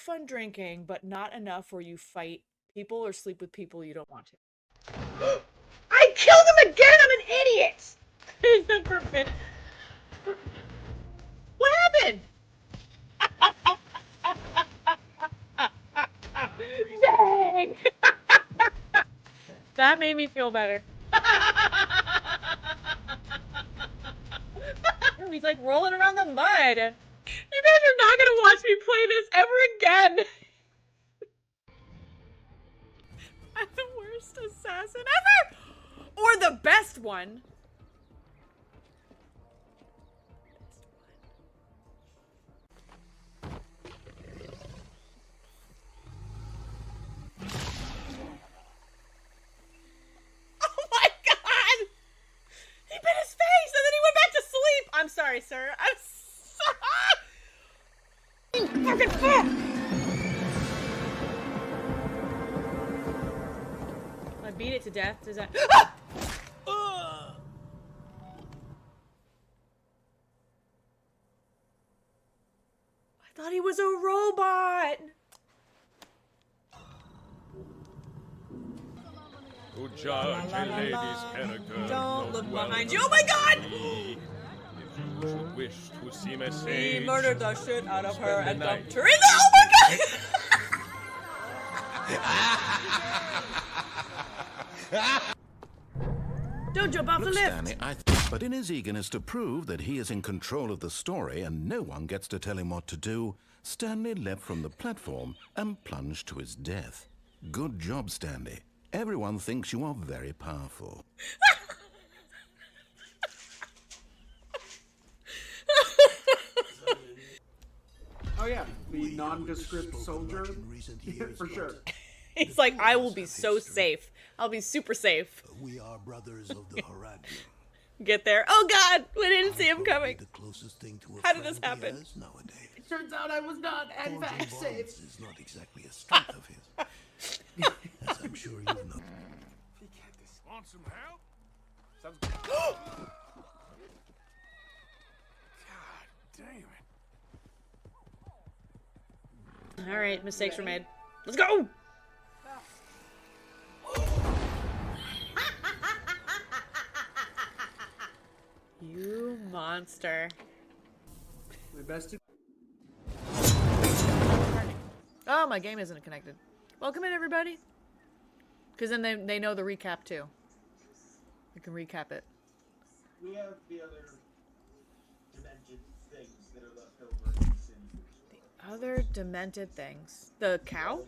fun drinking, but not enough where you fight people or sleep with people you don't want to. I killed him again! I'm an idiot! What happened? Dang! That made me feel better. He's like rolling around the mud. You guys are not gonna watch me play this ever again. I'm the worst assassin ever! Or the best one. Oh my god! He bit his face and then he went back to sleep! I'm sorry, sir. I'm sorry! Fucking fuck! I beat it to death. Does that... Ah! I thought he was a robot! To judge a lady's character, Don't look well behind you. Oh my god! If you should wish to seem a He sage, murdered the shit out of her and the dumped night. her in the... Oh my god! Don't jump off the Look, lift! Stanley, but in his eagerness to prove that he is in control of the story and no one gets to tell him what to do, Stanley leapt from the platform and plunged to his death. Good job, Stanley. Everyone thinks you are very powerful. Oh yeah, the nondescript soldier. Yeah, for sure. He's like, I will be so safe. I'll be super safe. We are brothers of the Harad. Get there. Oh god! We didn't see him coming. The closest thing to a How did this friend he happen? has nowadays. It turns out I was not, in fact, Forging safe. bonds is not exactly a strength of his. As I'm sure you know. Want some help? Sounds good. God damn it. Alright, mistakes were made. Let's go! You monster. My best. Oh, my game isn't connected. Welcome in, everybody. Because then they know the recap, too. We can recap it. We have the other demented things that are left over in the city. The other demented things. The cow?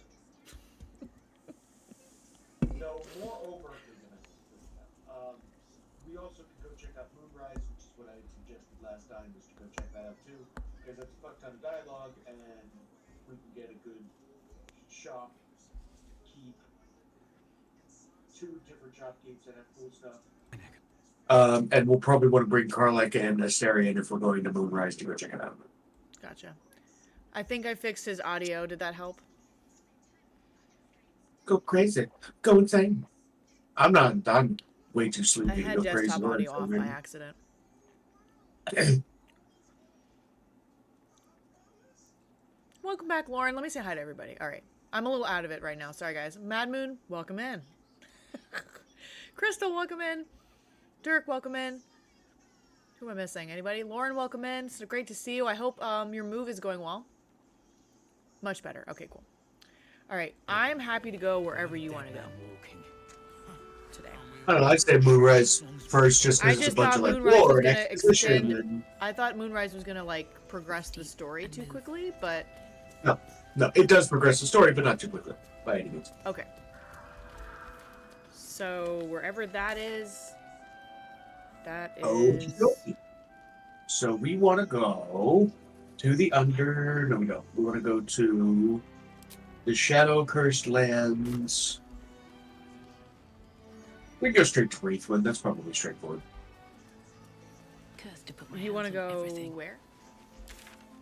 No, more overtly demented this time. We also can go check out Moonrise, which is what I had suggested last time, was to go check that out too. Because that's a fuck ton of dialogue, and we can get a good shop, keep, 2 different shop keeps that have cool stuff. And we'll probably want to bring Karlek and Asterion if we're going to Moonrise to go check it out. Gotcha. I think I fixed his audio. Did that help? Go crazy. Go insane. I'm way too I sleepy to had go crazy. desktop audio off by accident. Welcome back, Lauren. Let me say hi to everybody. All right. I'm a little out of it right now. Sorry, guys. Mad Moon, welcome in. Crystal, welcome in. Dirk, welcome in. Who am I missing? Anybody? Lauren, welcome in. It's great to see you. I hope your move is going well. Much better. Okay, cool. All right. I'm happy to go wherever you want to go today. I don't know. I'd say Moonrise first, just I because it's a just bunch thought of like Moonrise was lore and gonna exposition. extend. And... I thought Moonrise was gonna like progress the story too quickly, but No, it does progress the story, but not too quickly by any means. okay. So wherever that is, that is. Okey-dokey. So we want to go to the under. No, we don't. We want to go to the Shadow Cursed Lands. We can go straight to Wraithwind. That's probably straightforward. You want to go where?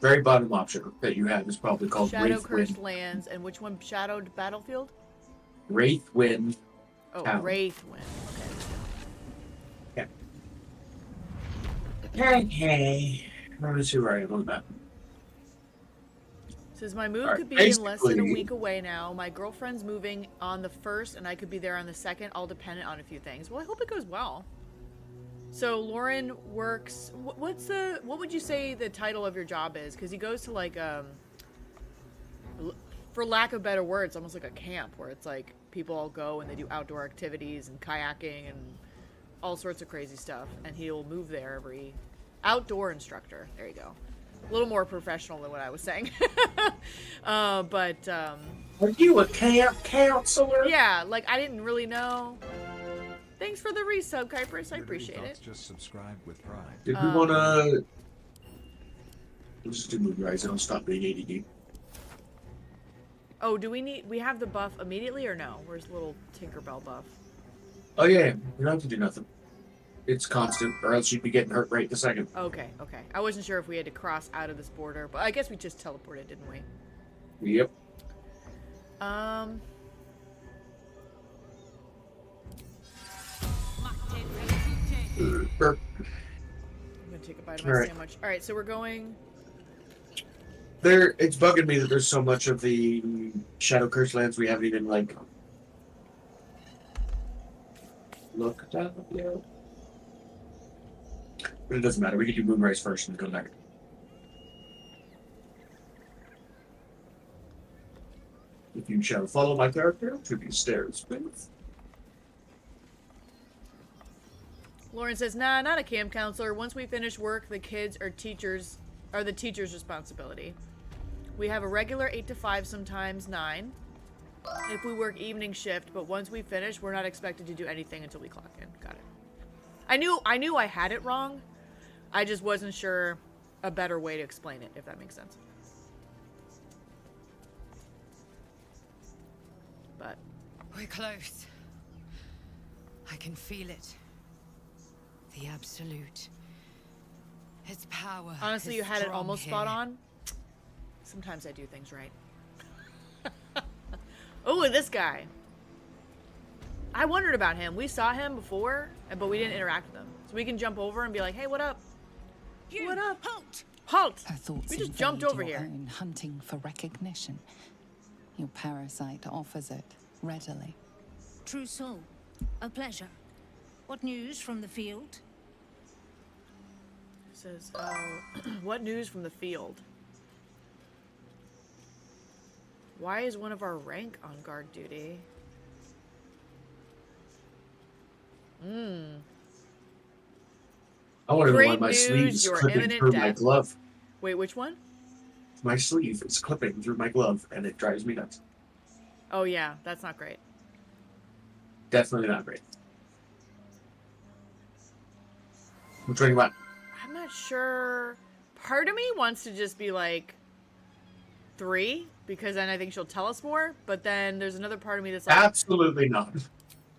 Very bottom option that you have is probably called Shadow Cursed Wraithwind. Lands, and which one? Shadowed Battlefield? Wraithwind. Oh, Town. Wraithwind. Okay. Okay. Let's see where I am on the map. Says my move Alright, could be in less than a basically- week away now. My girlfriend's moving on the 1st, and I could be there on the 2nd, all dependent on a few things. Well, I hope it goes well. So Lauren works. What would you say the title of your job is? Because he goes to like for lack of better words, almost like a camp where it's like people all go and they do outdoor activities and kayaking and all sorts of crazy stuff. And he'll move there every outdoor instructor. There you go. A little more professional than what I was saying. Are you a camp counselor? Yeah, like I didn't really know. Thanks for the resub, Kypris. I appreciate it. Just subscribe with pride. Did we wanna... Let's just do Moonrise and I'll stop being ADD. Oh, we have the buff immediately or no? Where's the little Tinkerbell buff? Oh yeah, we don't have to do nothing. It's constant, or else you'd be getting hurt right the second. Okay. I wasn't sure if we had to cross out of this border, but I guess we just teleported, didn't we? Yep. I'm gonna take a bite of my Alright. sandwich. Alright, so we're going... It's bugging me that there's so much of the Shadow Curse lands we haven't even, like, looked at yet. But it doesn't matter. We can do Moonrise first and go back. If you shall follow my character to these stairs, please. Lauren says, nah, not a camp counselor. Once we finish work, the kids are the teacher's responsibility. We have a regular 8 to 5, sometimes 9. If we work evening shift, but once we finish, we're not expected to do anything until we clock in. Got it. I knew I had it wrong. I just wasn't sure a better way to explain it, if that makes sense. But We're close. I can feel it. The absolute. Its power. honestly, is you had it strong almost here. spot on. Sometimes I do things right. Oh, this guy. I wondered about him. We saw him before, but we didn't interact with him. So we can jump over and be like, hey, what up? What up? Halt! Halt! Her thoughts We just invade jumped over your here. own, hunting for recognition. Your parasite offers it readily. True soul. A pleasure. What news from the field? Says, what news from the field? Why is one of our rank on guard duty? I want to know why Great my sleeve news, is your clipping imminent through my death. glove. Wait, which one? My sleeve is clipping through my glove, and it drives me nuts. Oh, yeah, that's not great. Definitely not great. Which one you want? I'm not sure. Part of me wants to just be like 3, because then I think she'll tell us more. But then there's another part of me that's like, Absolutely not.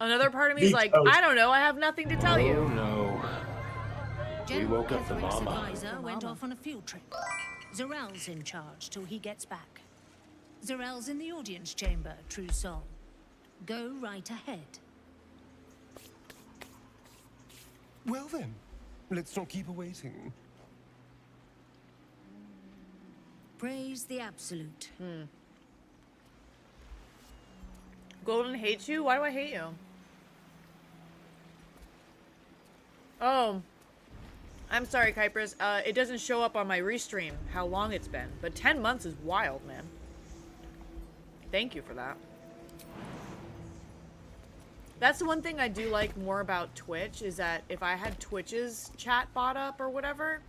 another part of me is like, Vetoed. I don't know, I have nothing to tell you. no. General woke up the Ketherick's mama. advisor went off on a field trip. Zarel's in charge till he gets back. Zarel's in the audience chamber, true soul. Go right ahead. Well then, let's not keep her waiting. Praise the absolute. Golden hates you? Why do I hate you? Oh. I'm sorry, Kypris. It doesn't show up on my restream how long it's been. But 10 months is wild, man. Thank you for that. That's the one thing I do like more about Twitch, is that if I had Twitch's chat bot up or whatever,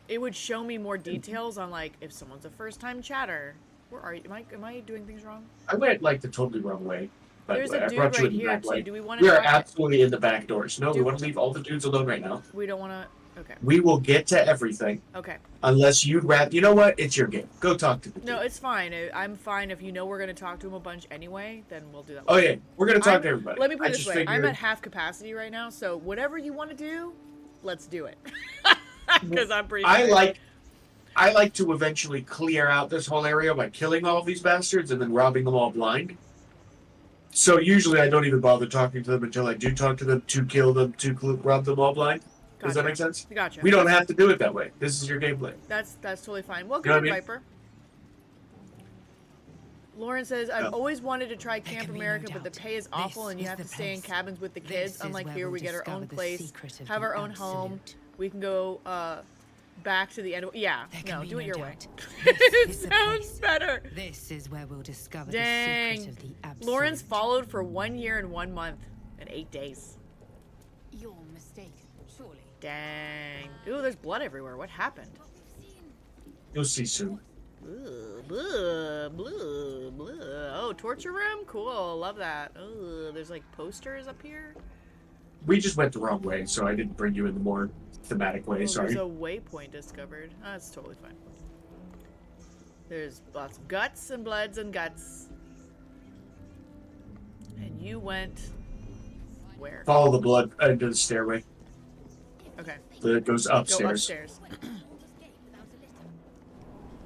it would show me more details on, like, if someone's a first-time chatter. Where are you? Am I doing things wrong? I went like the totally wrong way. By There's the way. a I dude brought you right in the here, back too. way. Do we want to We are talk? absolutely in the back doors. No, Do- we want to leave all the dudes alone right now. We don't want to... Okay. We will get to everything Okay. unless you'd rather. You know what? It's your game. Go talk to the dude. No, it's fine. I'm fine. If you know we're going to talk to him a bunch anyway, then we'll do that. Oh yeah, we're gonna talk I'm- to everybody. Let me put I it this just way. I'm figured- at half capacity right now, so whatever you want to do, let's do it. Because I'm pretty tired. I like to eventually clear out this whole area by killing all these bastards and then robbing them all blind. So usually I don't even bother talking to them until I do talk to them to kill them to rob them all blind. Does that make sense? Gotcha. We don't have to do it that way. This is your gameplay. That's totally fine. Welcome You know in, what I mean? Viper. Lauren says, I've always wanted to try Camp can be no America, but the doubt. pay is awful This and you is have the to stay in place. cabins with the This kids. is Unlike where here, we'll we get our discover own the place, secret of have the our own home. absolute. We can go back to the end of... Yeah, There can no, be do it no your way. doubt. It This is the sounds place. better. This is where we'll discover the Dang. secret of the absolute. Lauren's followed for 1 year and 1 month and 8 days. You're mistaken, surely. Dang. Ooh, there's blood everywhere. What happened? You'll see soon. Ooh, blah, blah, blah. Oh, torture room? Cool. Love that. Ooh, there's like posters up here. We just went the wrong way, so I didn't bring you in the more thematic way. Oh, Sorry. there's a waypoint discovered. Oh, that's totally fine. There's lots of guts and bloods and guts. And you went where? Follow the blood into the stairway. Okay. That goes Go upstairs. upstairs.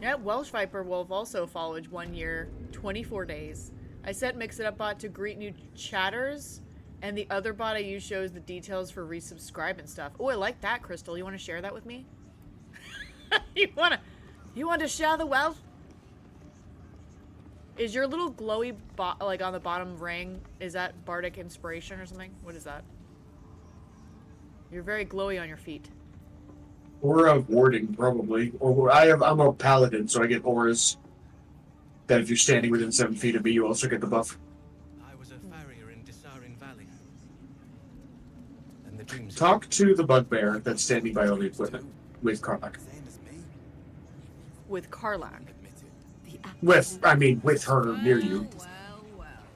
Yeah, Welsh Viper Wolf also followed 1 year, 24 days. I set Mix It Up bot to greet new chatters, and the other bot I use shows the details for resubscribe and stuff. Oh, I like that, Crystal. You want to share that with me? you want to share the wealth? Is your little glowy bot like on the bottom ring? Is that bardic inspiration or something? What is that? You're very glowy on your feet. Aura of warding, probably. Or I'm a paladin, so I get auras. That if you're standing within 7 feet of me, you also get the buff. I was a farrier in Dissarin Valley. And the dreams Talk to the bugbear that's standing by all the equipment with Karlak. same as me. With Karlak. With her near you.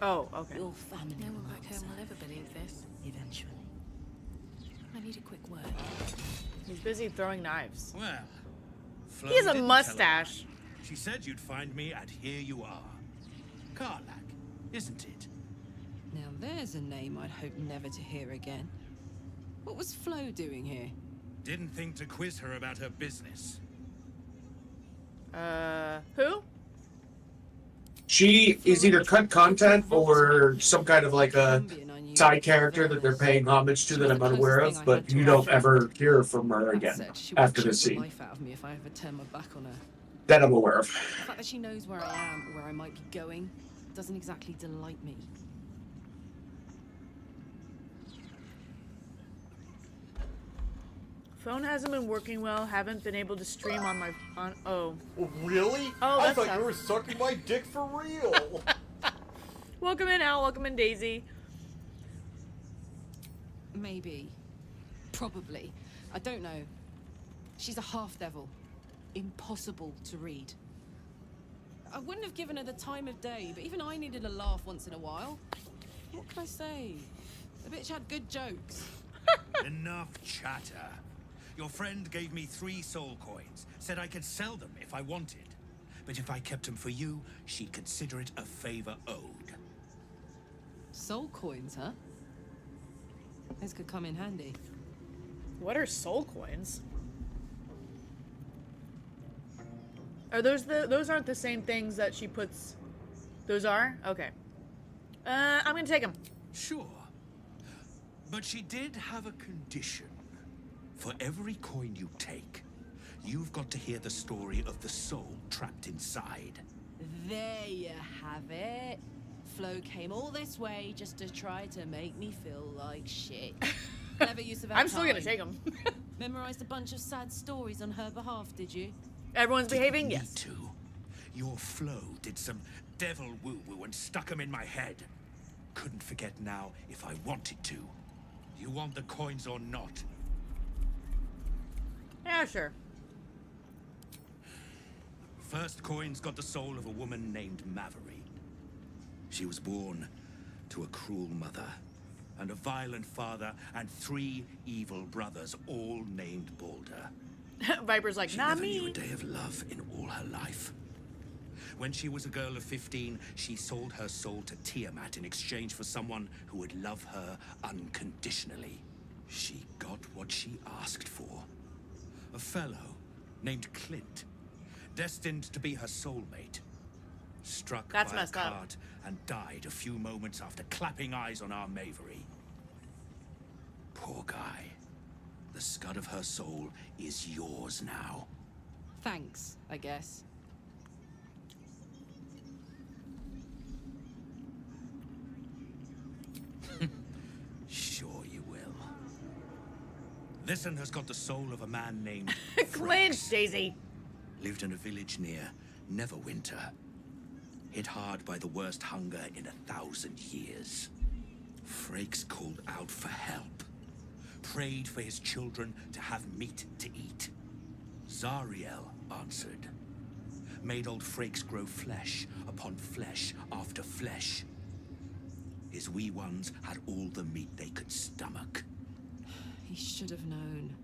Oh, okay. Your family No one will back home will ever believe this. eventually. I need a quick word. He's busy throwing knives. Well, Flo He has a didn't mustache. tell her. She said you'd find me, and here you are. Karlak, isn't it? Now there's a name I'd hope never to hear again. What was Flo doing here? Didn't think to quiz her about her business. Who? She is either cut content or some kind of like a side character that they're paying homage to that I'm unaware of, but you don't ever hear from her That again said, she after would this choke the scene. life out of me if I ever turn my back on her. That I'm aware of. The fact that she knows where I am, where I might be going, doesn't exactly delight me. Phone hasn't been working well. Haven't been able to stream on my oh. Really? Oh, I that's thought tough. you were sucking my dick for real. Welcome in, Al. Welcome in, Daisy. Maybe. Probably. I don't know. She's a half-devil. Impossible to read. I wouldn't have given her the time of day, but even I needed a laugh once in a while. What can I say? The bitch had good jokes. Enough chatter. Your friend gave me 3 soul coins, said I could sell them if I wanted. But if I kept them for you, she'd consider it a favor owed. Soul coins, huh? This could come in handy. What are soul coins? Are those aren't the same things that she puts? Those are? Okay. I'm gonna take them. Sure. But she did have a condition. For every coin you take, you've got to hear the story of the soul trapped inside. There you have it. Flo came all this way just to try to make me feel like shit. Clever use of our I'm still gonna time. take them. Memorized a bunch of sad stories on her behalf, did you? Everyone's behaving? Me Yes. too. Your Flo did some devil woo-woo and stuck 'em in my head. Couldn't forget now if I wanted to. You want the coins or not? Yeah, sure. First coin's got the soul of a woman named Maverick. She was born to a cruel mother and a violent father and 3 evil brothers, all named Baldur. Viper's like, She not never me. knew a day of love in all her life. When she was a girl of 15, she sold her soul to Tiamat in exchange for someone who would love her unconditionally. She got what she asked for. A fellow named Clint, destined to be her soulmate. Struck That's by a messed up. cart and died a few moments after clapping eyes on our Mavery. Poor guy. The scud of her soul is yours now. Thanks, I guess. Sure you will. This one has got the soul of a man named Clinch, Daisy. Lived in a village near Neverwinter. Hit hard by the worst hunger in 1,000 years. Frakes called out for help. Prayed for his children to have meat to eat. Zariel answered. Made old Frakes grow flesh upon flesh after flesh. His wee ones had all the meat they could stomach. He should have known.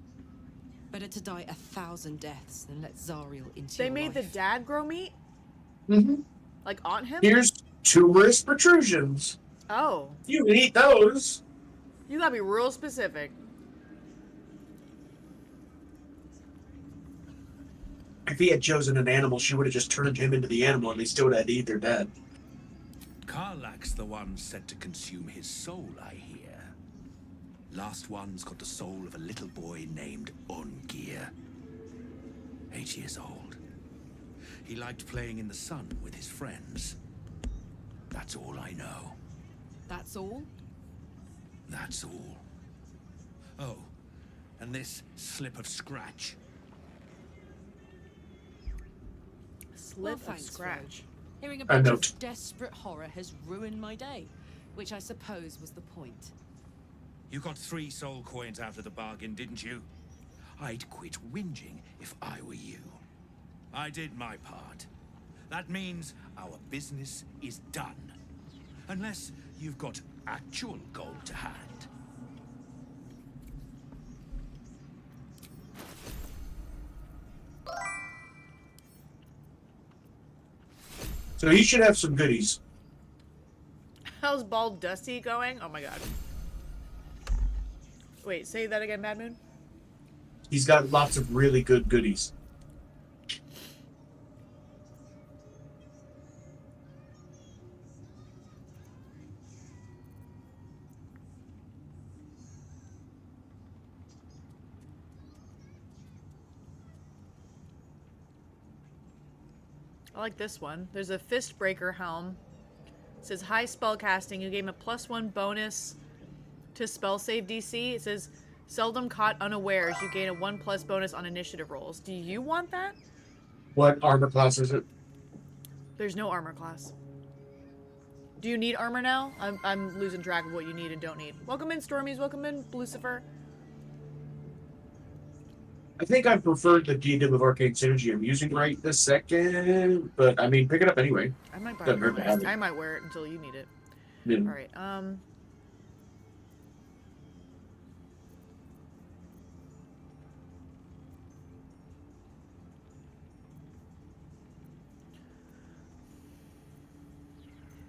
Better to die 1,000 deaths than let Zariel into They your made life. the dad grow meat? Mm-hmm. Like on him? Here's tumorous protrusions. Oh. You can eat those. You gotta be real specific. If he had chosen an animal, she would have just turned him into the animal and they still would have had to eat their dad. Karlak's the one said to consume his soul, I hear. Last one's got the soul of a little boy named Ungir. 8 years old. He liked playing in the sun with his friends. That's all I know. That's all? That's all. Oh, and this slip of scratch. Slip of thanks, scratch. Hearing a A bunch note. of desperate horror has ruined my day, which I suppose was the point. You got 3 soul coins out of the bargain, didn't you? I'd quit whinging if I were you. I did my part. That means our business is done. Unless you've got actual gold to hand. So he should have some goodies. How's Bald Dusty going? Oh my god. Wait, say that again, Mad Moon? He's got lots of really good goodies. I like this one. There's a Fistbreaker helm. It says high spell casting. You gave him a +1 bonus to spell save DC. It says seldom caught unawares. You gain a 1+ bonus on initiative rolls. Do you want that? What armor class is it? There's no armor class. Do you need armor now? I'm losing track of what you need and don't need. Welcome in, Stormies. Welcome in, Lucifer. I think I preferred the Kingdom of Arcane Synergy I'm using right this second, but I mean, pick it up anyway. I might buy Doesn't it. hurt to have it. I might wear it until you need it. Yeah. All right.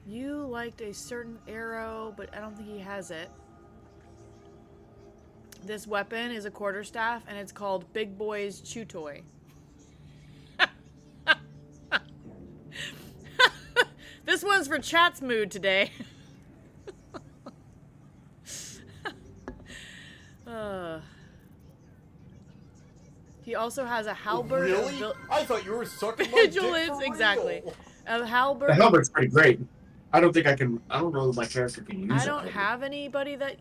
You liked a certain arrow, but I don't think he has it. This weapon is a quarterstaff, and it's called Big Boy's Chew Toy. This one's for chat's mood today. He also has a halberd. Really? I thought you were sucking my dick Vigilance, for exactly. real. A halberd. The halberd's pretty great. I don't think I can. I don't know that my character can use it. I don't have anybody that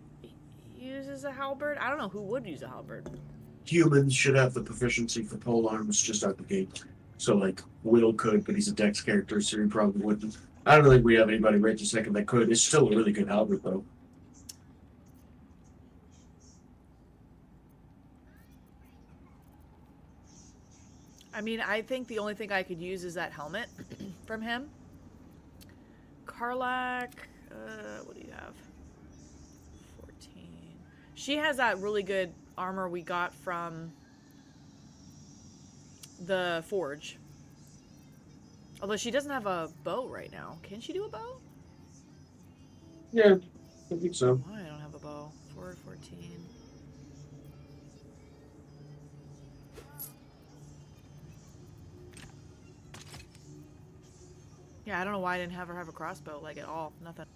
uses a halberd. I don't know who would use a halberd. Humans should have the proficiency for pole arms just out the gate. So, like, Will could, but he's a dex character, so he probably wouldn't. I don't think we have anybody right this second that could. It's still a really good halberd, though. I mean, I think the only thing I could use is that helmet from him. Karlak, what do you have? 14. She has that really good armor we got from the forge. Although she doesn't have a bow right now. Can she do a bow? Yeah, I think so. Why I don't have a bow? 414. Yeah, I don't know why I didn't have her have a crossbow, like, at all. Nothing.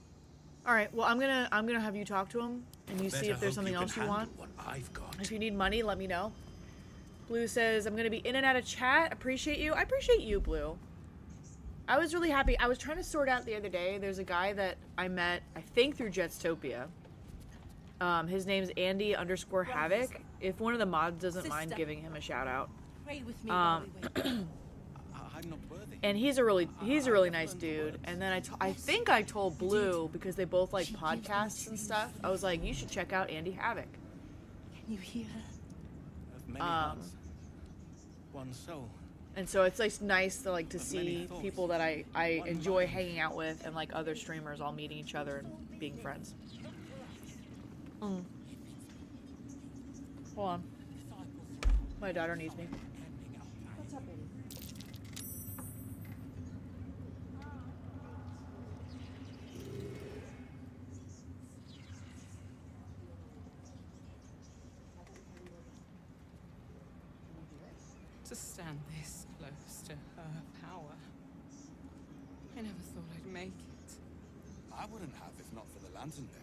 All right. Well, I'm gonna have you talk to him and you see Better if there's hope something you can else you handle want. what I've got. If you need money, let me know. Blue says, I'm gonna be in and out of chat. Appreciate you. I appreciate you, Blue. I was really happy. I was trying to sort out the other day. There's a guy that I met, I think through Jetstopia. His name's Andy_Havoc. If one of the mods doesn't mind giving him a shout out. Pray with me while we wait. I'm not worthy. And he's a really nice dude. And then I think I told Blue, because they both like podcasts and stuff. I was like, you should check out Andy Havoc. Can you hear her? Of many hearts, one soul. And so it's like nice to see people that I enjoy hanging out with, and like other streamers all meeting each other and being friends. Hold on. My daughter needs me. What's up, baby? To stand this close to her power. I never thought I'd make it. I wouldn't have if not for the lantern bearer.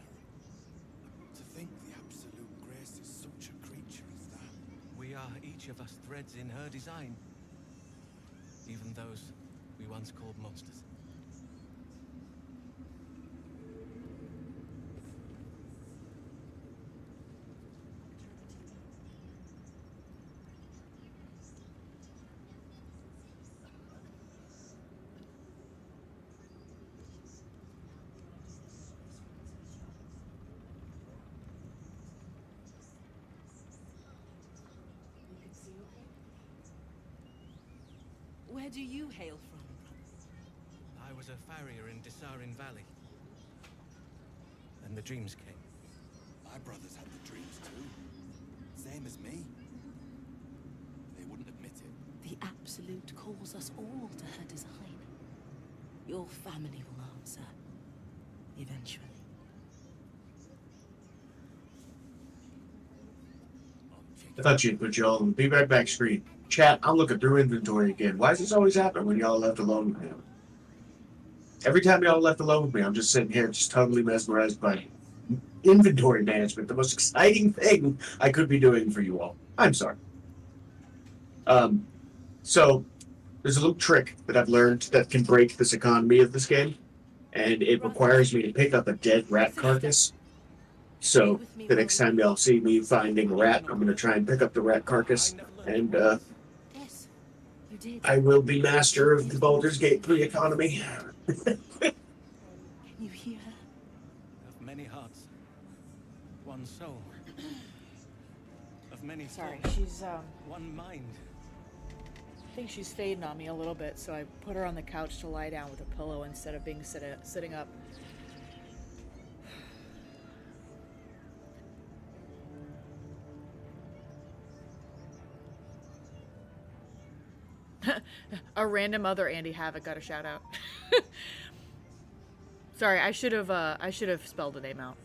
To think the absolute grace is such a creature as that. We are each of us threads in her design. Even those we once called monsters. Where do you hail from? I was a farrier in Desarin Valley. And the dreams came. My brothers had the dreams too. Same as me. They wouldn't admit it. The Absolute calls us all to her design. Your family will answer. Eventually. I thought you'd put y'all on the be right back screen. Chat, I'm looking through inventory again. Why does this always happen when y'all left alone with me? Every time y'all left alone with me, I'm just sitting here just totally mesmerized by inventory management, the most exciting thing I could be doing for you all. I'm sorry. So there's a little trick that I've learned that can break this economy of this game, and it requires me to pick up a dead rat carcass. So the next time y'all see me finding a rat, I'm gonna try and pick up the rat carcass, and Yes, you did. I will be master of the Baldur's Gate 3 economy. Can you hear her? Of many hearts, one soul. Of many Sorry, thoughts, she's one mind. I think she's fading on me a little bit, so I put her on the couch to lie down with a pillow instead of being sitting up. A random other Andy Havoc got a shout out. Sorry, I should have spelled the name out.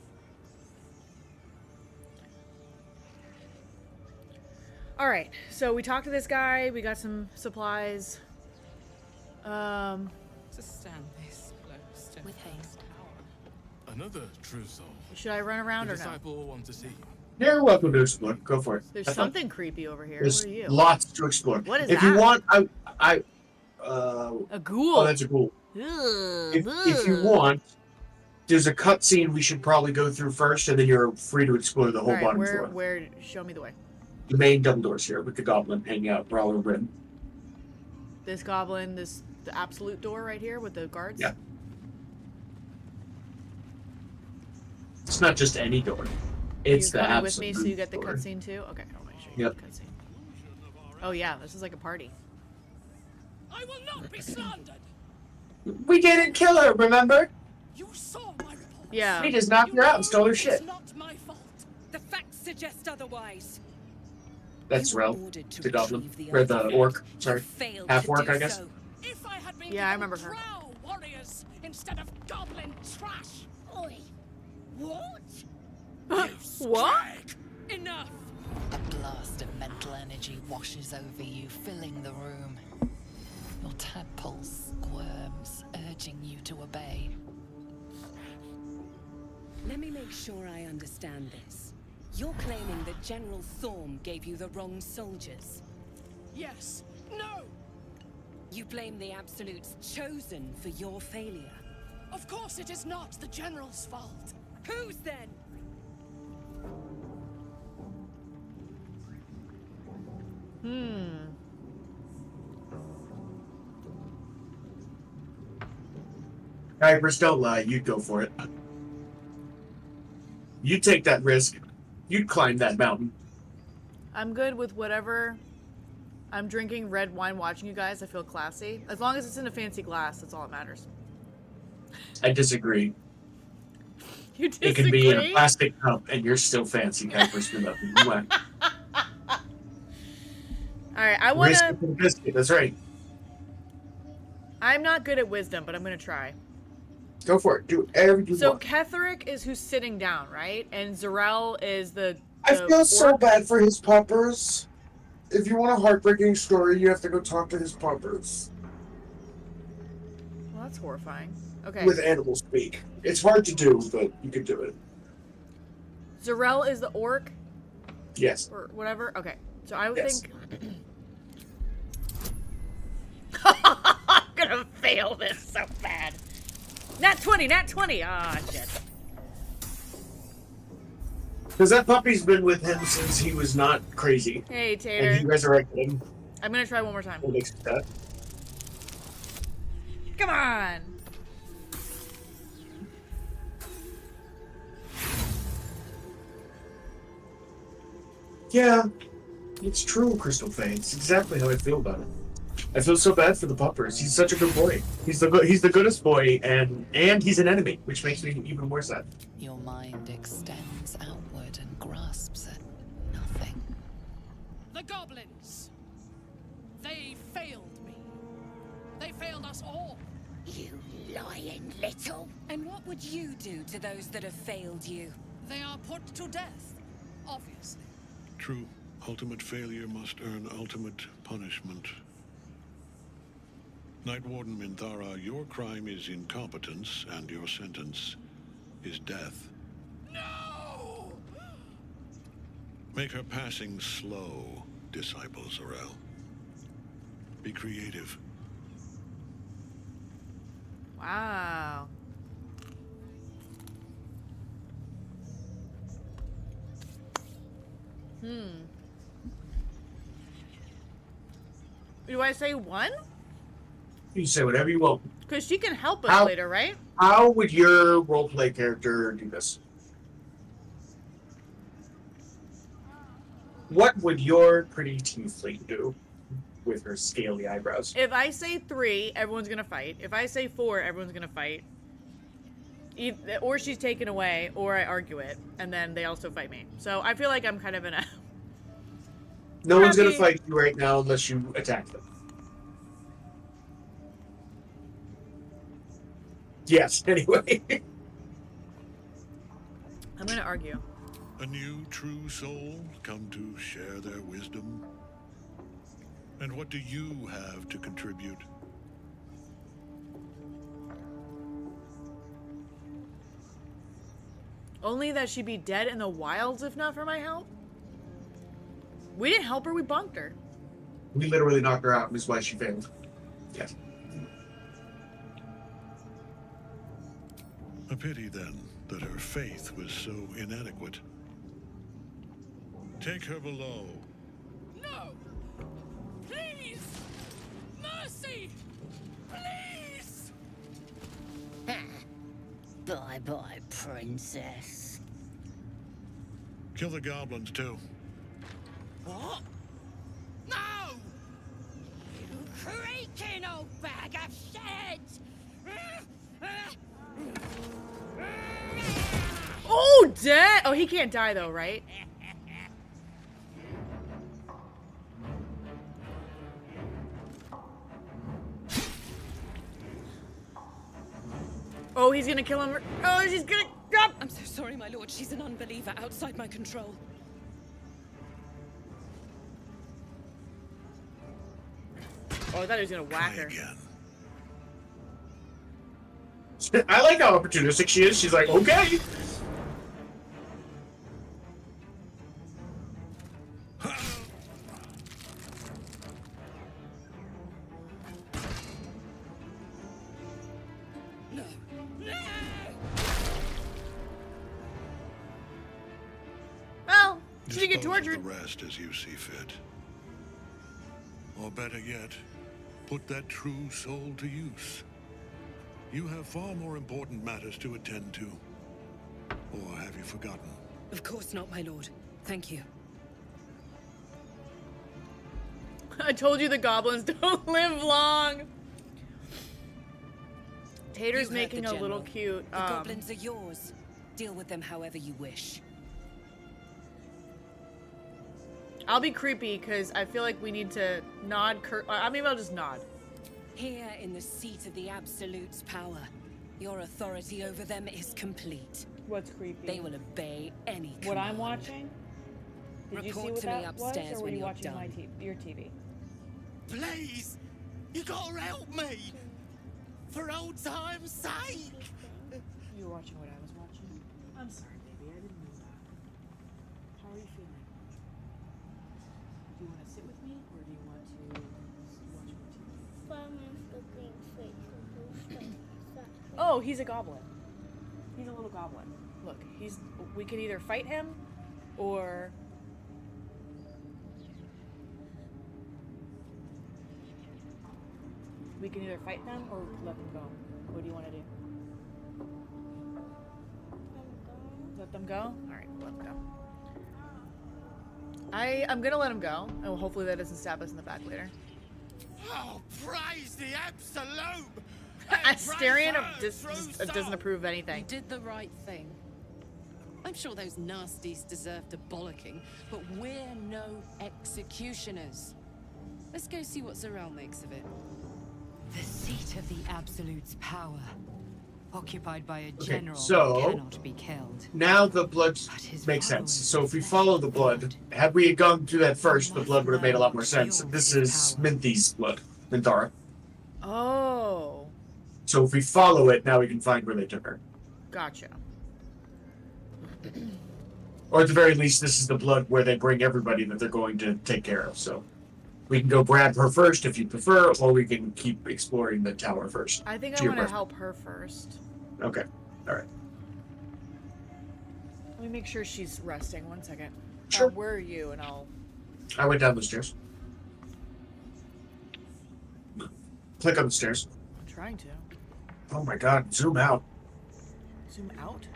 All right, so we talked to this guy. We got some supplies. To stand this close to With haste. Another true soul. Should I run around The or no? disciple will want to see you. You're welcome to explore. Go for it. There's Have fun. something creepy over here. There's What are you? lots to explore. What is if that? you want, A ghoul. Oh, that's a ghoul. If you want, there's a cutscene we should probably go through first, and then you're free to explore the whole All right, bottom where, floor. where? Show me the way. The main double doors here with the goblin hanging out, brawler rim. This goblin, the absolute door right here with the guards. Yeah. It's not just any door. It's the coming absolute with me so you get the door. cutscene too? Okay, I'll make sure you Yep. get the cutscene. Oh yeah, this is like a party. I will not be slandered. We didn't kill her, remember? You saw my report. Yeah. We just knocked her out and stole her shit. It's not my fault. The facts suggest otherwise. That's You were Rel, ordered to the goblin, retrieve or the the artifact. orc. You Sorry, failed half to orc, do I guess. so. If I had been Yeah, I given remember her. drow warriors instead of goblin trash. Oi. What? What? Enough. A blast of mental energy washes over you, filling the room. Your tadpole squirms, urging you to obey. Let me make sure I understand this. You're claiming that General Thorm gave you the wrong soldiers. Yes. No! You blame the Absolute's Chosen for your failure. Of course it is not the General's fault. Whose then? Kuipers, don't lie. You'd go for it. You'd take that risk. You'd climb that mountain. I'm good with whatever. I'm drinking red wine watching you guys. I feel classy. As long as it's in a fancy glass, that's all that matters. I disagree. You disagree? It can be in a plastic cup, and you're still fancy, Kuipers. We love you. Mwah. All right, I want Risk to. it for the biscuit. That's right. I'm not good at wisdom, but I'm going to try. Go for it. Do whatever you So want. Ketheric is who's sitting down, right? And Zarel is the I feel so orc? bad for his puppers. If you want a heartbreaking story, you have to go talk to his puppers. Well, that's horrifying. Okay. With animal speak. It's hard to do, but you can do it. Zarel is the orc? Yes. Or whatever? Okay. So I would Yes. think... I'm gonna fail this so bad. Nat 20, Nat 20! Ah, shit. Because that puppy's been with him since he was not crazy. Hey, And he Tater. resurrected him. I'm gonna try one more time. What makes that? Come on! Yeah, it's true, Crystal Faye. It's exactly how I feel about it. I feel so bad for the puppers. He's such a good boy. He's the goodest boy, and he's an enemy, which makes me even more sad. Your mind extends outward and grasps at nothing. The goblins. They failed me. They failed us all. You lying little. And what would you do to those that have failed you? They are put to death, obviously. True. Ultimate failure must earn ultimate punishment. Night Warden Minthara, your crime is incompetence, and your sentence is death. No! Make her passing slow, Disciple Zarel. Be creative. Wow. Do I say one? You say whatever you want. Because she can help us How- later, right? How would your roleplay character do this? What would your pretty tiefling do with her scaly eyebrows? If I say 3, everyone's gonna fight. If I say 4, everyone's gonna fight. Or she's taken away, or I argue it, and then they also fight me. So I feel like I'm kind of in a... No one's gonna Happy- fight you right now unless you attack them. Yes, anyway. I'm gonna argue. A new true soul come to share their wisdom? And what do you have to contribute? Only that she'd be dead in the wilds if not for my help? We didn't help her, we bunked her. We literally knocked her out, and is why she failed. Yes. A pity, then, that her faith was so inadequate. Take her below. No! Please! Mercy! Please! Bye-bye, princess. Kill the goblins, too. What? No! You creaking old bag of shit! Oh, dead! Oh, he can't die though, right? Oh, he's gonna kill him. Oh, she's gonna drop. I'm so sorry, my lord. She's an unbeliever outside my control. Oh, I thought he was gonna whack her. I like how opportunistic she is. She's like, okay. No. Well, she didn't get Dispose of tortured. the rest as you see fit. Or better yet, put that true soul to use. You have far more important matters to attend to. Or have you forgotten? Of course not, my lord. Thank you. I told you the goblins don't live long. Tater's You heard making the a little general. cute. The goblins are yours. Deal with them however you wish. I'll be creepy because I feel like we need to nod. I mean, I'll just nod. Here in the seat of the Absolute's power, your authority over them is complete. What's creepy? They will obey any command. What I'm watching? Did you see Report what to me that was, upstairs or were when you you're watching done. your TV? Please! You gotta help me! For old time's sake! You were watching what I was watching? I'm sorry, baby. I didn't know that. How are you feeling? Do you want to sit with me, or do you want to watch more TV? Oh, he's a goblin. He's a little goblin. Look, we can either fight him, or... We can either fight them or let them go. What do you want to do? Let them go? Alright, let them go. I'm gonna let him go, and hopefully that doesn't stab us in the back later. Oh, praise the Absolute! Astarion doesn't approve of anything. You did the right thing. I'm sure those nasties deserved a bollocking, but we're no executioners. Let's go see what Zarel makes of it. The seat of the Absolute's power, occupied by a Okay, general so who cannot be killed. now the blood makes sense. So if we follow the blood, had we gone through that first, the blood would have made a lot more sense. This is Minthy's blood, Minthara. Oh. So if we follow it, now we can find where they took her. Gotcha. Or at the very least, this is the blood where they bring everybody that they're going to take care of. So we can go grab her first if you prefer, or we can keep exploring the tower first. I think To I your want to preference. help her first. Okay. All right. Let me make sure she's resting. One second. Sure. Where are you? And I'll... I went down the stairs. Click on the stairs. I'm trying to. Oh my god, zoom out. Zoom out?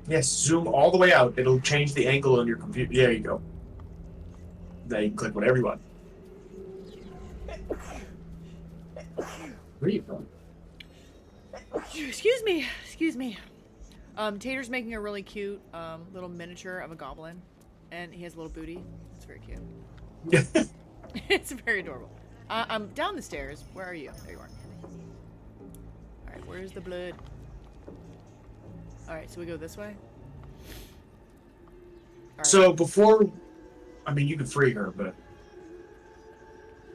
Yes, zoom all the way out. It'll change the angle on your computer. There you go. Now you can click whatever you want. Where are you going? Excuse me. Excuse me. Tater's making a really cute little miniature of a goblin. And he has a little booty. It's very cute. It's very adorable. I'm down the stairs. Where are you? There you are. Alright, where's the blood? Alright, so we go this way? Alright. So before, I mean, you can free her, but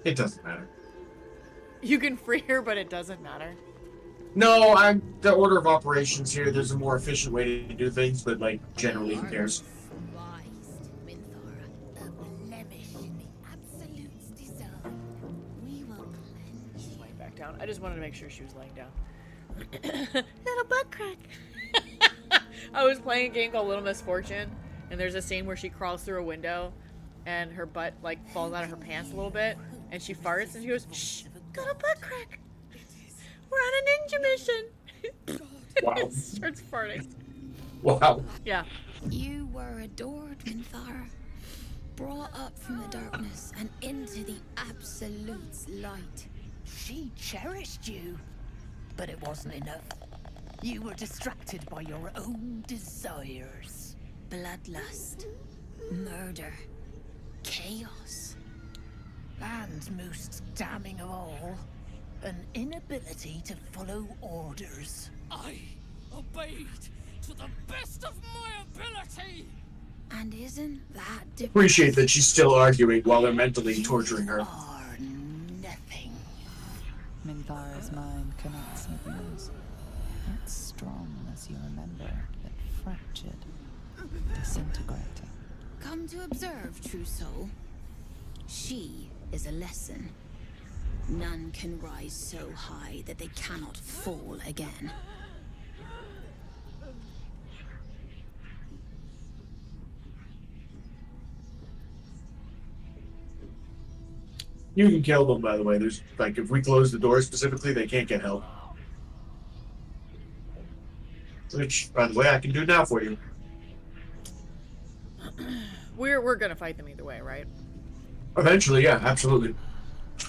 it doesn't matter. You can free her, but it doesn't matter. No, I'm the order of operations here. There's a more efficient way to do things, but like generally, who cares? She's laying back down. I just wanted to make sure she was laying down. Little butt crack. I was playing a game called Little Misfortune, and there's a scene where she crawls through a window, and her butt like falls out of her pants a little bit, and she farts, and she goes, "Shh, little butt crack. We're on a ninja mission." Wow. Starts farting. Wow. Yeah. You were adored, Minthara. Brought up from the darkness and into the Absolute's light. She cherished you, but it wasn't enough. You were distracted by your own desires. Bloodlust, murder, chaos. And most damning of all, an inability to follow orders. I obeyed to the best of my ability. And isn't that different? Appreciate that she's still arguing while they're mentally torturing her. Nothing. Minthara's mind connects with yours. Not strong as you remember, but fractured, disintegrating. Come to observe, true soul. She is a lesson. None can rise so high that they cannot fall again. You can kill them, by the way. There's like if we close the door specifically, they can't get help. Which, by the way, I can do now for you. We're gonna fight them either way, right? Eventually, yeah, absolutely.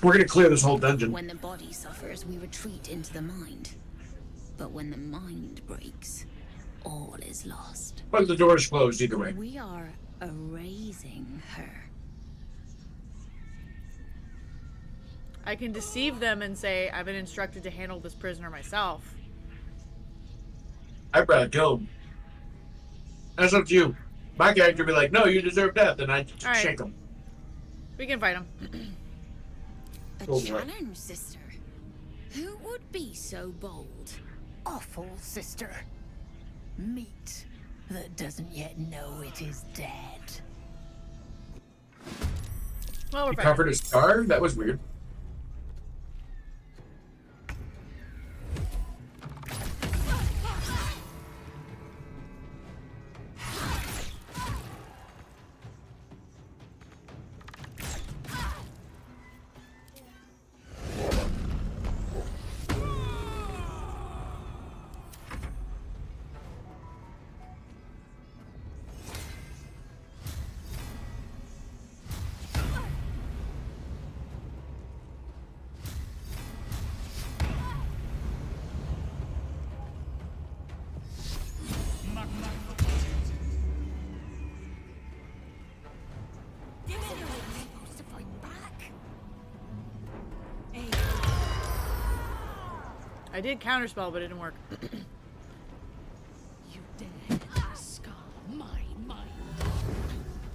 We're gonna clear this whole dungeon. When the body suffers, we retreat into the mind. But when the mind breaks, all is lost. But the door is closed either way. We are erasing her. I can deceive them and say, I've been instructed to handle this prisoner myself. I'd rather kill him. That's up to you. My character would be like, no, you deserve death, and I'd All right. shake him. We can fight him. A Oh, boy. challenge, sister. Who would be so bold? Awful, sister. Meat that doesn't yet know it is dead. Well, we're He fighting. covered his scar? That was weird. I did counterspell, but it didn't work. You dare scar my mind.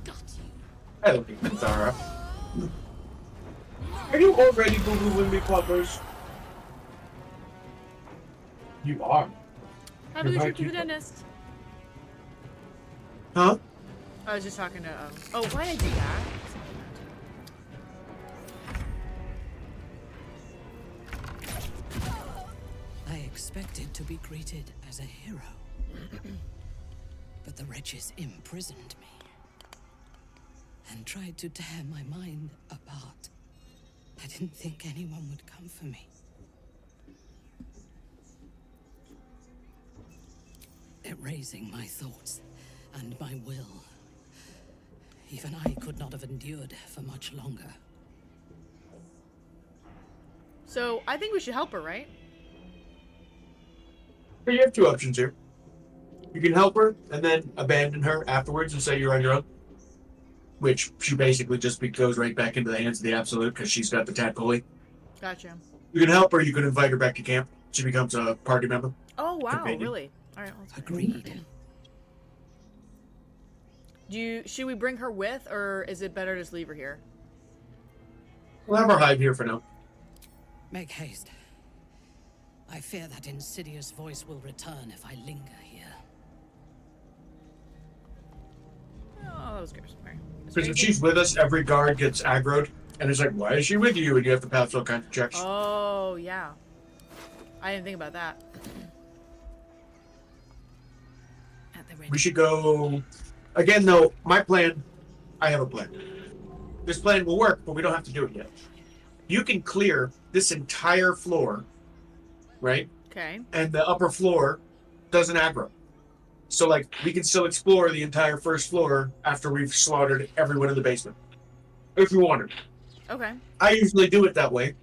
Got you. I don't think that's Zara. Are you already boo-booing me, Clubbers? You are. Having the You're trip to the right, you- dentist. Huh? I was just talking to, oh, why did I do that? I expected to be greeted as a hero. But the wretches imprisoned me and tried to tear my mind apart. I didn't think anyone would come for me. Erasing my thoughts and my will. Even I could not have endured for much longer. So, I think we should help her, right? But you have two options here. You can help her and then abandon her afterwards and say you're on your own. Which she basically just goes right back into the hands of the Absolute because she's got the tadpole. Gotcha. You can help her, you can invite her back to camp. She becomes a party member. Oh, wow, Companion. really? Alright, let's Agreed. Should we bring her with, or is it better to just leave her here? We'll have her hide here for now. Make haste. I fear that insidious voice will return if I linger here. Oh, that was good. Alright. Because if she's with us, every guard gets aggroed. And it's like, why is she with you? And you have to pass all kinds of checks. Oh, yeah. I didn't think about that. We should go... Again, though, my plan... I have a plan. This plan will work, but we don't have to do it yet. You can clear this entire floor, right? Okay. And the upper floor doesn't aggro. So, like, we can still explore the entire first floor after we've slaughtered everyone in the basement. If we wanted. Okay. I usually do it that way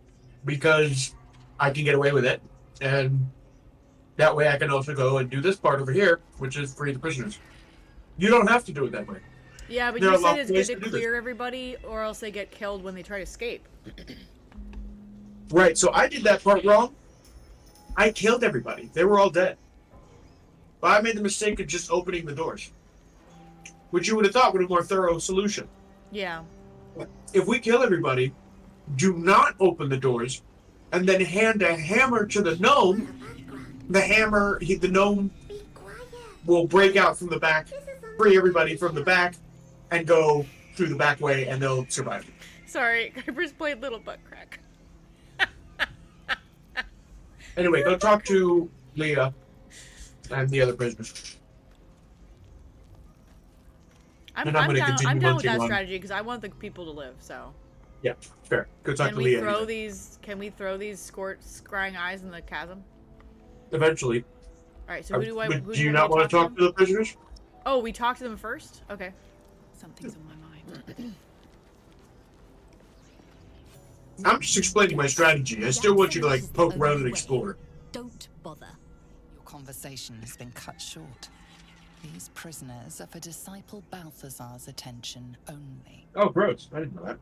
because I can get away with it. And that way I can also go and do this part over here, which is free the prisoners. You don't have to do it that way. Yeah, but There are you a lot said of it's ways good to to do this. clear everybody, or else they get killed when they try to escape. Right, so I did that part wrong. I killed everybody. They were all dead. But I made the mistake of just opening the doors. Which you would have thought would have been a more thorough solution. Yeah. If we kill everybody, do not open the doors, and then hand a hammer to the gnome, the gnome will break out from the back, free everybody from the back, and go through the back way, and they'll survive. Sorry, Kuiper's played Little Butt Crack. Anyway, go talk to Leah and the other prisoners. I'm And I'm gonna down continue with munching that on- strategy because I want the people to live, so. Yeah, fair. Go talk Can to we Leah. throw anyway. these? Can we throw these scrying eyes in the chasm? Eventually. All right. So who do I? But Who do you want not me want to talk them? to the prisoners? Oh, we talk to them first. Okay. Something's on my mind. I'm just explaining my strategy. I still want you to like poke around and explore. Don't bother. Your conversation has been cut short. These prisoners are for Disciple Balthazar's attention only. Oh, gross. I didn't know that.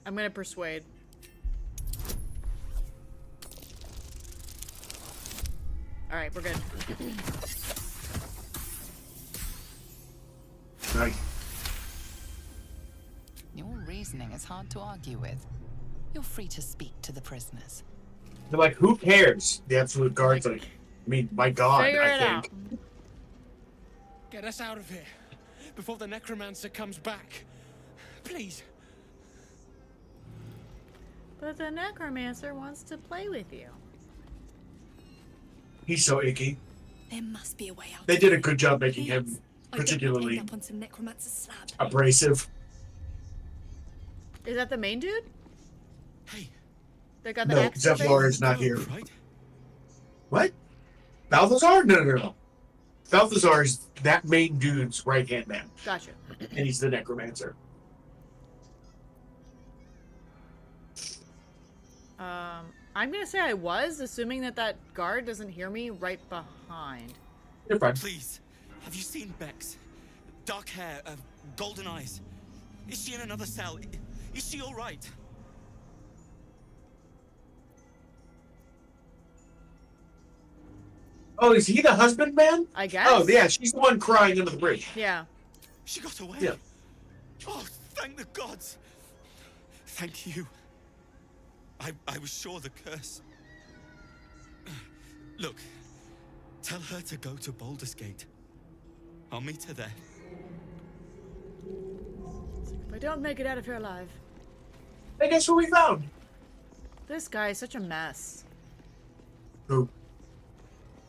I'm gonna persuade. All right, we're good. Nice. Your reasoning is hard to argue with. You're free to speak to the prisoners. They're like, who cares? The absolute guard's like, I mean, my God, Figure I it think. out. Get us out of here before the necromancer comes back. Please. But the necromancer wants to play with you. He's so icky. There must be a way out. They did a good job making him I don't want to particularly end up on some necromancer's slab. abrasive. Is that the main dude? Hey. That got the No, X face? Zevlor is not here. Right? What? Balthazar? No. Balthazar is that main dude's right-hand man. Gotcha. And he's the necromancer. I'm gonna say I was, assuming that that guard doesn't hear me right behind. You're fine. Please, have you seen Bex? Dark hair, golden eyes. Is she in another cell? Is she all right? Oh, is he the husband man? I guess. Oh, yeah, she's the one crying under the bridge. Yeah. She got away. Yeah. Oh, thank the gods. Thank you. I was sure the curse. Look, tell her to go to Baldur's Gate. I'll meet her there. If I don't make it out of here alive. Hey, guess who we found? This guy is such a mess. Who?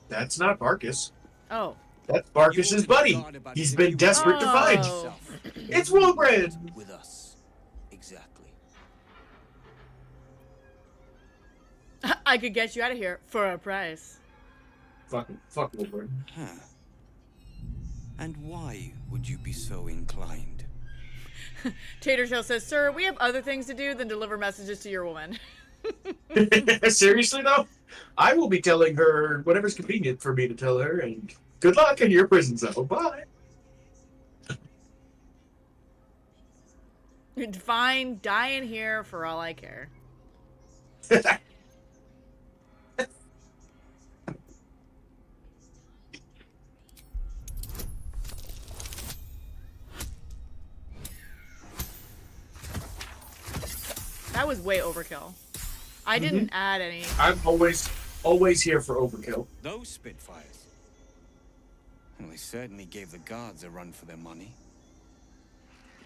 That's not Barkus. Oh. That's Barkus's buddy. He's been desperate to find. Oh. It's Wolbrand. With us. Exactly. I could get you out of here for a price. Fuck Wolbrand. Huh. And why would you be so inclined? Tatertail says, "Sir, we have other things to do than deliver messages to your woman." Seriously, though? I will be telling her whatever's convenient for me to tell her, and good luck in your prison cell. Bye. Fine, die in here for all I care. That was way overkill. I didn't add any. I'm always here for overkill. Those Spitfires. Well, they certainly gave the guards a run for their money.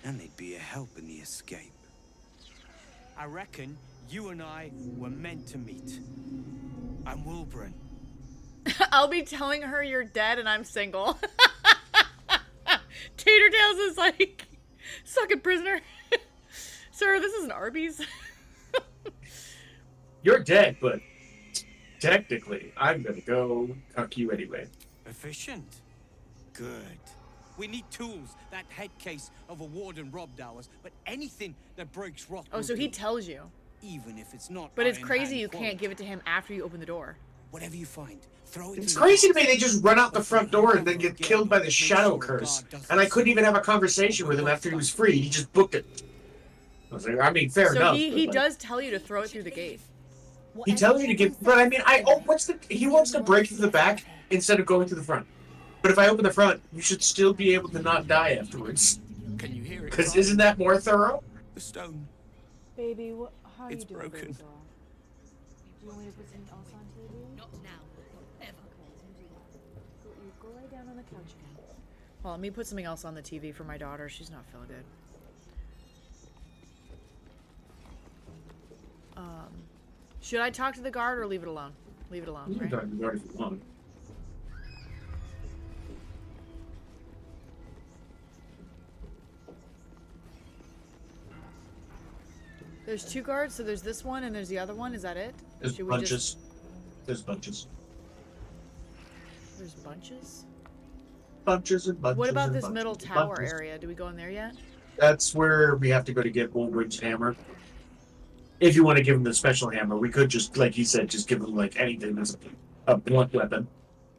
And they'd be a help in the escape. I reckon you and I were meant to meet. I'm Wilburn. I'll be telling her you're dead and I'm single. Tatertails is like, suck it, prisoner. Sir, this is an Arby's. You're dead, but technically, I'm gonna go cuck you anyway. Efficient. Good. We need tools. That head case of a warden robbed ours, but anything that breaks rock. Oh, so he tells you. Even if it's not. But it's Iron crazy Hand you quality. can't give it to him after you open the door. Whatever you find, throw it. It's through the crazy to box. me they just run out the front door and then get killed by the shadow curse. And I couldn't even have a conversation with him after he was free. He just booked it. I was like, I mean, fair So enough. he but, like, does tell you to throw it through the gate. He tells you to give, but I mean, he wants to break through the back instead of going through the front. But if I open the front, you should still be able to not die afterwards. Can you hear it? Because isn't that more thorough? The stone. Baby, how are It's you doing, broken. baby girl? Do you want me to put something else on TV? Not now. Ever. Go lay down on the couch again. Well, let me put something else on the TV for my daughter. She's not feeling good. Should I talk to the guard or leave it alone? Leave it alone, You can right? talk to the guard if you want. There's 2 guards, so there's this one and there's the other one. Is that it? There's Should we bunches. just... There's bunches. There's bunches? Bunches and bunches. What about and this bunches middle and tower bunches. area? Do we go in there yet? That's where we have to go to get Woolbridge's hammer. If you want to give him the special hammer, we could just, like he said, just give him like anything that's a blunt weapon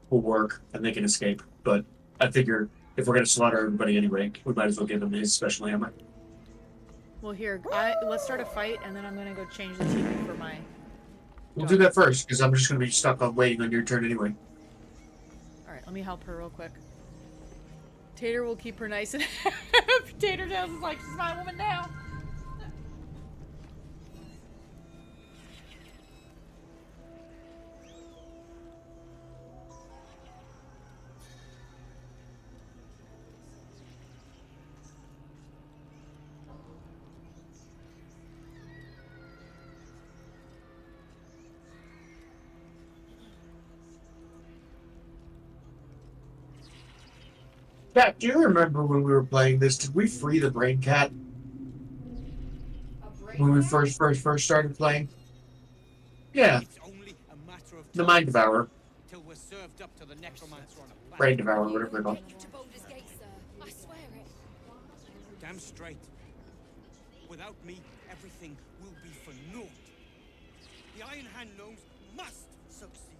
will work, and they can escape. But I figure if we're gonna slaughter everybody anyway, we might as well give him his special hammer. Well, here, let's start a fight, and then I'm gonna go change the TV for my... We'll do that first, because I'm just gonna be stuck on waiting on your turn anyway. Alright, let me help her real quick. Tater will keep her nice and Tater Tails is like, she's my woman now. Cat, do you remember when we were playing this? Did we free the brain cat? When we first started playing? Yeah. The mind devourer. Till we're served up to the necromancer on a platter. Brain devourer, whatever they're called. I swear it. Damn straight. Without me, everything will be for naught. The Iron Hand gnomes must succeed.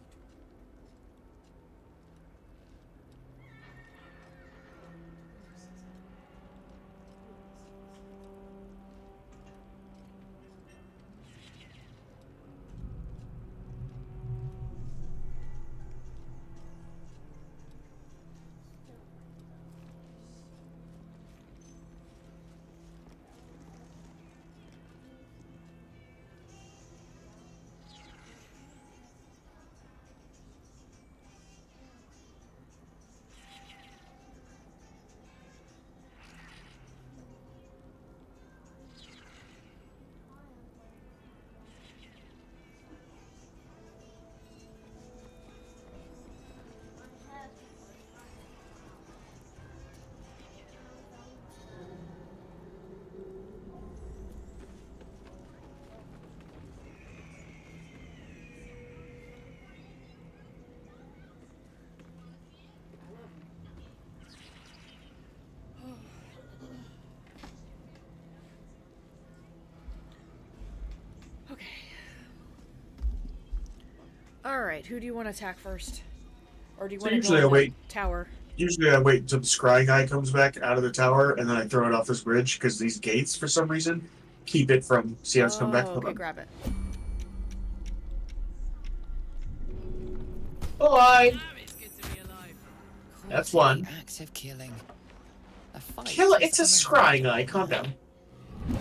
Okay. Alright, who do you want to attack first? Or do you So want to usually go I in the wait. tower? Usually I wait until the scrying guy comes back out of the tower, and then I throw it off this bridge, because these gates, for some reason, keep it from... See how it's come back? Oh, Hold okay, on. grab it. Bye! That's one. Act of killing. A fight Kill it! is It's a coming. scrying eye, calm down.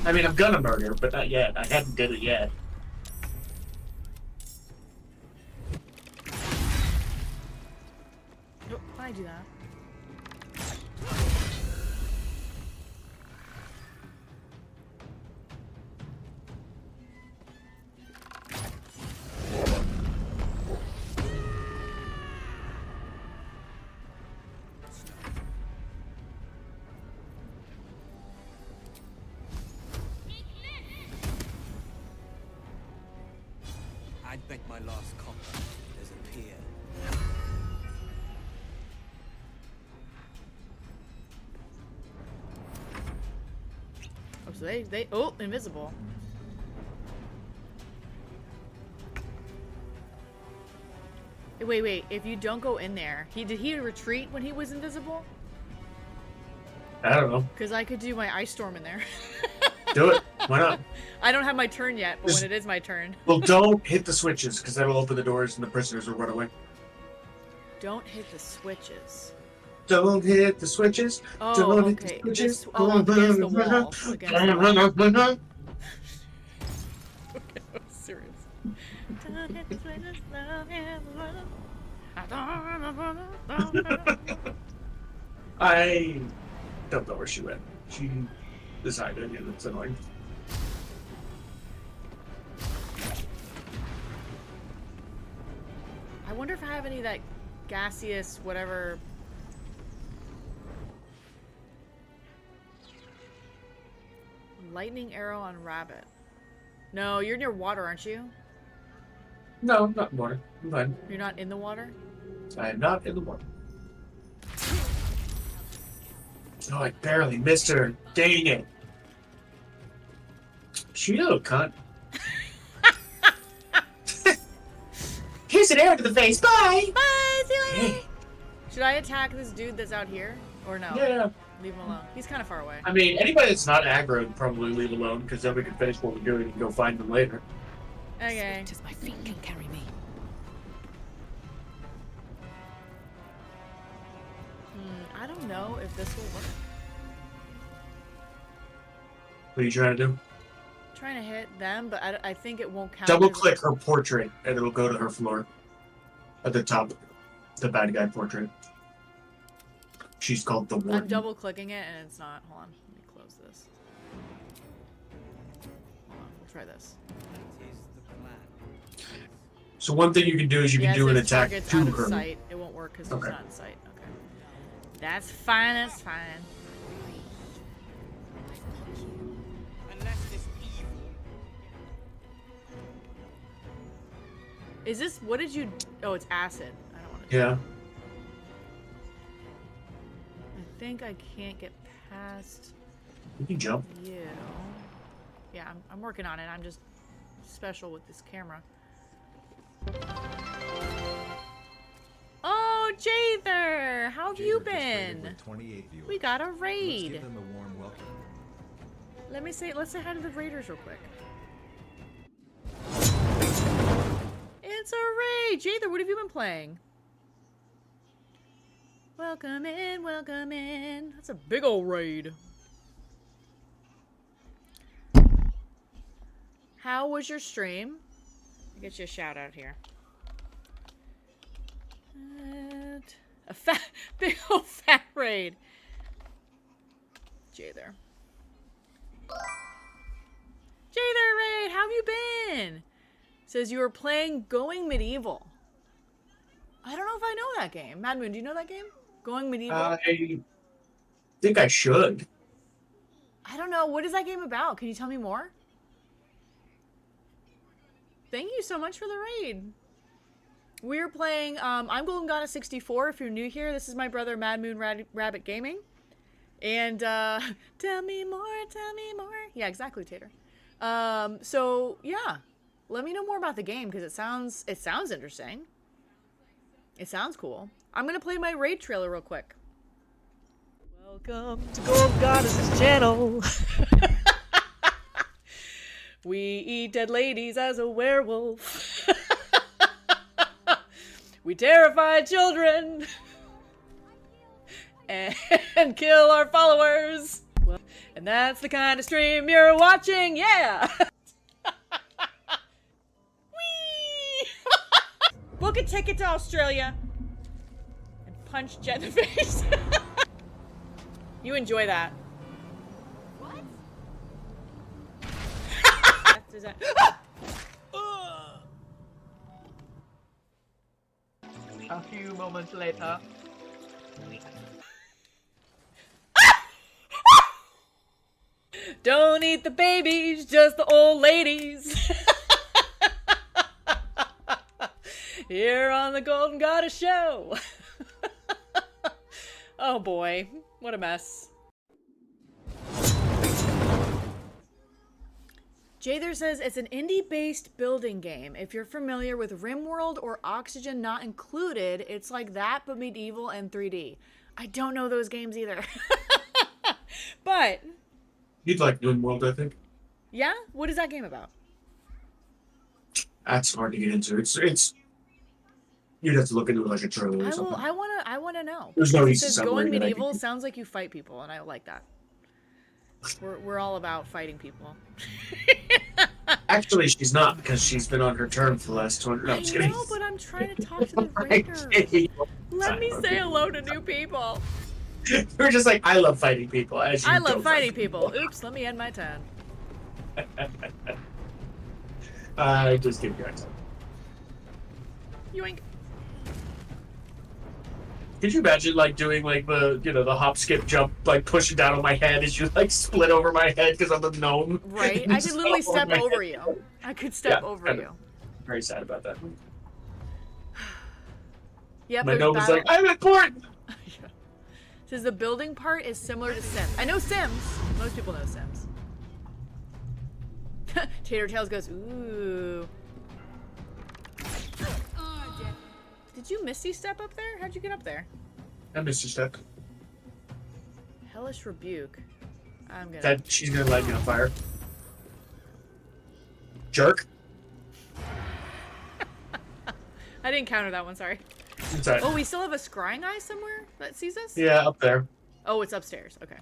I mean, I'm gonna murder, but not yet. I haven't did it yet. Nope, I do that. I'd bet my last copper there's a pier. Oh, so they oh, invisible. Wait, if you don't go in there, did he retreat when he was invisible? I don't know. Because I could do my ice storm in there. Do it. Why not? I don't have my turn yet, but Just- when it is my turn. Well, don't hit the switches, because that'll open the doors and the prisoners will run away. Don't hit the switches. Don't hit the switches. Oh, Don't hit the okay. switches. Against the wall. Against the wall. Okay, I'm serious. Don't hit the switches. Don't hit the switches. I don't know where she went. She decided, and it's annoying. I wonder if I have any of that gaseous whatever. Lightning arrow on rabbit. No, you're near water, aren't you? No, not in water. I'm fine. You're not in the water? I am not in the water. Oh, I barely missed her. Dang it. She a little cunt. Here's an arrow to the face. Bye! Bye! See you later! Should I attack this dude that's out here? Or no? Yeah. Leave him alone. He's kind of far away. I mean, anybody that's not aggro, probably leave alone, because then we can finish what we're doing and go find them later. Okay. As my feet can carry me. I don't know if this will work. What are you trying to do? I'm trying to hit them, but I think it won't count. Double click her portrait, and it'll go to her floor. At the top, the bad guy portrait. She's called the Warden. I'm double clicking it and it's not. Hold on. Let me close this. Hold on. We'll try this. So one thing you can do is you can do an attack target's to out of her. sight. It won't work because Okay. it's not in sight. Okay. That's fine. That's fine. Unless this evil. Is this? What did you? Oh, it's acid. I don't want to. Yeah. I think I can't get past You can jump. you. Yeah, I'm working on it. I'm just special with this camera. Oh, Jather! How have you been? 28 viewers. We got a Let's raid. give them a warm welcome. Let's say hi to the raiders real quick. It's a raid! Jather, what have you been playing? Welcome in, welcome in. That's a big old raid. How was your stream? I'll get you a shout out here. A fat, big old fat raid. Jather. Jather raid, how have you been? Says you were playing Going Medieval. I don't know if I know that game. Mad Moon, do you know that game? Going Medieval? I think I should. I don't know. What is that game about? Can you tell me more? Thank you so much for the raid. We're playing, I'm Golden Goddess 64. If you're new here, this is my brother Mad Moon Rabbit Gaming. And, tell me more, tell me more. Yeah, exactly, Tater. So, yeah. Let me know more about the game, because it sounds interesting. It sounds cool. I'm going to play my raid trailer real quick. Welcome to Golden Goddess's channel. We eat dead ladies as a werewolf. We terrify children. And kill our followers. And that's the kind of stream you're watching, yeah! Whee! Book a ticket to Australia. And punch Jet in the face. You enjoy that. A few moments later. Don't eat the babies, just the old ladies. Here on the Golden Goddess Show. Oh boy, what a mess. Jather says it's an indie-based building game. If you're familiar with RimWorld or Oxygen Not Included, it's like that but medieval and 3D. I don't know those games either. But You'd like RimWorld, I think. yeah, what is that game about? That's hard to get into. It's. You'd have to look into it like a trailer or something. I wanna know. There's no It easy says summary going that I medieval can- sounds like you fight people, and I like that. We're all about fighting people. Actually, she's not because she's been on her turn for the last 200. No, I'm I just kidding. know, but I'm trying to talk to the raiders. Let me say hello to new people. We're just like, I love fighting people. As you I love don't fighting fight people. Oops, let me end my turn. I just give you a time. Yoink. Could you imagine like doing like the hop skip jump like pushing down on my head as you like split over my head because I'm the gnome? Right? I could literally step over you. I could step over you. Very sad about that. Yep. My gnome is like, I'm important. Says the building part is similar to Sims. I know Sims. Most people know Sims. Tater Tails goes, ooh. Did you Misty Step up there? How'd you get up there? I Misty Step. Hellish Rebuke. I'm gonna. She's gonna light me on fire. Jerk. I didn't counter that one, sorry. Right. Oh, we still have a scrying eye somewhere that sees us? Yeah, up there. Oh, it's upstairs. Okay.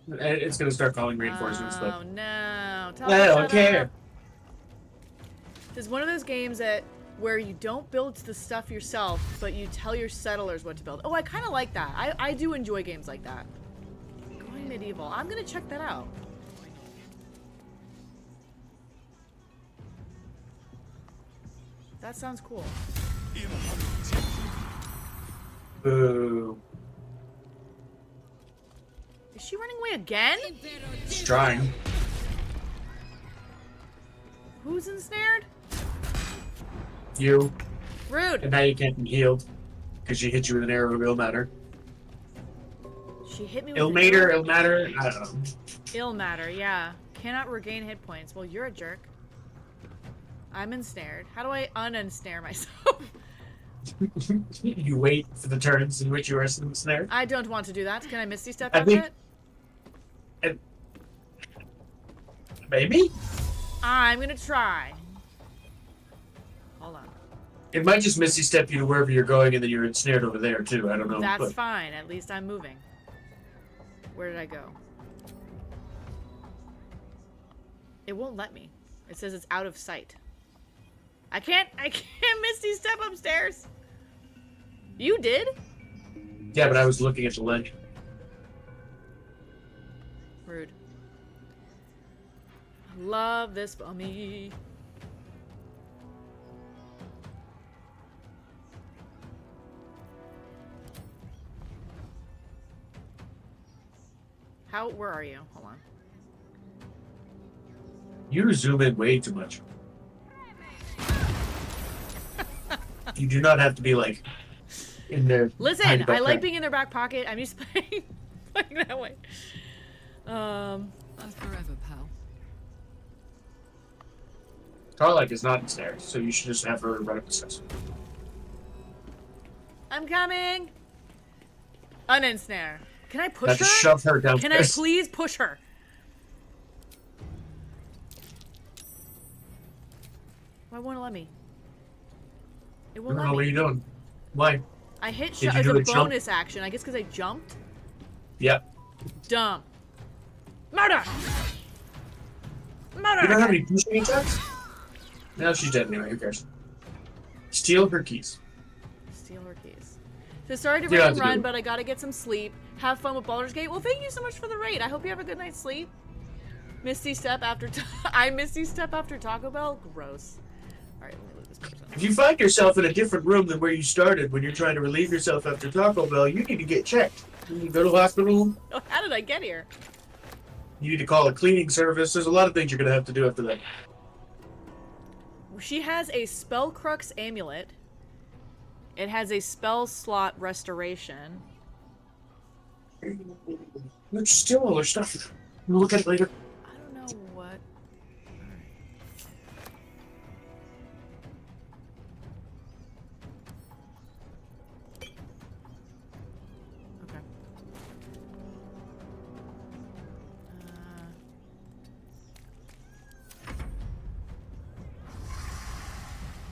It's gonna start calling reinforcements, but. Oh no! I don't care. It's one of those games where you don't build the stuff yourself, but you tell your settlers what to build. Oh, I kind of like that. I do enjoy games like that. Going medieval. I'm gonna check that out. That sounds cool. Boo. Is she running away again? She's trying. Who's ensnared? You. Rude. And now you can't be healed because she hit you with an arrow. It'll matter. She hit me with It'll matter. I don't know. Ill matter, yeah. Cannot regain hit points. Well, you're a jerk. I'm ensnared. How do I unensnare myself? You wait for the turns in which you are ensnared. I don't want to do that. Can I Misty Step up it? Maybe? I'm gonna try. Hold on. It might just Misty Step you to wherever you're going and then you're ensnared over there too. I don't know. That's fine. At least I'm moving. Where did I go? It won't let me. It says it's out of sight. I can't Misty Step upstairs. You did? Yeah, but I was looking at the ledge. Rude. Love this for me. Where are you? Hold on. You zoom in way too much. You do not have to be like in there. Listen, I like being in their back pocket. I'm used to playing that way. That's forever, pal. Carlike is not ensnared, so you should just have her run up the stairs. I'm coming. Unensnare. Can I push her? Just shove her downstairs. Can I please push her? Why won't it let me? It won't let me. What are you doing? Why? I hit shove as a bonus action. I guess because I jumped. Yep. Dumb. Murder! Murder! You don't have any pushing attacks? No, she's dead anyway. Who cares? Steal her keys. Steal her keys. So sorry to run, but I gotta get some sleep. Have fun with Baldur's Gate. Well, thank you so much for the raid. I hope you have a good night's sleep. Misty Step after I Misty Step after Taco Bell? Gross. Alright, let me leave this person. If you find yourself in a different room than where you started when you're trying to relieve yourself after Taco Bell, you need to get checked. You need to go to the hospital. Oh, how did I get here? You need to call a cleaning service. There's a lot of things you're going to have to do after that. She has a Spellcrux amulet. It has a spell slot restoration. Let's steal all her stuff. We'll look at it later. I don't know what. Okay.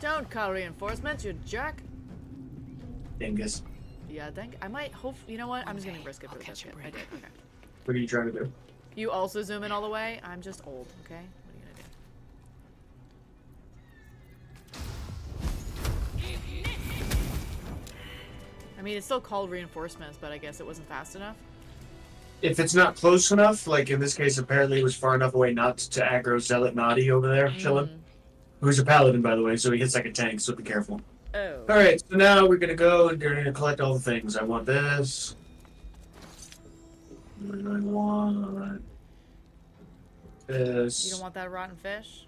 Don't call reinforcements, you jerk. Dingus. Yeah, I might hope. You know what? I'm just gonna risk it for the biscuit. I did. Okay. What are you trying to do? You also zoom in all the way? I'm just old, okay? What are you gonna do? I mean, it's still called reinforcements, but I guess it wasn't fast enough. If it's not close enough, like in this case, apparently it was far enough away not to aggro Zealot Naughty over there, chilling. Who's a paladin, by the way, so he hits like a tank, so be careful. Oh. Alright, so now we're gonna go and we're gonna collect all the things. I want this. And I want this. You don't want that rotten fish?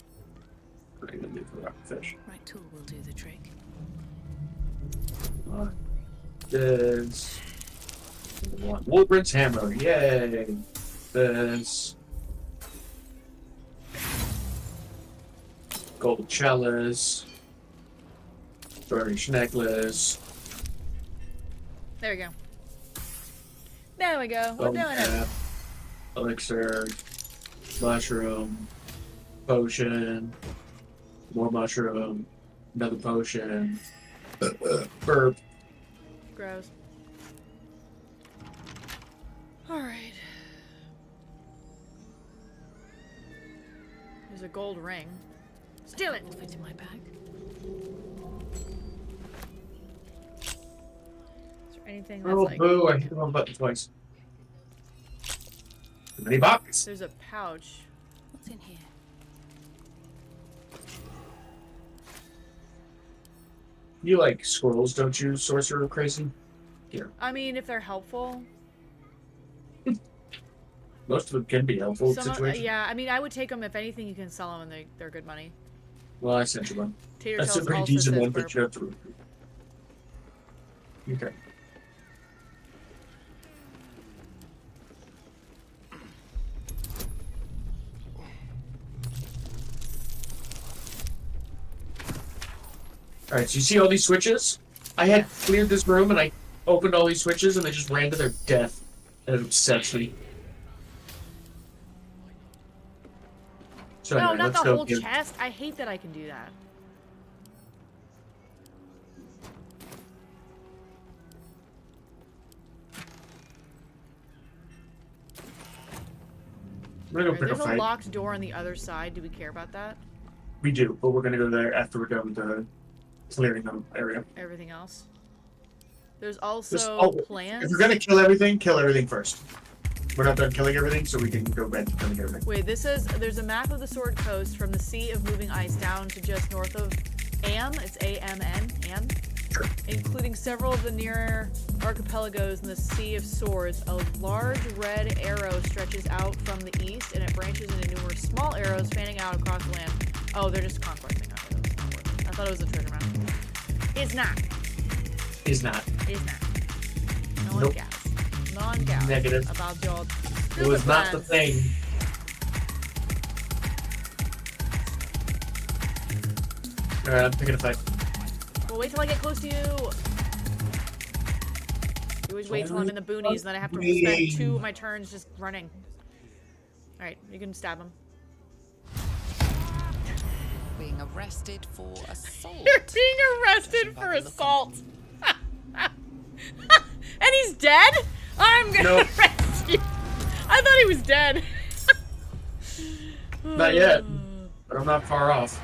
I'm gonna do the rotten fish. Right tool will do the trick. This. I want Wolverine's hammer. Yay. This. Gold chalice. Burnish necklace. There we go. There we go. We're Gold doing cap, it. elixir. Mushroom. Potion. More mushroom. Another potion. Burp. Gross. Alright. There's a gold ring. Steal it! Will fit in my bag. Is there anything that's Oh, like... boo, I hit the wrong button twice. Too many boxes. There's a pouch. What's in here? You like squirrels, don't you, sorcerer crazy? Here. I mean, if they're helpful. Most of them can be helpful in situations. Yeah, I mean, I would take them. If anything, you can sell them and they're good money. Well, I sent you one. Tater That's a Tails pretty also decent says one, but burp. you have to. Okay. Alright, so you see all these switches? I had cleared this room and I opened all these switches and they just ran to their death. And it upsets me. So No, anyway, not let's the go whole give- chest. I hate that I can do that. I'm gonna go pick a There's a fight. locked door on the other side. Do we care about that? We do, but we're gonna go there after we're done with the clearing the area. Everything else. There's also Just- plants. If we're gonna kill everything first. We're not done killing everything, so we can go back to killing everything. Wait, this is there's a map of the Sword Coast from the Sea of Moving Ice down to just north of Am. It's A-M-N, Am. Sure. Including several of the nearer archipelagos in the Sea of Swords. A large red arrow stretches out from the east, and it branches into numerous small arrows fanning out across the land. Oh, they're just conquesting. Okay, that's not worth it. I thought it was a treasure map. It's not. Is not. It's not. No one Nope. cares. No one cares Negative. about your It was stupid not the plans. thing. Alright, I'm picking a fight. Well, wait till I get close to you. You always wait till I'm in the boonies, and then I have to spend 2 of my turns just running. Alright, you can stab him. Being arrested for assault. You're being arrested for assault. And he's dead? I'm gonna Nope. arrest you. I thought he was dead. Not yet, but I'm not far off.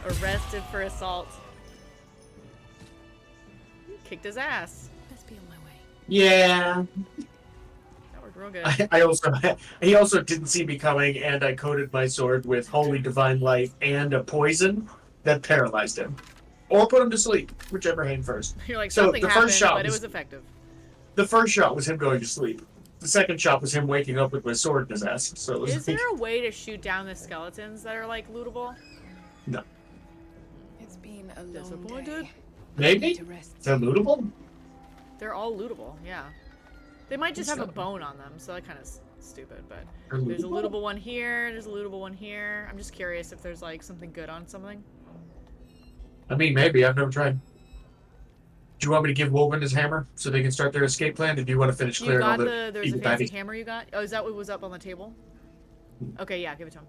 Arrested for assault. Kicked his ass. Best be on my way. Yeah. That worked real good. He also didn't see me coming, and I coated my sword with holy divine light and a poison that paralyzed him, or put him to sleep, whichever came first. You're like, So something the happened, first shot but it was- was effective. The first shot was him going to sleep. The second shot was him waking up with my sword in his ass. So it was Is there a way to shoot down the skeletons that are like lootable? no. It's been a long Disappointed. day. Maybe? Need to rest. Is that lootable? They're all lootable, yeah. They might just It's have a not- bone on them, so that kind of stupid, but They're there's a lootable? lootable one here, there's a lootable one here. I'm just curious if there's like something good on something. I mean, maybe. I've never tried. Do you want me to give Wolverine his hammer so they can start their escape plan? Or do you want to finish You clearing all got the there's a evil fancy baddies? hammer you got? Oh, is that what was up on the table? Okay, yeah, give it to him.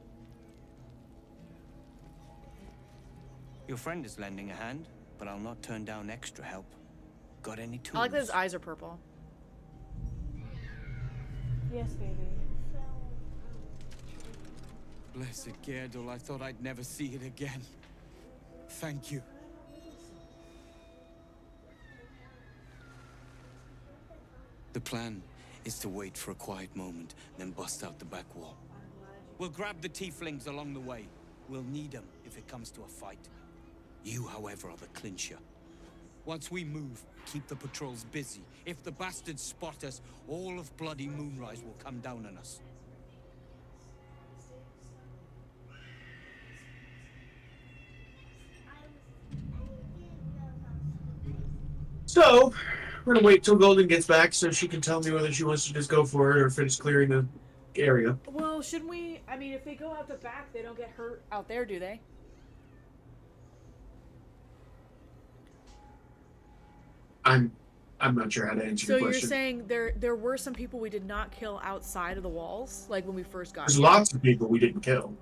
Your friend is lending a hand, but I'll not turn down extra help. Got any tools? I like that his eyes are purple. Yes, baby. Blessed Gerdul, I thought I'd never see it again. Thank you. The plan is to wait for a quiet moment, then bust out the back wall. We'll grab the tieflings along the way. We'll need them if it comes to a fight. You, however, are the clincher. Once we move, keep the patrols busy. If the bastards spot us, all of bloody Moonrise will come down on us. So, we're gonna wait till Golden gets back so she can tell me whether she wants to just go for it or finish clearing the area. Well, shouldn't we? I mean, if they go out the back, they don't get hurt out there, do they? I'm not sure how to answer So your you're question. saying there were some people we did not kill outside of the walls, like when we first got There's here? lots of people we didn't kill.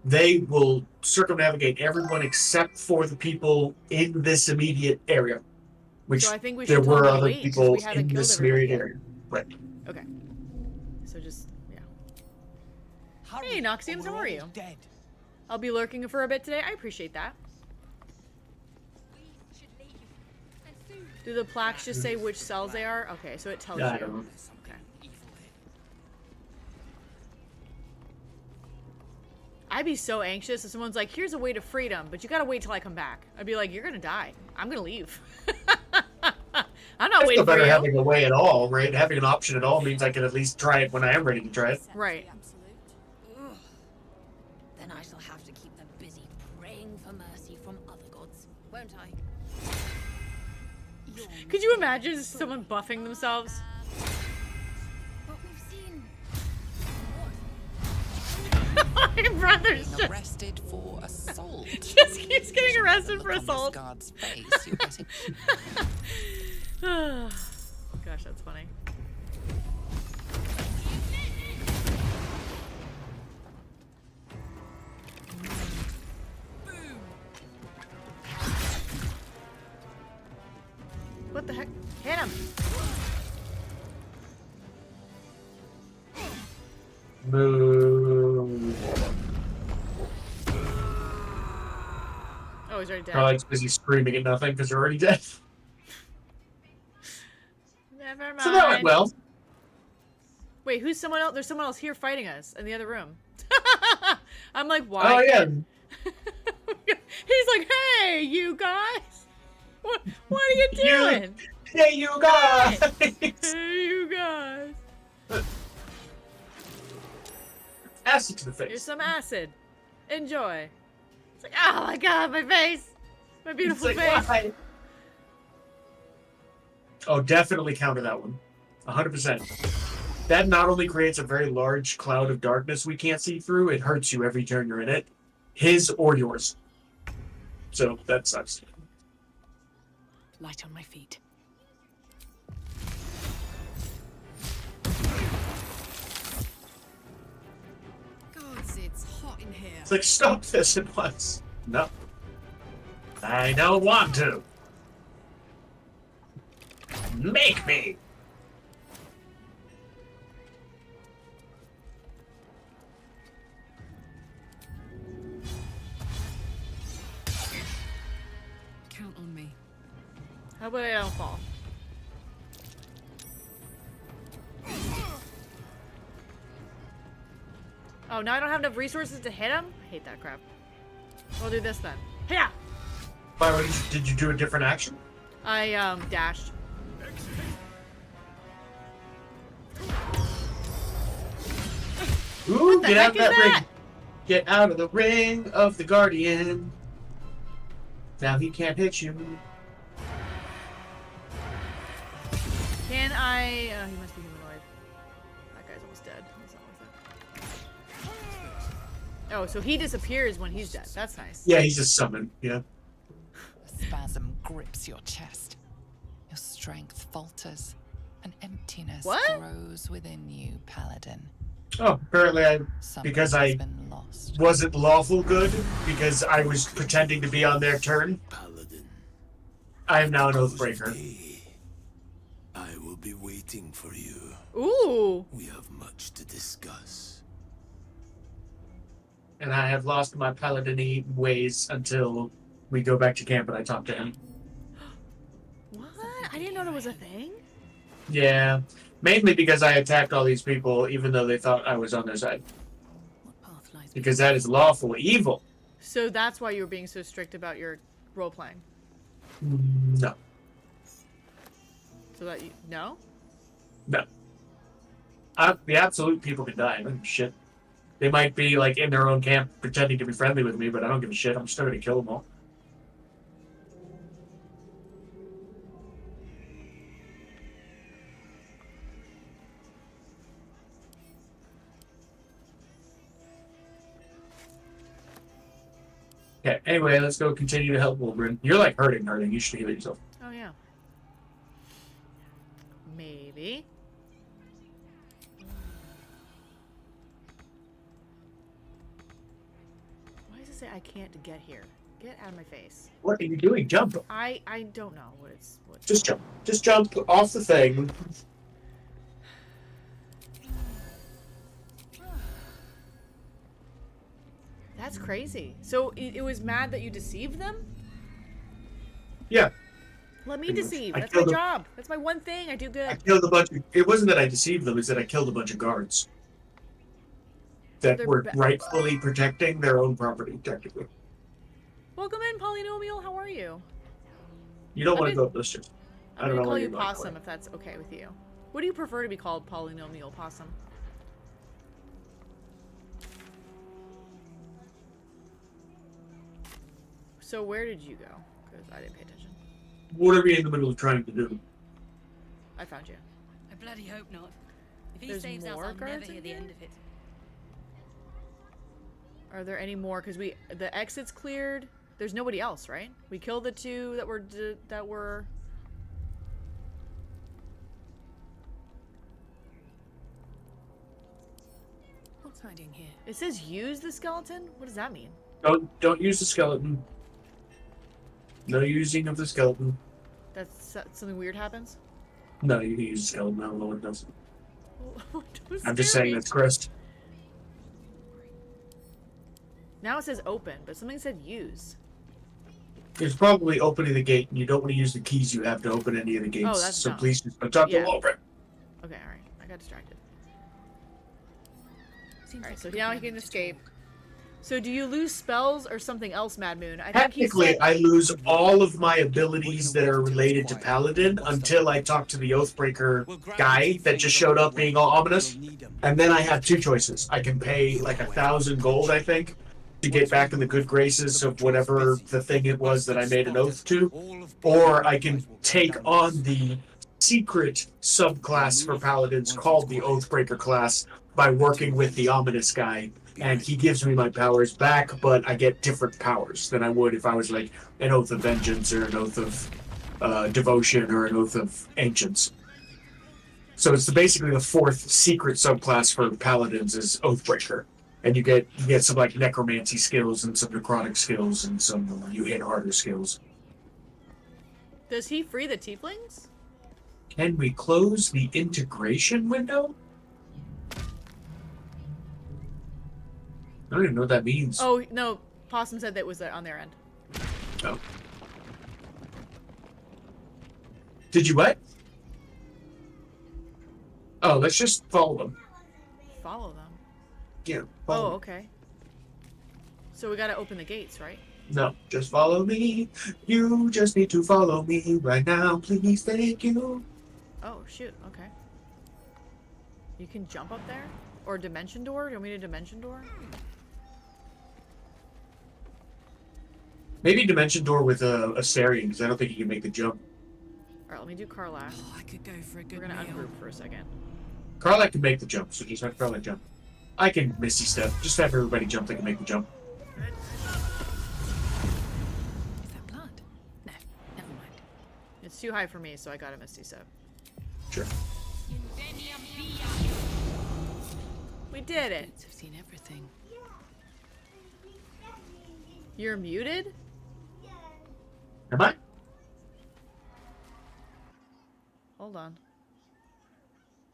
They will circumnavigate everyone except for the people in this immediate area. Which So I think we there should were totally other wait, 'cause people we haven't in killed this everybody immediate yet. area. Right. Okay. So just yeah. Hey, Noxiums, how are you? Dead. I'll be lurking for a bit today. I appreciate that. Do the plaques just say which cells they are? Okay, so it tells Yeah, I you. don't know. Okay. I'd be so anxious if someone's like, here's a way to freedom, but you gotta wait till I come back. I'd be like, you're gonna die. I'm gonna leave. I'm not It's waiting no for better you. having a way at all, right? Having an option at all means I can at least try it when I am ready to try it. Right. Ugh. Then I shall have to keep them busy praying for mercy from other gods, won't I? Could you imagine someone buffing themselves? But we've seen. My brother's Being just, arrested for assault. just keeps getting arrested for Look on this assault. guard's face, you're getting... Gosh, that's funny. What the heck? Hit him! Move. Oh, he's already dead. Probably just busy screaming at nothing because they're already dead. Never mind. So that went well. Wait, who's someone else? There's someone else here fighting us in the other room. I'm like, why? Oh yeah. He's like, hey, you guys. What are you doing? Hey, you guys. Hey, you guys. Acid to the Here's face. some acid. Enjoy. It's like, oh my god, my face. My beautiful It's like, face. why? Oh, definitely counter that one. 100%. That not only creates a very large cloud of darkness we can't see through, it hurts you every turn you're in it. His or yours. So, that sucks. Light on my feet. Gods, it's hot in here. It's like, stop this at once. No. I don't want to. Make me. Count on me. How about I don't fall? Oh, now I don't have enough resources to hit him? I hate that crap. We'll do this then. Yeah. By the way, did you do a different action? I dashed. Ooh, What the get out heck of is that that? ring. Get out of the ring of the Guardian. Now he can't hit you. Can I? Oh, he must be humanoid. That guy's almost dead. He's not like that. Oh, so he disappears when he's dead. That's nice. Yeah, he's just summoned. Yeah. A spasm grips your chest. Your strength falters. An emptiness What? grows within you, Paladin. Oh, apparently Something because has I been lost. wasn't lawful good, because I was pretending to be on their turn. I am now an Oathbreaker. I will be waiting for you. Ooh. We have much to discuss. And I have lost my paladin-y ways until we go back to camp and I talk to him. What? I didn't know that was a thing. Yeah. Mainly because I attacked all these people even though they thought I was on their side. Because that is lawful evil. So that's why you were being so strict about your role playing. No. So that you no? No. The absolute people can die. I don't give a shit. They might be like in their own camp pretending to be friendly with me, but I don't give a shit. I'm still gonna kill them all. Okay, anyway, let's go continue to help Wolverine. You're like hurting. You should heal yourself. Oh, yeah. Maybe. Why does it say I can't get here? Get out of my face. What are you doing? Jump. I don't know what it's... Just jump. Just jump off the thing. That's crazy. So it was mad that you deceived them? Yeah. Let me deceive. I That's my killed job. That's my one thing. I do good. I killed a bunch of... It wasn't that I deceived them, it's that I killed a bunch of guards. That They're were rightfully protecting their own property, technically. Welcome in, Polynomial. How are you? You don't I'm want to gonna- go up those stairs. I I'm don't going to know call why you you're not Possum if that's okay with you. What do you prefer to be called, Polynomial Possum? So where did you go? Because I didn't pay attention. What are we in the middle of trying to do? I found you. I bloody hope not. If he There's saves us, more I'll never guards hear in the here? end of it. Are there any more? Because the exit's cleared. There's nobody else, right? We killed the two that were. What's hiding here? It says use the skeleton. What does that mean? Don't use the skeleton. No using of the skeleton. That's something weird happens. No, you can use the skeleton. I don't know what it does. Don't I'm just scare saying me. that's Chris. Now it says open, but something said use. It's probably opening the gate, and you don't want to use the keys you have to open any of the gates. Oh, that's so dumb. please just don't Yeah. open. Okay, all right. I got distracted. All right, so now he can escape. So do you lose spells or something else, Mad Moon? I think he Technically, said... I lose all of my abilities that are related to Paladin until I talk to the Oathbreaker guy that just showed up being all ominous. And then I have two choices. I can pay like 1,000 gold, I think, to get back in the good graces of whatever the thing it was that I made an oath to. Or I can take on the secret subclass for Paladins called the Oathbreaker class by working with the ominous guy. And he gives me my powers back, but I get different powers than I would if I was like an Oath of Vengeance or an Oath of Devotion or an Oath of Ancients. So it's basically the fourth secret subclass for Paladins is Oathbreaker. And you get some like necromancy skills and some necrotic skills and some you hit harder skills. Does he free the tieflings? Can we close the integration window? I don't even know what that means. Oh, no. Possum said that was on their end. Oh. Did you what? Oh, let's just follow them. Follow them? Yeah. Oh, Follow them. okay. So we gotta open the gates, right? No, just follow me. You just need to follow me right now, please. Thank you. Oh, shoot. Okay. You can jump up there? Or dimension door? Do you want me to dimension door? Maybe dimension door with a Astarion, because I don't think you can make the jump. Alright, let me do Karlach. Oh, I could go for a good We're gonna meal. ungroup for a second. Karlach can make the jump, so just have Karlach jump. I can Misty Step. Just have everybody jump that can make the jump. Is that blood? No, never mind. It's too high for me, so I got a Misty Step. Sure. We did it! I've seen everything. You're muted? Am I? Hold on.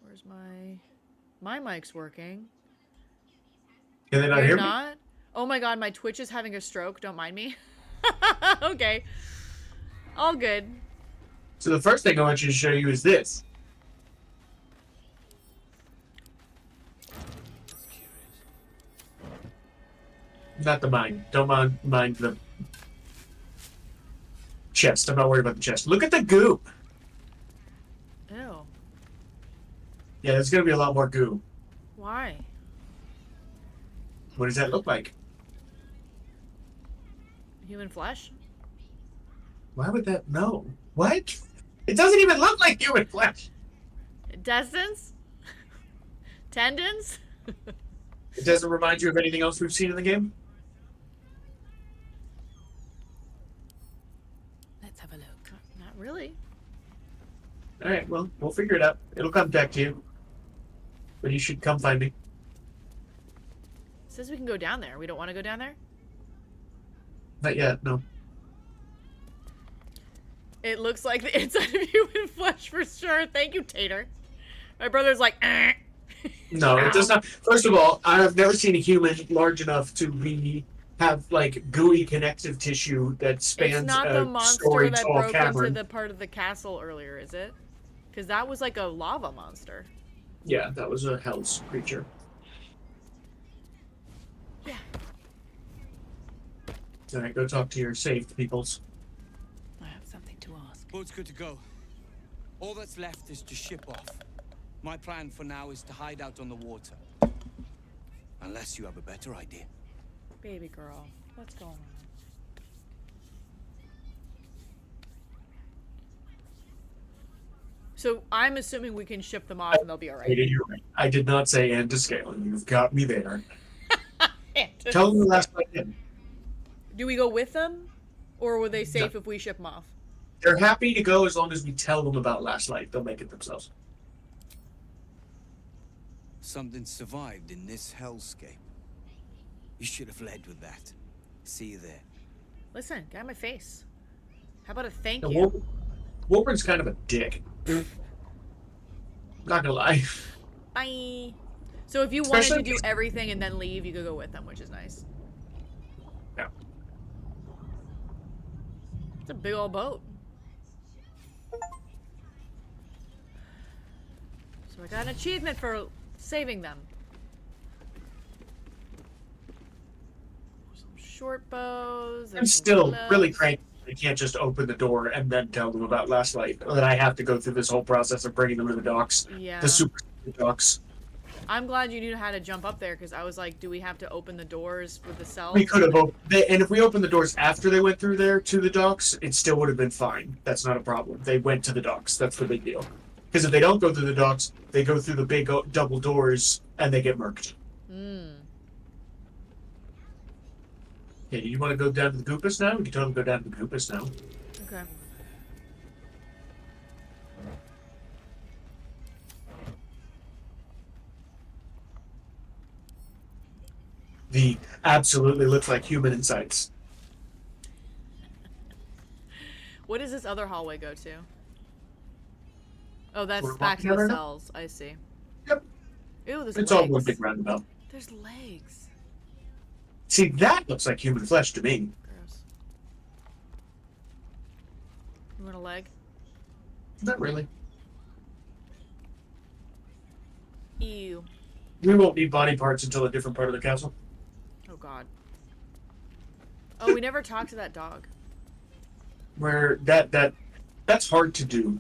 Where's my... My mic's working. Can they not You're hear not? Oh my god, my Twitch is having a stroke. Don't mind me. Okay. All good. me? So the first thing I want you to show you is this. Not the mine. Don't mind the chest. I'm not worried about the chest. Look at the goop. Yeah, there's gonna be a lot more goo. Why? What does that look like? Human flesh? Why would that? No. What? It doesn't even look like human flesh. Intestines? Tendons? It doesn't remind you of anything else we've seen in the game? Let's have a look. Not really. Alright, well, we'll figure it out. It'll come back to you. But you should come find me. It says we can go down there. We don't want to go down there? Not yet, no. It looks like the inside of human flesh for sure. Thank you, Tater. My brother's like, eh. No, it does not. First of all, I have never seen a human large enough to have like gooey connective tissue that spans It's not a the monster story that tall broke cavern. into the part of the castle earlier, is it? Because that was like a lava monster. Yeah, that was a hell's creature. Yeah. Alright, go talk to your saved peoples. I have something to ask. Boat's good to go. All that's left is to ship off. My plan for now is to hide out on the water. Unless you have a better idea. Baby girl, what's going on? So I'm assuming we can ship them off and they'll be alright. You're right. I did not say and to scale. You've got me there. Tell them the last I did. Do we go with them? Or were they safe if we ship them off? They're happy to go as long as we tell them about Last Light. They'll make it themselves. Something survived in this hellscape. You should have led with that. See you there. Listen, get out of my face. How about a thank The you? Wolverine's kind of a dick. Not gonna lie. Bye. So if you Especially wanted to do everything and then leave, you could go with them, which is nice. Yeah. It's a big old boat. So I got an achievement for saving them. Some short bows. I'm still really cranky. I can't just open the door and then tell them about Last Light. That I have to go through this whole process of bringing them to the docks. Yeah. The super docks. I'm glad you knew how to jump up there because I was like, do we have to open the doors with the cells? We could have opened, and if we opened the doors after they went through there to the docks, it still would have been fine. That's not a problem. They went to the docks. That's the big deal. Because if they don't go through the docks, they go through the big double doors and they get murked. Okay, do you want to go down to the Goopus now? We can totally go down to the Goopus now. Okay. The absolutely looks like human insides. What does this other hallway go to? Oh, that's We're back to walking the right now? cells. I see. Yep. Ew, there's It's legs. all one big roundabout. There's legs. See, that looks like human flesh to me. Gross. You want a leg? Not really. Ew. We won't need body parts until a different part of the castle. Oh god. Oh, we never talked to that dog. Where that's hard to do.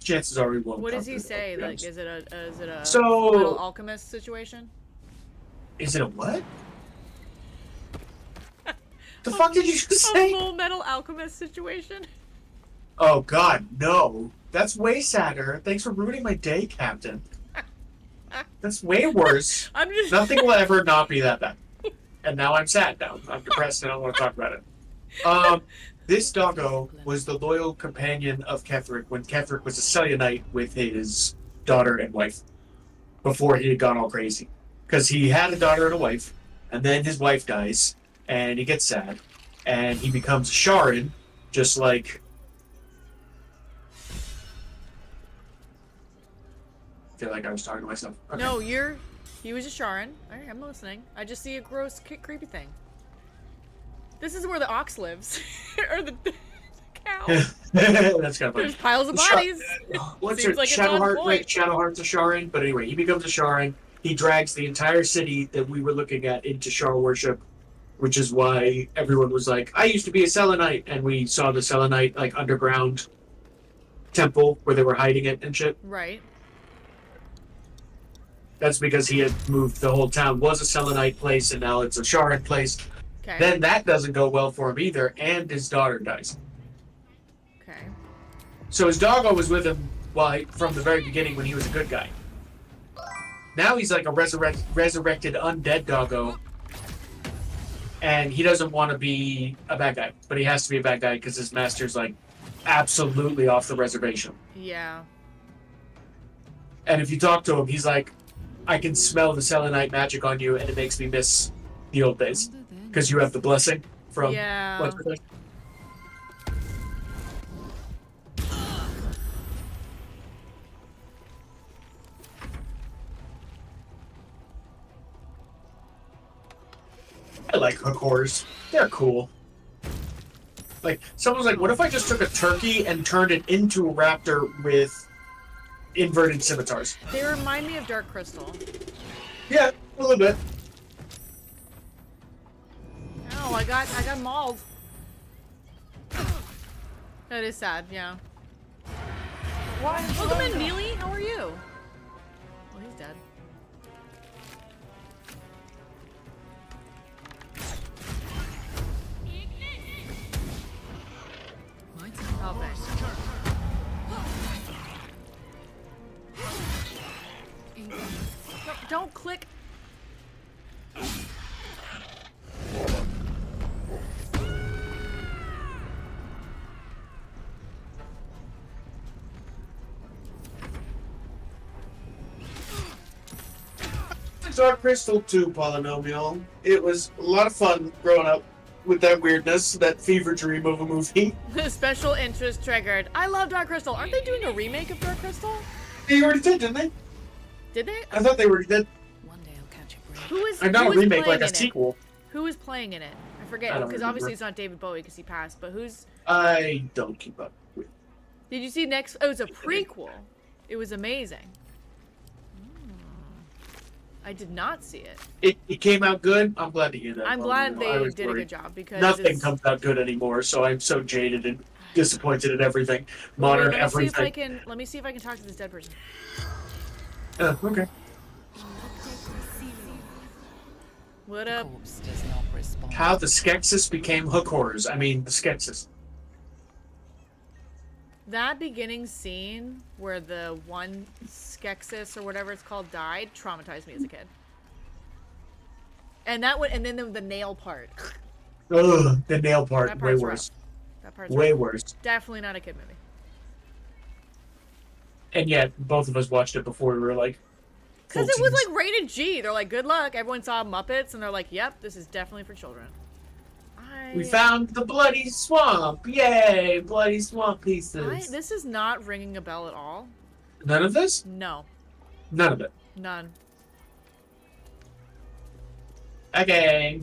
Chances are we won't. What does talk he to say? the Like, dogs. is it a So- little alchemist situation? Is it a what? The fuck did you just A say? full metal alchemist situation? Oh god, no. That's way sadder. Thanks for ruining my day, Captain. That's way worse. I'm just Nothing will ever not be that bad. And now I'm sad now. I'm depressed and I don't want to talk about it. This doggo was the loyal companion of Ketheric when Ketheric was a Selionite with his daughter and wife. Before he had gone all crazy. Because he had a daughter and a wife, and then his wife dies, and he gets sad, and he becomes a Sharan, just like... I feel like I was talking to myself. Okay. No, he was a Sharan. Alright, I'm listening. I just see a gross, creepy thing. This is where the ox lives. Or the cow. That's kind of funny. There's piles of bodies. What's Seems it? like it's on Shadowheart, point. right? Shadowheart's a Sharan, but anyway, he becomes a Sharan. He drags the entire city that we were looking at into Shar worship, which is why everyone was like, I used to be a Selenite, and we saw the Selenite, like, underground temple where they were hiding it and shit. Right. That's because he had moved. The whole town was a Selenite place, and now it's a Shard place. Okay. Then that doesn't go well for him either, and his daughter dies. Okay. So his doggo was with him from the very beginning when he was a good guy. Now he's like a resurrected undead doggo, and he doesn't want to be a bad guy, but he has to be a bad guy because his master's like absolutely off the reservation. Yeah. And if you talk to him, he's like, I can smell the Selenite magic on you, and it makes me miss the old days because you have the blessing from. Yeah. I like hook horrors. They're cool. Like, someone's like, what if I just took a turkey and turned it into a raptor with inverted scimitars? They remind me of Dark Crystal. Yeah, a little bit. Oh, I got mauled. That is sad, yeah. Welcome in, Neely. How are you? Oh, he's dead. Oh, thanks. Don't click. Dark Crystal 2 Polynomial. It was a lot of fun growing up with that weirdness, that fever dream of a movie. Special interest triggered. I love Dark Crystal. Aren't they doing a remake of Dark Crystal? They already did, didn't they? Did they? I thought they already did. One day I'll catch a break. Who is? Not who a is remake, playing like a in sequel. It? Who is playing in it? I I forget don't because remember. obviously it's not David Bowie because he passed. But who's? I don't keep up with. Did you see next? Oh, it's a prequel. It was amazing. I did not see it. It came out good. I'm glad to hear that. I'm glad they was did a worried. good job because Nothing comes out good anymore, so I'm so jaded and disappointed at everything. Modern Wait, everything. Let me see if I can talk to this dead person. Okay. What up? Does not respond. How the Skeksis became hook horrors. I mean, the Skeksis. That beginning scene where the one Skeksis or whatever it's called died traumatized me as a kid. And that one, and then the nail part. Ugh, the nail part, That way part's worse. rough. That part's Way rough. worse. Definitely not a kid movie. And yet, both of us watched it before we were like. Because it full was teens. like rated G. They're like, good luck. Everyone saw Muppets and they're like, yep, this is definitely for children. We found the bloody swamp! Yay! Bloody swamp pieces. This is not ringing a bell at all. None of this? No. None of it. None. Okay.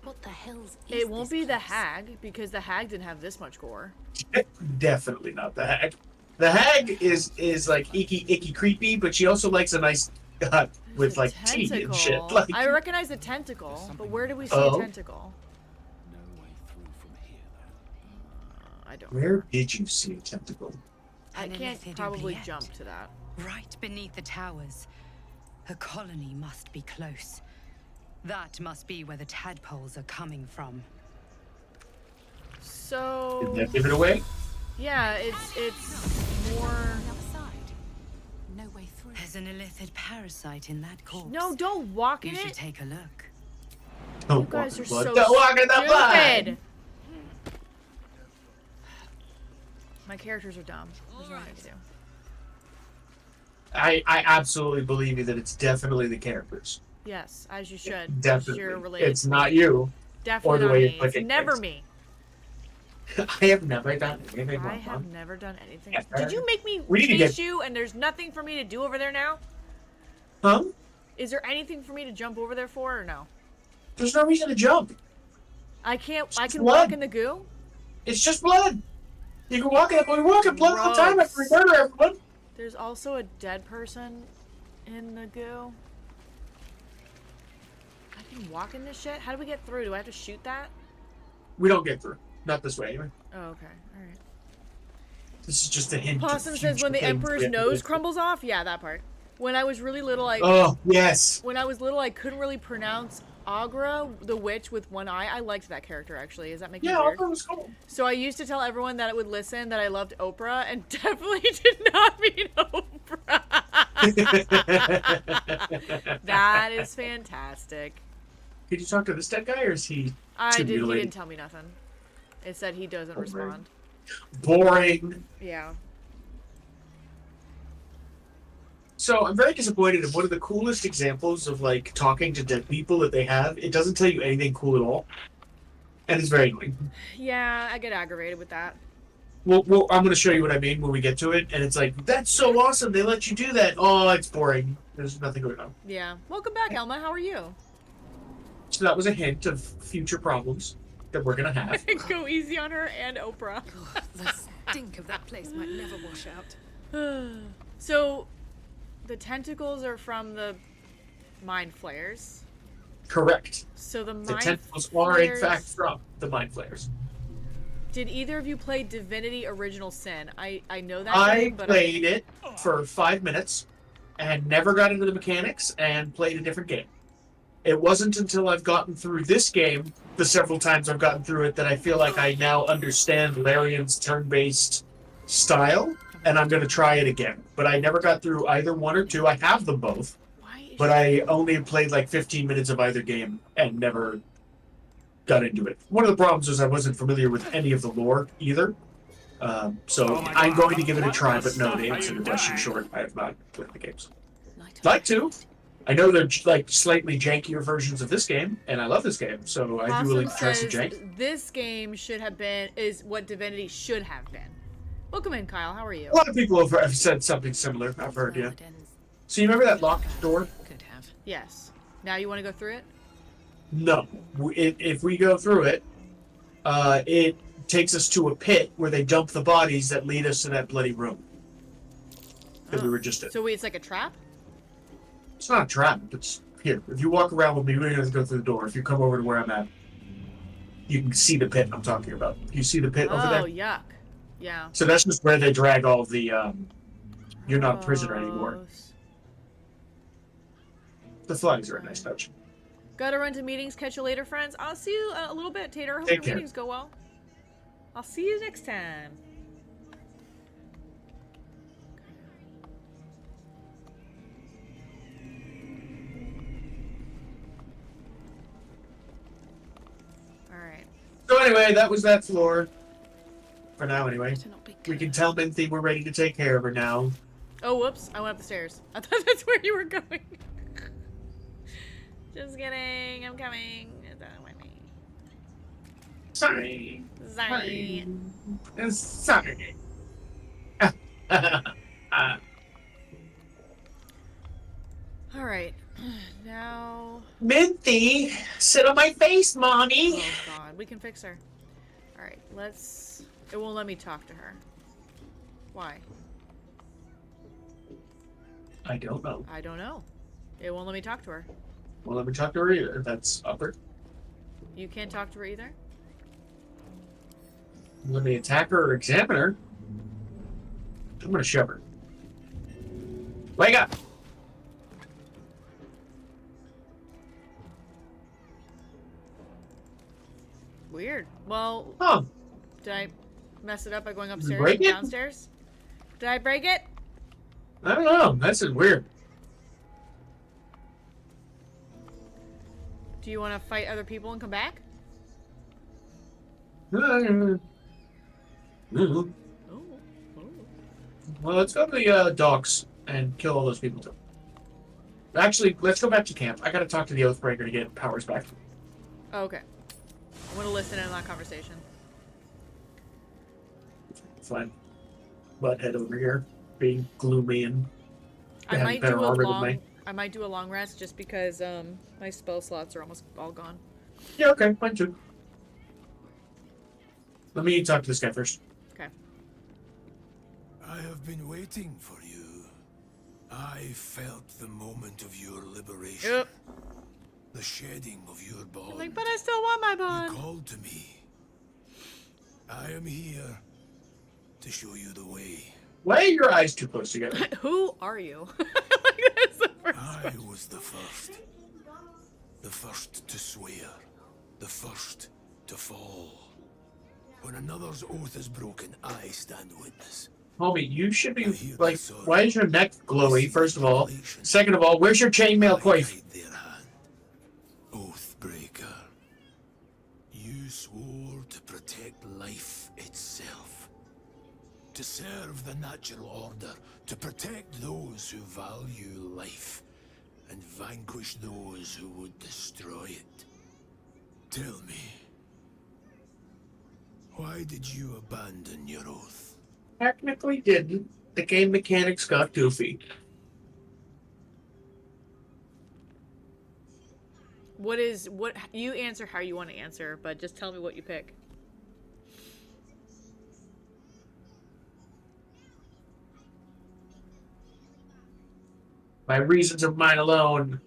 What the hell's It won't be the hag because the hag didn't have this much gore. Definitely not the hag. The hag is like icky creepy, but she also likes a nice hut with like tea and shit. Like, I recognize the tentacle, but where do we see Oh. a tentacle? I don't. where did you see a tentacle? I An can't illithid probably oubliette. jump to that. Right beneath the towers. A colony must be close. That must be where the tadpoles are coming from. So. Did that give it away? Yeah, it's more. No way through. There's an illithid parasite in that corpse. No, don't walk You in should it. take a look. Don't You guys walk are in blood. so Don't walk in the blood! stupid. My characters are dumb. There's nothing to do. I absolutely believe you that it's definitely the characters. Yes, as you should. Definitely. You're related It's to not me. you. Definitely or the not way me. you're It's clicking never things. me. I have never done anything I wrong. have never done anything. Ever. Did you make me We need to chase get- you and there's nothing for me to do over there now? Huh? Is there anything for me to jump over there for or no? There's no reason to jump. I can't. I just can blood. walk in the goo. It's just blood. You can walk in it, but we walk in blood all the time after we Gross. murder everyone. There's also a dead person in the goo. I can walk in this shit. How do we get through? Do I have to shoot that? We don't get through. Not this way, anyway. Oh, okay. All right. This is just a hint. Possum of says when the future things we Emperor's have to nose do. crumbles off. Yeah, that part. When I was really little, Oh, yes. When I was little, I couldn't really pronounce Agra, the witch with one eye. I liked that character, actually. Does that make you weird? Yeah, Oprah was cool. So I used to tell everyone that would listen that I loved Oprah, and definitely did not mean Oprah. That is fantastic. Did you talk to this dead guy, or is he He didn't tell me nothing. It said he doesn't respond. Boring. Yeah. So I'm very disappointed in one of the coolest examples of like talking to dead people that they have. It doesn't tell you anything cool at all, and it's very annoying. Yeah, I get aggravated with that. Well, I'm going to show you what I mean when we get to it, and it's like, that's so awesome. They let you do that. Oh, it's boring. There's nothing going on. Yeah. Welcome back, Elma. How are you? So that was a hint of future problems that we're going to have. Go easy on her and Oprah. The stink of that place might never wash out. So, the tentacles are from the mind flayers. Correct. So the tentacles are in fact from the mind flayers. Did either of you play Divinity Original Sin? I know that I game, but played it for 5 minutes and never got into the mechanics and played a different game. It wasn't until I've gotten through this game, the several times I've gotten through it, that I feel like I now understand Larian's turn-based style, and I'm going to try it again. But I never got through either 1 or 2. I have them both. But I only played like 15 minutes of either game and never got into it. One of the problems is I wasn't familiar with any of the lore either. So I'm going to give it a try, but no, to answer the question short, I have not played the games. Like to. I know they're like slightly jankier versions of this game, and I love this game, so I'd be willing to try some jank. This game is what Divinity should have been. Welcome in, Kyle. How are you? A lot of people have said something similar. I've heard, yeah. So you remember that locked door? Could have. Yes. Now you want to go through it? No. If we go through it, it takes us to a pit where they dump the bodies that lead us to that bloody room that we were just in. So it's like a trap? It's not a trap. It's here. If you walk around with me, we don't have to go through the door. If you come over to where I'm at, you can see the pit I'm talking about. You see the pit over there? Oh, yuck. Yeah. So that's just where they drag all the, you're not a prisoner anymore. The flags are a nice touch. Gotta run to meetings. Catch you later, friends. I'll see you a little bit, Tater. Hope Take your care. meetings go well. I'll see you next time. Alright. So anyway, that was that floor. For now, anyway. We can tell Minthy we're ready to take care of her now. Oh, whoops. I went up the stairs. I thought that's where you were going. Just kidding. I'm coming. Sorry. Sorry. Sorry. Alright. Now... Minthy! Sit on my face, Mommy! Oh, God. We can fix her. Alright, let's... It won't let me talk to her. Why? I don't know. I don't know. It won't let me talk to her. Well, let me talk to her either. That's upper. You can't talk to her either? Let me attack her or examine her. I'm gonna shove her. Wake up! Weird. Well... Huh. Did I mess it up by going upstairs break and it? downstairs? Did I break it? I don't know. That's just weird. Do you want to fight other people and come back? Well, let's go to the docks and kill all those people too. Actually, let's go back to camp. I gotta talk to the Oathbreaker to get powers back. Oh, okay. I want to listen in on that conversation. Fine. Butthead over here, being gloomy and having I better armor than me. might do a long rest just because my spell slots are almost all gone. Yeah, okay, fine too. Let me talk to this guy first. Okay. I have been waiting for you. I felt the moment of your liberation. Yep. The shedding of your bond. I'm like, but I still want my bond. You called to me. I am here to show you the way. Why are your eyes too close together? Who are you? I was the first. The first to swear. The first to fall. When another's oath is broken, I stand witness. Homie, you should be like, why is your neck glowy, first of all? Second of all, where's your chainmail coif? Oathbreaker. You swore to protect life itself. To serve the natural order. To protect those who value life. And vanquish those who would destroy it. Tell me. Why did you abandon your oath? Technically didn't. The game mechanics got goofy. What you answer how you want to answer, but just tell me what you pick. By reasons of mine alone,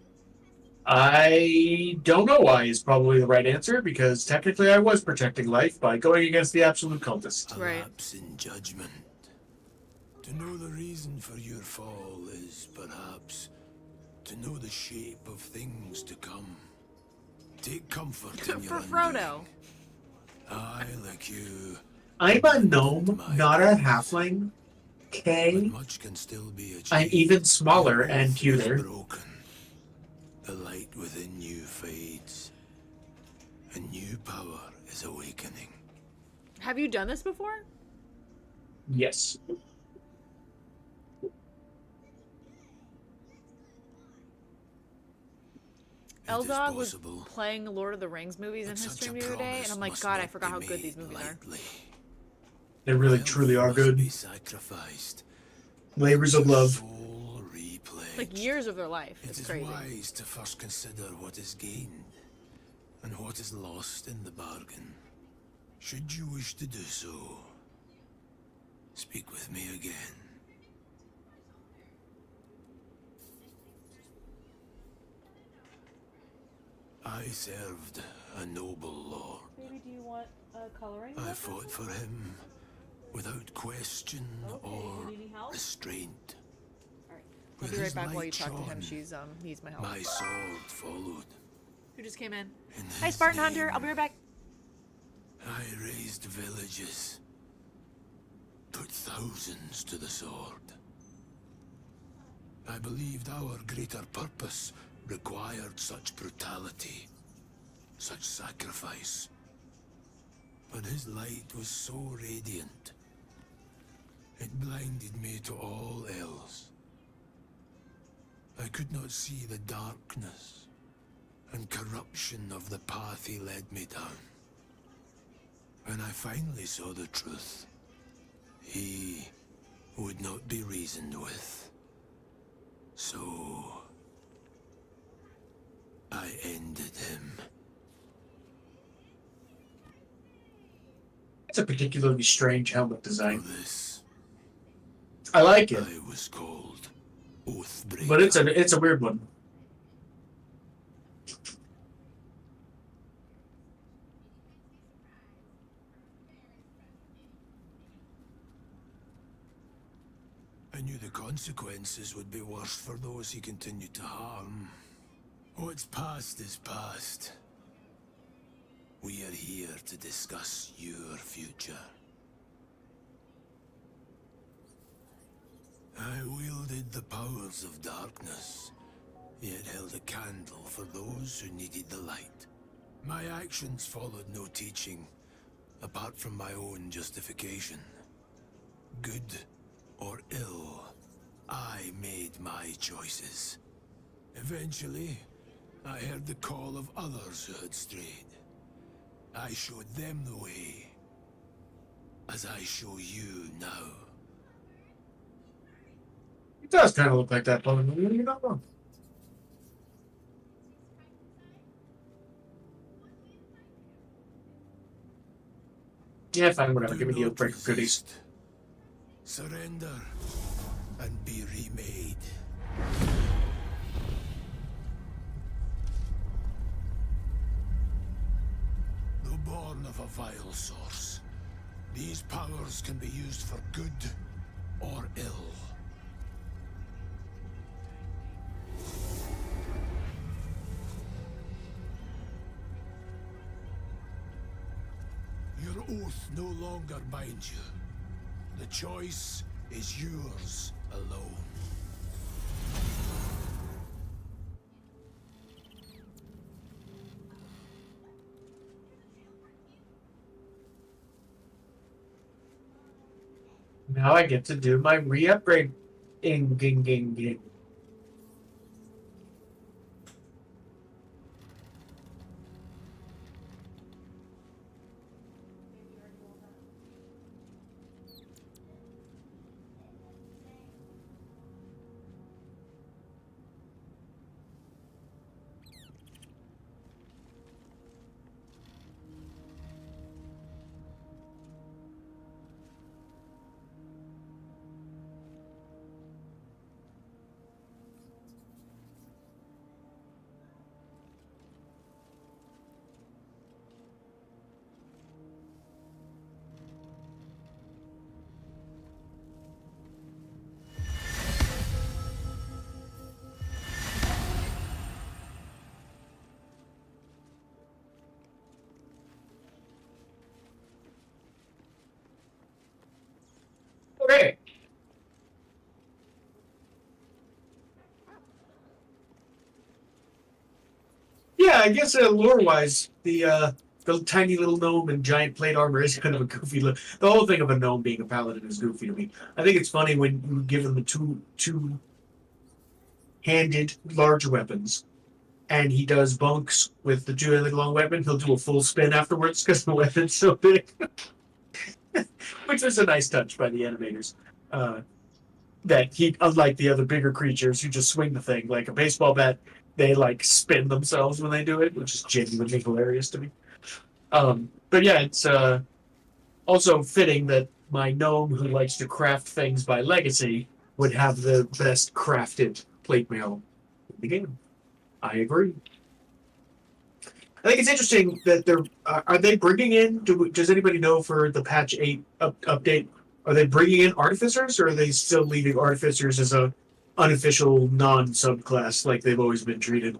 I don't know why is probably the right answer, because technically I was protecting life by going against the absolute cultist. A lapse in judgment. To know the reason for your fall is perhaps to know the shape of things to come. Take comfort in your For Frodo. undoing. I, like you, I'm a gnome, not a halfling. Okay. much can still be achieved. I'm even smaller and cuter. Broken. The light within you fades. A new power is awakening. Have you done this before? Yes. Eldog was playing Lord of the Rings movies in his stream the other day, and I'm like, God, I forgot how good these movies are. They really, truly are good. Labors of love. Like years of their life. It It's is crazy. wise to first consider what is gained and what is lost in the bargain. Should you wish to do so, speak with me again. I served a noble lord. Maybe do you want coloring? I fought for him without question or restraint. I'll be right back while you talk to him. She's needs my help. My sword followed. Who just came in? Hi, Spartan Hunter. I'll be right back. I raised villages, put thousands to the sword. I believed our greater purpose required such brutality, such sacrifice. But his light was so radiant, it blinded me to all else. I could not see the darkness and corruption of the path he led me down. When I finally saw the truth, he would not be reasoned with. So I ended him. It's a particularly strange helmet design. I like it. I was called Oathbreaker. But it's a weird one. I knew the consequences would be worse for those he continued to harm. What's past is past. We are here to discuss your future. I wielded the powers of darkness, yet held a candle for those who needed the light. My actions followed no teaching, apart from my own justification. Good or ill, I made my choices. Eventually, I heard the call of others who had strayed. I showed them the way, as I show you now. It does kind of look like that, but you're not wrong. Yeah, fine, whatever. Give me the break of goodies. Surrender and be remade. Though born of a vile source, these powers can be used for good or ill. oath no longer binds you. The choice is yours alone. Now I get to do my re-upgrade. Ging. Okay. Yeah, I guess lore-wise, the tiny little gnome and giant plate armor is kind of a goofy look. The whole thing of a gnome being a paladin is goofy to me. I think it's funny when you give them the two-handed large weapons, and he does bunks with the two-handed long weapon. He'll do a full spin afterwards because the weapon's so big, which was a nice touch by the animators. That he, unlike the other bigger creatures who just swing the thing like a baseball bat, they like spin themselves when they do it, which is genuinely hilarious to me. But yeah, it's also fitting that my gnome who likes to craft things by legacy would have the best crafted plate mail in the game. I agree. I think it's interesting that they're are they bringing in? Does anybody know for the patch 8 update? Are they bringing in artificers, or are they still leaving artificers as a unofficial non-subclass like they've always been treated?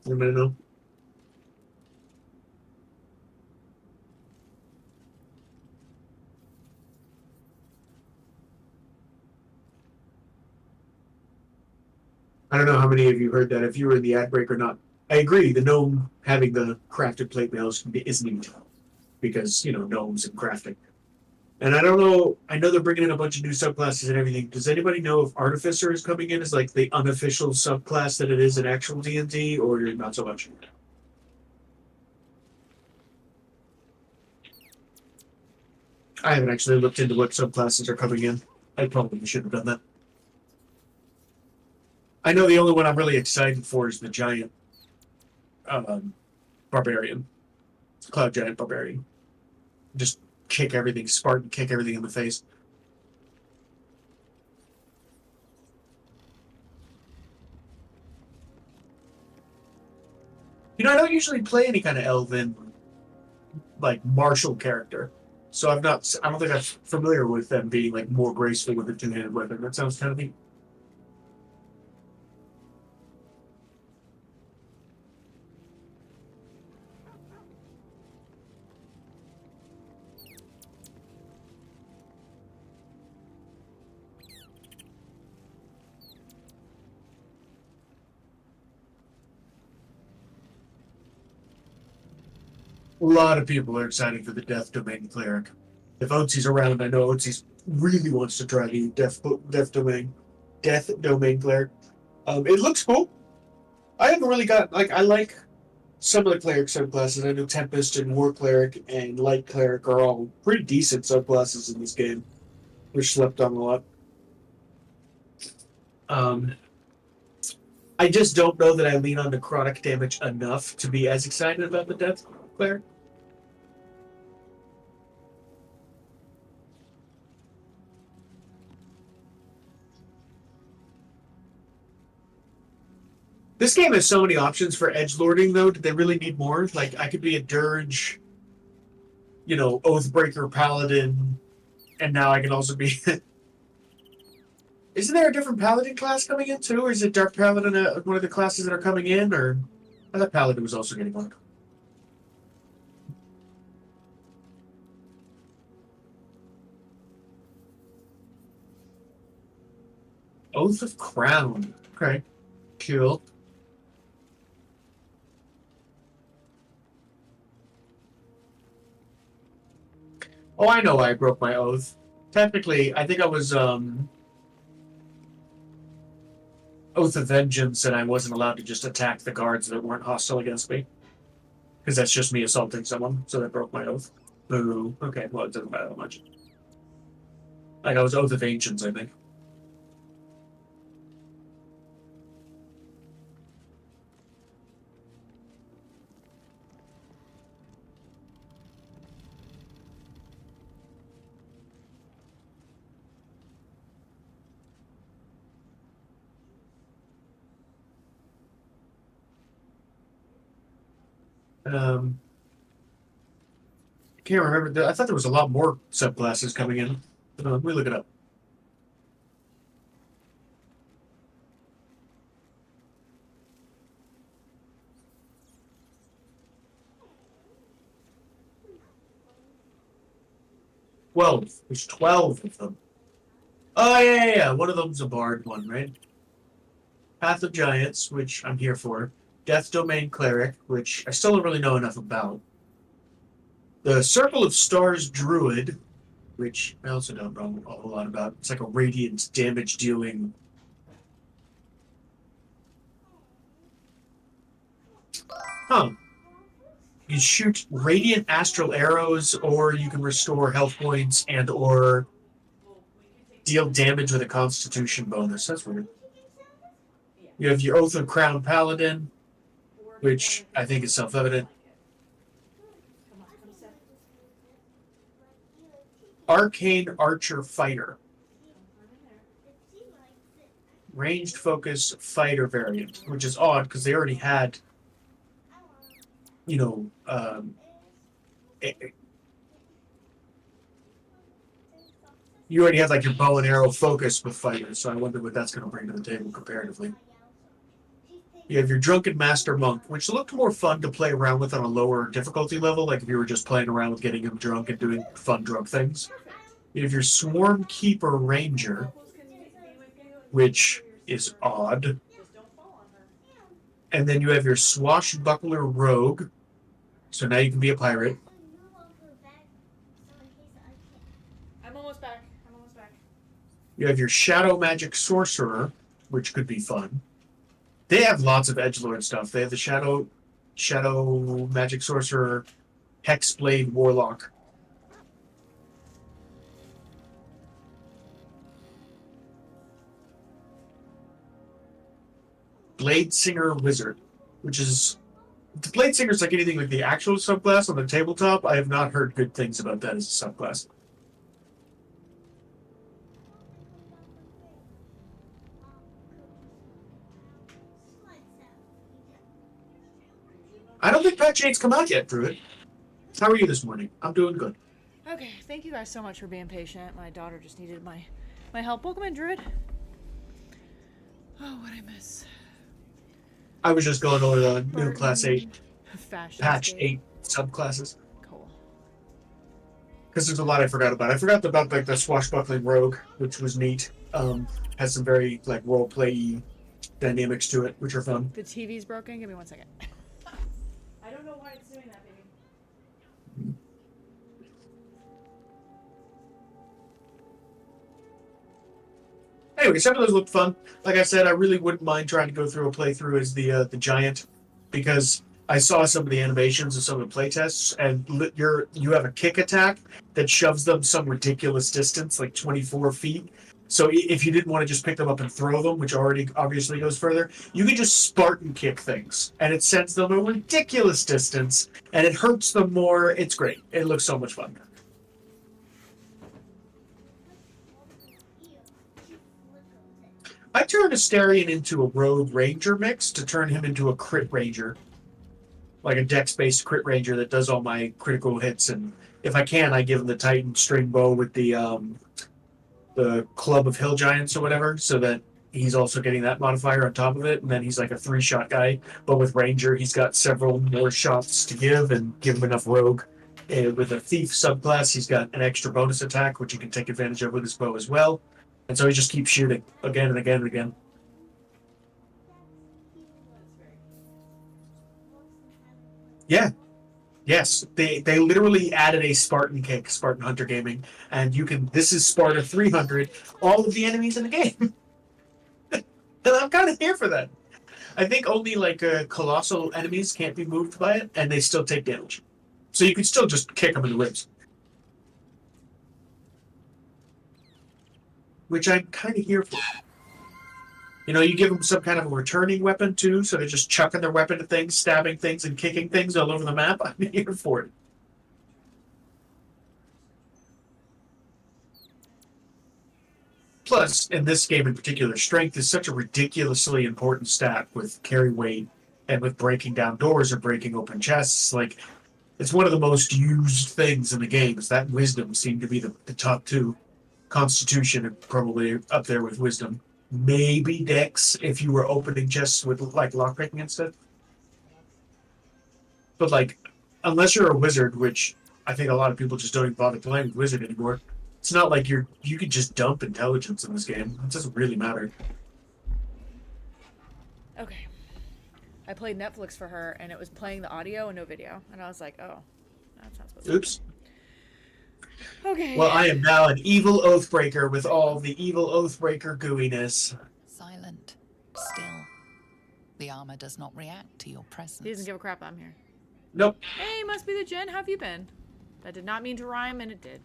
Anybody know? I don't know how many of you heard that. If you were in the ad break or not, I agree. The gnome having the crafted plate mails is neat because gnomes and crafting. And I don't know. I know they're bringing in a bunch of new subclasses and everything. Does anybody know if Artificer is coming in as like the unofficial subclass that it is in actual D&D, or not so much? I haven't actually looked into what subclasses are coming in. I probably should have done that. I know the only one I'm really excited for is the giant barbarian, cloud giant barbarian. Just kick everything, Spartan, kick everything in the face. I don't usually play any kind of elven, like martial character, so I don't think I'm familiar with them being like more graceful with a two-handed weapon. That sounds kind of neat. A lot of people are excited for the Death Domain Cleric. If Otzi's around, I know Otzi really wants to try the Death Domain Cleric. It looks cool. I haven't really got I like some of the cleric subclasses. I know Tempest and War Cleric and Light Cleric are all pretty decent subclasses in this game. They're slept on a lot. I just don't know that I lean on necrotic damage enough to be as excited about the Death Cleric. This game has so many options for edgelording, though. Did they really need more? Like, I could be a Dirge, Oathbreaker Paladin, and now I can also be... Isn't there a different Paladin class coming in, too? Or is it Dark Paladin one of the classes that are coming in, or... I thought Paladin was also getting one. Oath of Crown. Okay. Cool. Oh, I know why I broke my oath. Technically, I think I was Oath of Vengeance, and I wasn't allowed to just attack the guards that weren't hostile against me. Because that's just me assaulting someone, so that broke my oath. Boo. Okay, well, it doesn't matter that much. Like, I was Oath of Ancients, I think. Can't remember. I thought there was a lot more subclasses coming in. Let me look it up. There's 12 of them. Oh, yeah. One of them's a bard one, right? Path of Giants, which I'm here for. Death Domain Cleric, which I still don't really know enough about. The Circle of Stars Druid, which I also don't know a whole lot about. It's like a radiant damage dealing. Huh. You shoot radiant astral arrows, or you can restore health points and or deal damage with a constitution bonus. That's weird. You have your Oath of Crown Paladin, which I think is self-evident. Arcane Archer Fighter. Ranged Focus Fighter variant, which is odd because they already had, you know, you already have like your bow and arrow focus with fighters, so I wonder what that's going to bring to the table comparatively. You have your Drunken Master Monk, which looked more fun to play around with on a lower difficulty level, like if you were just playing around with getting him drunk and doing fun drug things. You have your Swarm Keeper Ranger, which is odd. And then you have your Swashbuckler Rogue, so now you can be a pirate. I'm almost back. You have your Shadow Magic Sorcerer, which could be fun. They have lots of edgelord stuff. They have the Shadow Magic Sorcerer, Hexblade Warlock. Blade Singer Wizard, which is the Blade Singer's like anything like the actual subclass on the tabletop. I have not heard good things about that as a subclass. I don't think Patch 8's come out yet, Druid. How are you this morning? I'm doing good. Okay, thank you guys so much for being patient. My daughter just needed my help. Welcome in, Druid. Oh, what I miss. I was just going over the new Class 8, Patch 8 subclasses. Cool. Because there's a lot I forgot about. I forgot about like the Swashbuckling Rogue, which was neat. Has some very like role-play dynamics to it, which are fun. The TV's broken. Give me 1 second. I don't know why it's doing that, baby. Anyway, some of those look fun. Like I said, I really wouldn't mind trying to go through a playthrough as the giant, because I saw some of the animations of some of the playtests, and you have a kick attack that shoves them some ridiculous distance, like 24 feet. So if you didn't want to just pick them up and throw them, which already obviously goes further, you can just Spartan kick things, and it sends them a ridiculous distance, and it hurts them more. It's great. It looks so much fun. I turned Asterion into a Rogue Ranger mix to turn him into a Crit Ranger. Like a Dex-based Crit Ranger that does all my critical hits, and if I can, I give him the Titan String Bow with the Club of Hill Giants or whatever, so that he's also getting that modifier on top of it, and then he's like a 3-shot guy. But with Ranger, he's got several more shots to give and give him enough Rogue. And with a Thief subclass, he's got an extra bonus attack, which he can take advantage of with his bow as well. And so he just keeps shooting again and again and again. Yeah. Yes. They literally added a Spartan kick, Spartan Hunter Gaming. And you can, this is Sparta 300, all of the enemies in the game. And I'm kind of here for that. I think only like colossal enemies can't be moved by it, and they still take damage. So you can still just kick them in the ribs. Which I'm kind of here for. You know, you give them some kind of a returning weapon too, so they're just chucking their weapon to things, stabbing things, and kicking things all over the map. I'm here for it. Plus, in this game in particular, strength is such a ridiculously important stat with carry weight and with breaking down doors or breaking open chests. Like, it's one of the most used things in the game. Is that wisdom seem to be the top two. Constitution and probably up there with wisdom. Maybe Dex if you were opening chests with like lockpicking and stuff. But like, unless you're a wizard, which I think a lot of people just don't even bother playing with wizard anymore. It's not like you could just dump intelligence in this game. It doesn't really matter. Okay. I played Netflix for her, and it was playing the audio and no video. And I was like, oh, that's not supposed to. Oops. Okay. Well, I am now an evil Oathbreaker with all the evil Oathbreaker gooiness. Silent. Still. The armor does not react to your presence. He doesn't give a crap I'm here. Nope. Hey, must be the Jen. How have you been? That did not mean to rhyme, and it did.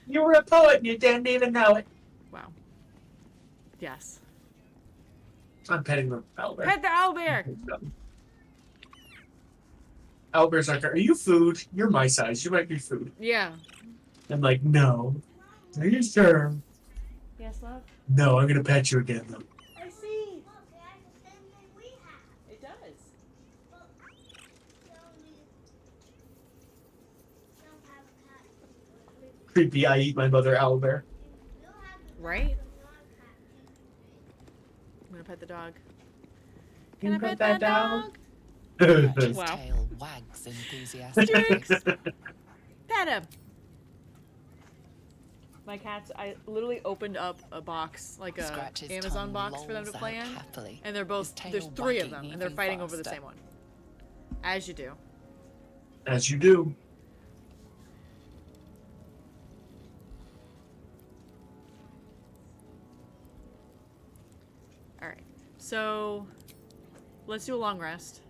You were a poet and you didn't even know it. Wow. Yes. I'm petting the owlbear. Pet the owlbear! Owlbear's like, are you food? You're my size. You might be food. Yeah. I'm like, no. Are you sure? Yes, love? No, I'm going to pet you again, though. I see. It does. Creepy, I eat my mother owlbear. Right? I'm going to pet the dog. Can I pet that dog? His Wow. tail wags enthusiastically. Pet him. My cats, I literally opened up a box, like a Scratch his Amazon tongue box for them to lolls play out in. happily, And they're both, his there's tail 3 of wagging them, and they're even fighting over the faster. same one. As you do. As you do. Alright. So, let's do a long rest.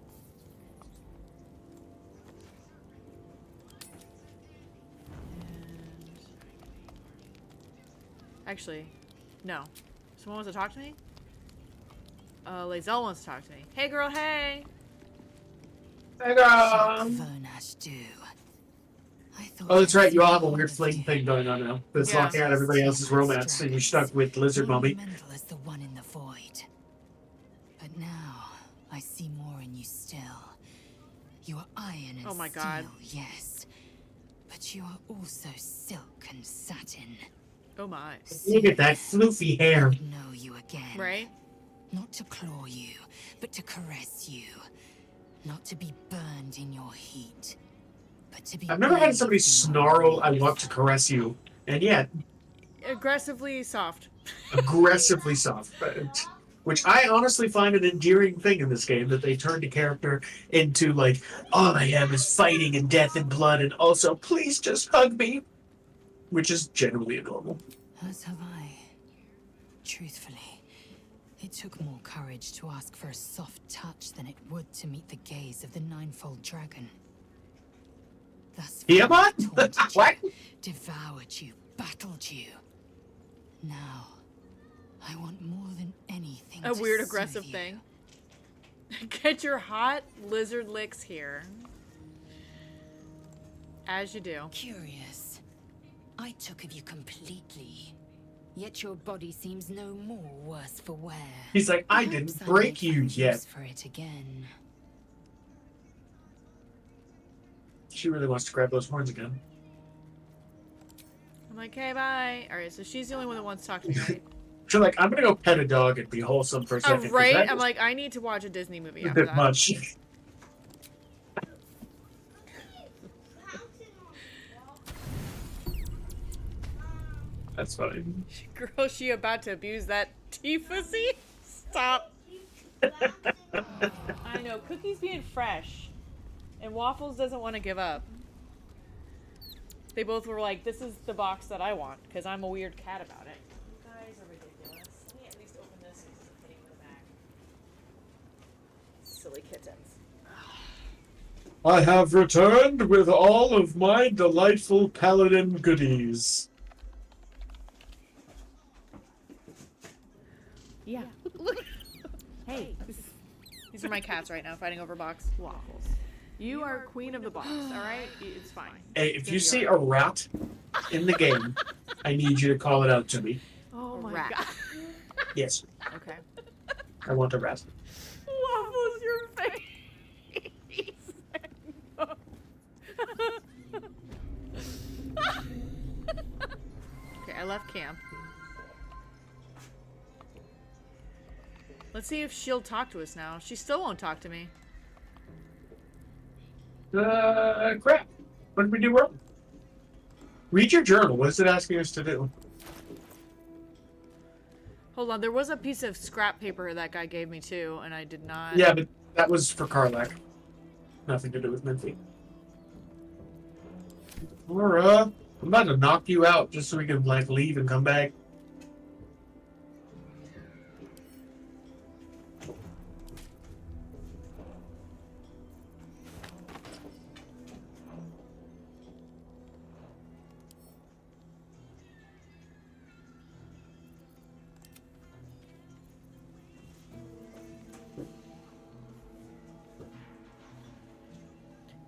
Actually, no. Someone wants to talk to me? Lae'zel wants to talk to me. Hey girl, hey! Hey girl! Vernash do. Oh, that's right. You all have a weird fling thing going on now. That's Yeah. locking out everybody else's romance, and you're stuck with Lizard Mummy. Monumental as the one in the void. But now, I see more in you still. You are iron and Oh my God. steel, yes. But you are also silk and satin. Oh my. Look at that floofy hair. Know you again. Right? Not to claw you, but to caress you. Not to be burned in your heat, but to be I've never had bathed somebody in your snarl, I want to caress you, and yet Aggressively soft. aggressively soft. Which I honestly find an endearing thing in this game, that they turned a character into, like, all I am is fighting and death and blood, and also, please just hug me. Which is generally normal. As have I. Truthfully, it took more courage to ask for a soft touch than it would to meet the gaze of the ninefold dragon. Thus far, Tiamat? taunted you, What? devoured you, battled you. Now, I want more than anything A to weird soothe aggressive you. thing. Get your hot lizard licks here. As you do. Curious. I took of you completely. Yet your body seems no more worse for wear. He's like, I Perhaps didn't I break may you find yet. use for it again. She really wants to grab those horns again. I'm like, hey, bye. Alright, so she's the only one that wants to talk to me, right? You're like, I'm gonna go pet a dog and be wholesome for a second. 'cause Right? that I'm is like, I need to watch a Disney movie a after bit that. much. That's funny. Girl, she about to abuse that Tifusi? Stop. I know, Cookie's being fresh. And Waffles doesn't want to give up. They both were like, this is the box that I want, because I'm a weird cat about it. You guys are ridiculous. Let me at least open this so it's hitting in the back. Silly kittens. I have returned with all of my delightful paladin goodies. Yeah. Look. Hey. These are my cats right now fighting over box. Waffles. You are queen of the box, alright? It's fine. Hey, if you see a rat in the game, I need you to call it out to me. Oh my god. Yes, Okay. I want a rat. Waffles, your face. Okay, I left camp. Let's see if she'll talk to us now. She still won't talk to me. Crap. What did we do wrong? Read your journal. What is it asking us to do? Hold on, there was a piece of scrap paper that guy gave me too, and I did not... Yeah, but that was for Karlak. Nothing to do with Minty. Laura, I'm about to knock you out just so we can, like, leave and come back.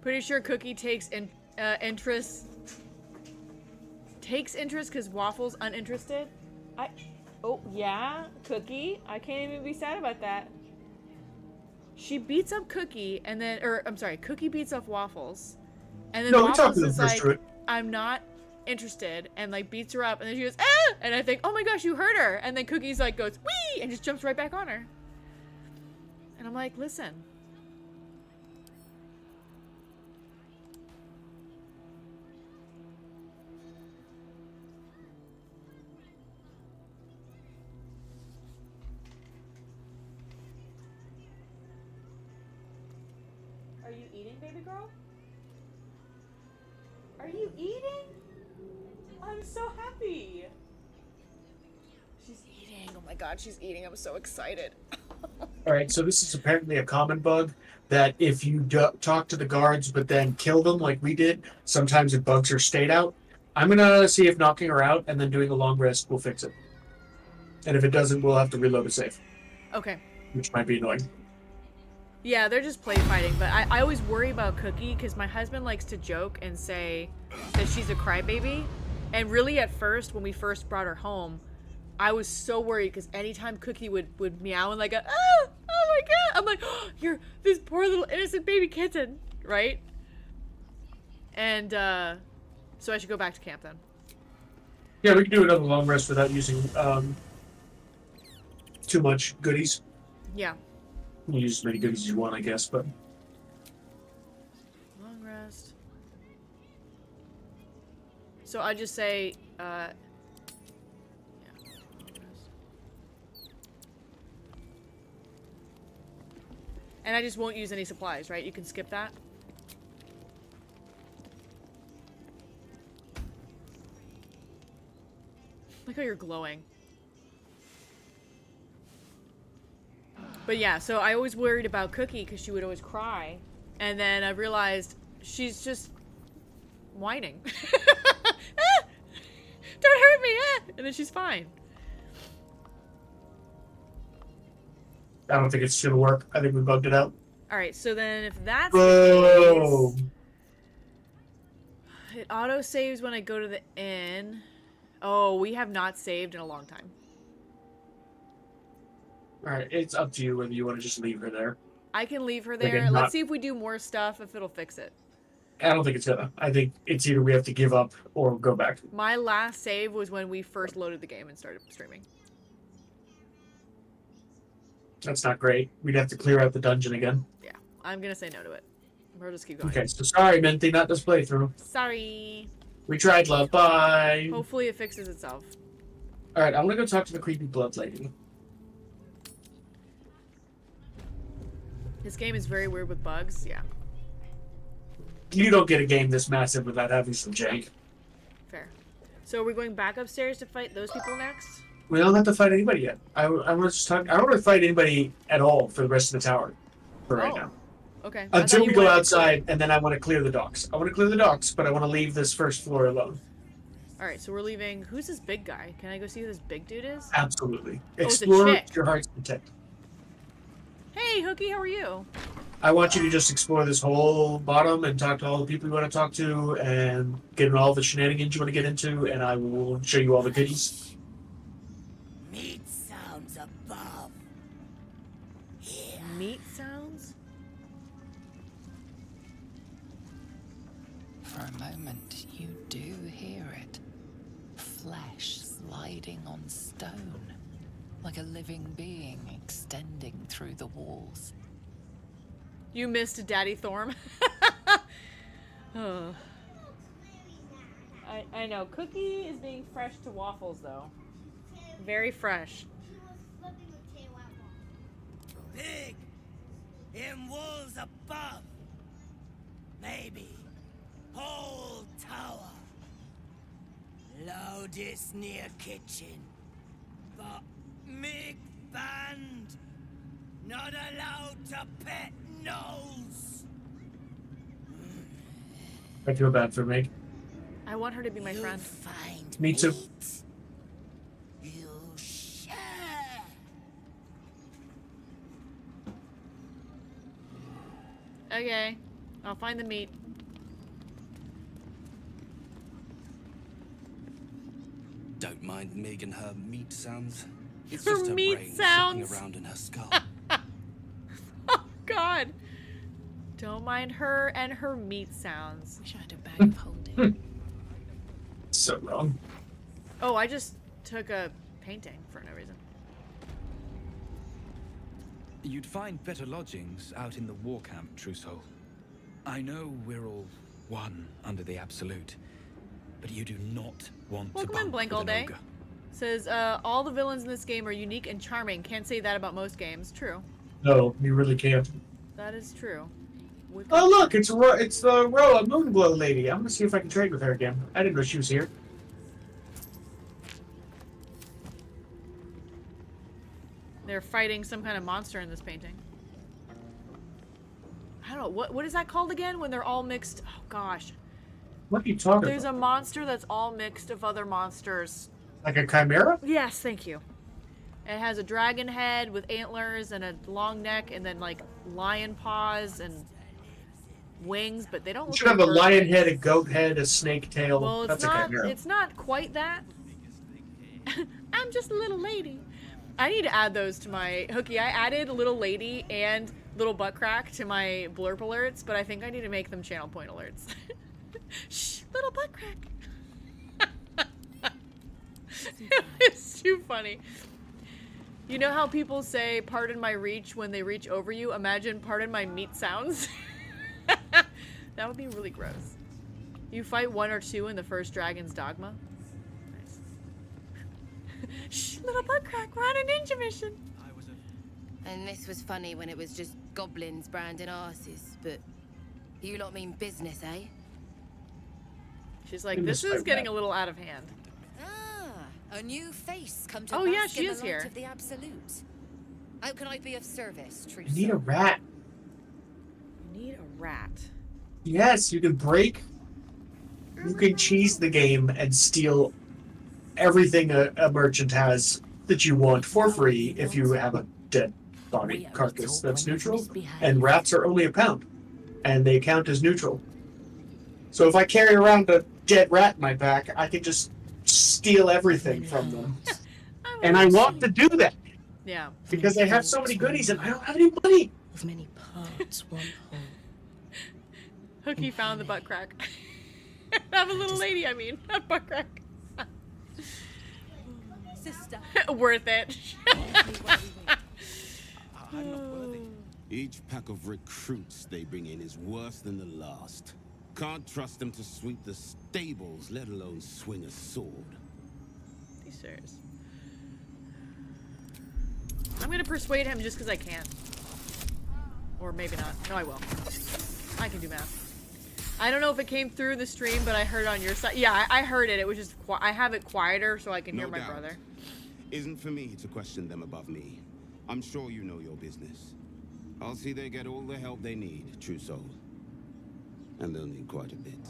Pretty sure Cookie takes interest. Takes interest because Waffle's uninterested? Oh, yeah? Cookie? I can't even be sad about that. She beats up Cookie and then... I'm sorry, Cookie beats up Waffles. And then Waffles is like, I'm not interested, and like beats her up, and then she goes, ah! And I think, oh my gosh, you hurt her. And then Cookie's like goes, wee! And just jumps right back on her. And I'm like, listen. Are you eating, baby girl? Are you eating? I'm so happy. She's eating. Oh my god, she's eating. I'm so excited. Alright, so this is apparently a common bug that if you talk to the guards but then kill them like we did, sometimes it bugs her state out. I'm gonna see if knocking her out and then doing a long rest will fix it. And if it doesn't, we'll have to reload a save. Okay. Which might be annoying. Yeah, they're just play fighting, but I always worry about Cookie because my husband likes to joke and say that she's a crybaby. And really at first, when we first brought her home, I was so worried because anytime Cookie would meow and like, oh my god, I'm like, oh, you're this poor little innocent baby kitten, right? And so I should go back to camp then. Yeah, we can do another long rest without using too much goodies. Yeah. You use as many goodies as you want, I guess, but... Long rest. So I just say, yeah. Long rest. And I just won't use any supplies, right? You can skip that? Look how you're glowing. But yeah, so I always worried about Cookie because she would always cry. And then I realized she's just whining. Ah! Don't hurt me! Ah! And then she's fine. I don't think it's gonna work. I think we bugged it out. Alright, so then if that's Bro. the case... It auto-saves when I go to the inn. Oh, we have not saved in a long time. Alright, it's up to you whether you want to just leave her there. I can leave her Like, there. and Let's not- see if we do more stuff, if it'll fix it. I don't think it's gonna. I think it's either we have to give up or go back. My last save was when we first loaded the game and started streaming. That's not great. We'd have to clear out the dungeon again. Yeah, I'm gonna say no to it. We'll just keep going. Okay, so sorry, Minty, not this playthrough. Sorry. We tried, love. Bye. Hopefully it fixes itself. Alright, I'm gonna go talk to the creepy blood lady. This game is very weird with bugs. Yeah, You don't get a game this massive without having some jank. fair. So are we going back upstairs to fight those people next? We don't have to fight anybody yet. I want to just talk. I don't want to fight anybody at all for the rest of the tower for right now. Okay. Until we go outside, and then I want to clear the docks. I want to clear the docks, but I want to leave this first floor alone. All right, so we're leaving. Who's this big guy? Can I go see who this big dude is? Absolutely. Oh, it's a Explore chick. your heart's content. Hey, Hookie, how are you? I want you to just explore this whole bottom and talk to all the people you want to talk to and get in all the shenanigans you want to get into, and I will show you all the goodies. Meat sounds above. Here. Meat sounds? For a moment, you do hear it. Flesh sliding on stone, like a living being extending through the walls. You missed Daddy Thorm. Oh. I know. Cookie is being fresh to waffles, though. Very fresh. Pig! In walls above! Maybe. Whole tower. Loudest near kitchen. But Mig band. Not allowed to pet nose. I feel bad for me. I want her to be my friend. Find Me too. You share. Okay. I'll find the meat. Don't mind Meg and her meat sounds. It's Her just her meat brain sounds. flopping around in her skull. Oh, God. Don't mind her and her meat sounds. Wish I had a bag of holding. So wrong. Oh, I just took a painting for no reason. You'd find better lodgings out in the war camp, True Soul. I know we're all one under the Absolute, but you do not want Welcome to in, bump Blank with all an day. ogre. Says, all the villains in this game are unique and charming. Can't say that about most games. True. No, you really can't. That is true. Oh look, it's the Roa Moonglow lady. I'm gonna see if I can trade with her again. I didn't know she was here. They're fighting some kind of monster in this painting. I don't know. What is that called again when they're all mixed? Oh, gosh. What are you talking There's about? a monster that's all mixed of other monsters. Like a chimera? Yes, thank you. It has a dragon head with antlers and a long neck and then like lion paws and wings, but they don't You look should like have a birds. lion head, a goat head, a snake tail. Well, That's it's a not. chimera. It's not quite that. I'm just a little lady. I need to add those to my Hookie. I added little lady and little butt crack to my blurb alerts, but I think I need to make them channel point alerts. Shh, little butt crack. It's too funny. You know how people say "pardon my reach" when they reach over you? Imagine "pardon my meat sounds." That would be really gross. You fight 1 or 2 in the first Dragon's Dogma. Nice. Shh, little butt crack, we're on a ninja mission. And this was funny when it was just goblins branding arses, but you lot mean business, eh? She's like, this is getting a little out of hand. Ah, a new face come to Oh, yeah, bask she in is the light here. of the Absolute. How can I be of service, True You need a Soul? rat. You need a rat. Yes, you can break. You can cheese the game and steal everything a merchant has that you want for free if you have a dead body carcass that's neutral. And rats are only £1, and they count as neutral. So if I carry around a dead rat in my back, I can just steal everything from them. And I want to do that Yeah. because they have so many goodies and I don't have any money. With many parts, one whole. Hookie found the butt crack. Have a little lady, I mean. Not butt crack. Sister. Worth it. I'm not worthy. Each pack of recruits they bring in is worse than the last. Can't trust them to sweep the stables, let alone swing a sword. He's serious. I'm gonna persuade him just because I can. Or maybe not. No, I will. I can do math. I don't know if it came through the stream, but I heard it on your side. Yeah, I heard it. It was just I have it quieter so I can hear my brother. Isn't for me to question them above me. I'm sure you know your business. I'll see they get all the help they need, true soul. And they'll need quite a bit.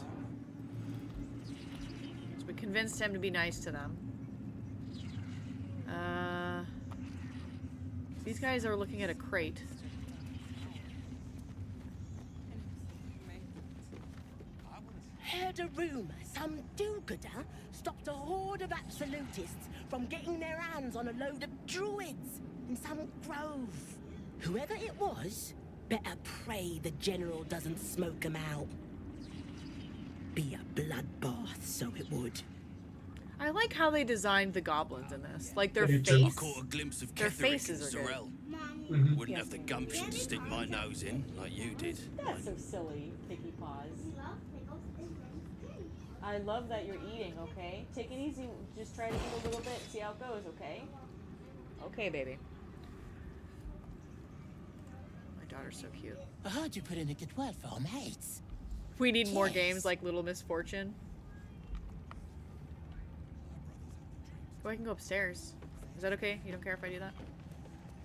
So we convinced him to be nice to them. These guys are looking at a crate. Heard a rumor some do-gooder stopped a horde of absolutists from getting their hands on a load of druids in some grove. Whoever it was, better pray the general doesn't smoke 'em out. Be a bloodbath, so it would. I like how they designed the goblins in this. Like their I face. caught a glimpse of Their Ketherick faces and are good. Zorel. Mhm. Wouldn't have the gumption to stick my nose in like you did. That's so silly, Picky Paws. I love that you're eating, okay? Take it easy. Just try to eat a little bit and see how it goes, okay? Okay, baby. My daughter's so cute. I heard you put in a good word for our mates. We need more games like Little Misfortune. Oh, I can go upstairs. Is that okay? You don't care if I do that?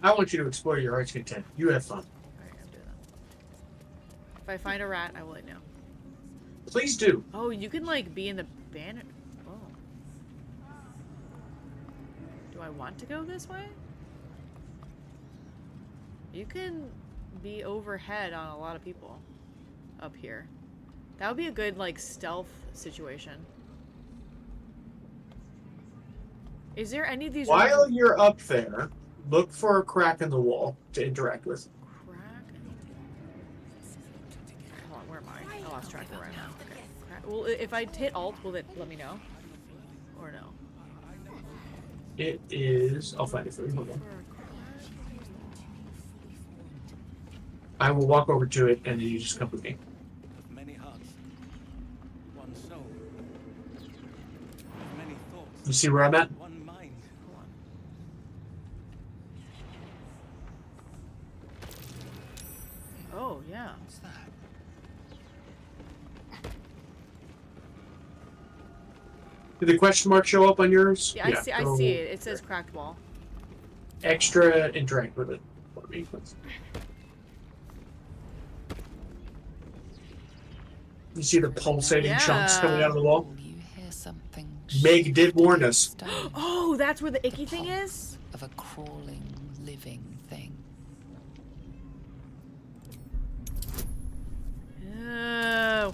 I want you to explore your heart's content. You have fun. Alright, I'll do that. If I find a rat, I will let you know. Please do. Oh, you can like be in the banner. Oh. Do I want to go this way? You can be overhead on a lot of people up here. That would be a good like stealth situation. Is there any of these? While you're up there, look for a crack in the wall to interact with. Hold on, where am I? I lost track of where I am. Okay. Well, if I hit Alt, will it let me know? Or no? It is. I'll find it for you. Hold on. I will walk over to it, and then you just come with me. Of many hearts, one soul. Of many thoughts. You see where I'm at? One mind. Oh yeah. What's that? Did the question mark show up on yours? Yeah, I see. I see it. It says cracked wall. Extra interact with it. For me, please. You see the pulsating chunks coming out of the wall? You hear something. Meg did warn us. Oh, that's where the icky thing is? Of a crawling, living thing. Oh.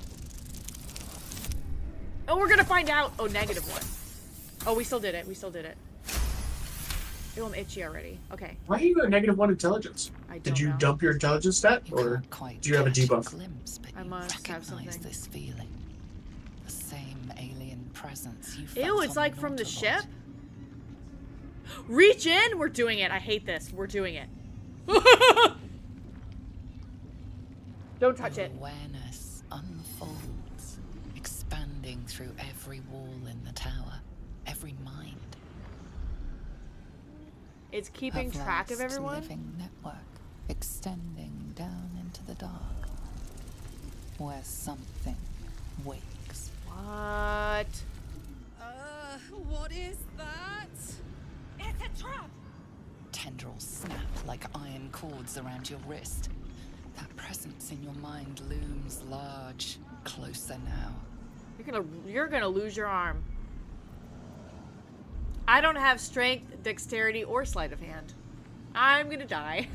Oh, we're gonna find out. Oh, -1. Oh, we still did it. We still did it. Oh, I'm itchy already. Okay. Why are you at -1 intelligence? Did you dump your intelligence stat, or do you have a debuff? I must have something. This feeling. The same alien presence you Ew, it's like from the ship? Reach in! We're doing it. I hate this. We're doing it. Don't touch it. Awareness unfolds, expanding through every wall in the tower, every mind. It's keeping track of everyone? Living network, extending down into the dark, where something wakes. What? What is that? It's a trap! Tendrils snap like iron cords around your wrist. That presence in your mind looms large, closer now. You're gonna lose your arm. I don't have strength, dexterity, or sleight of hand. I'm gonna die.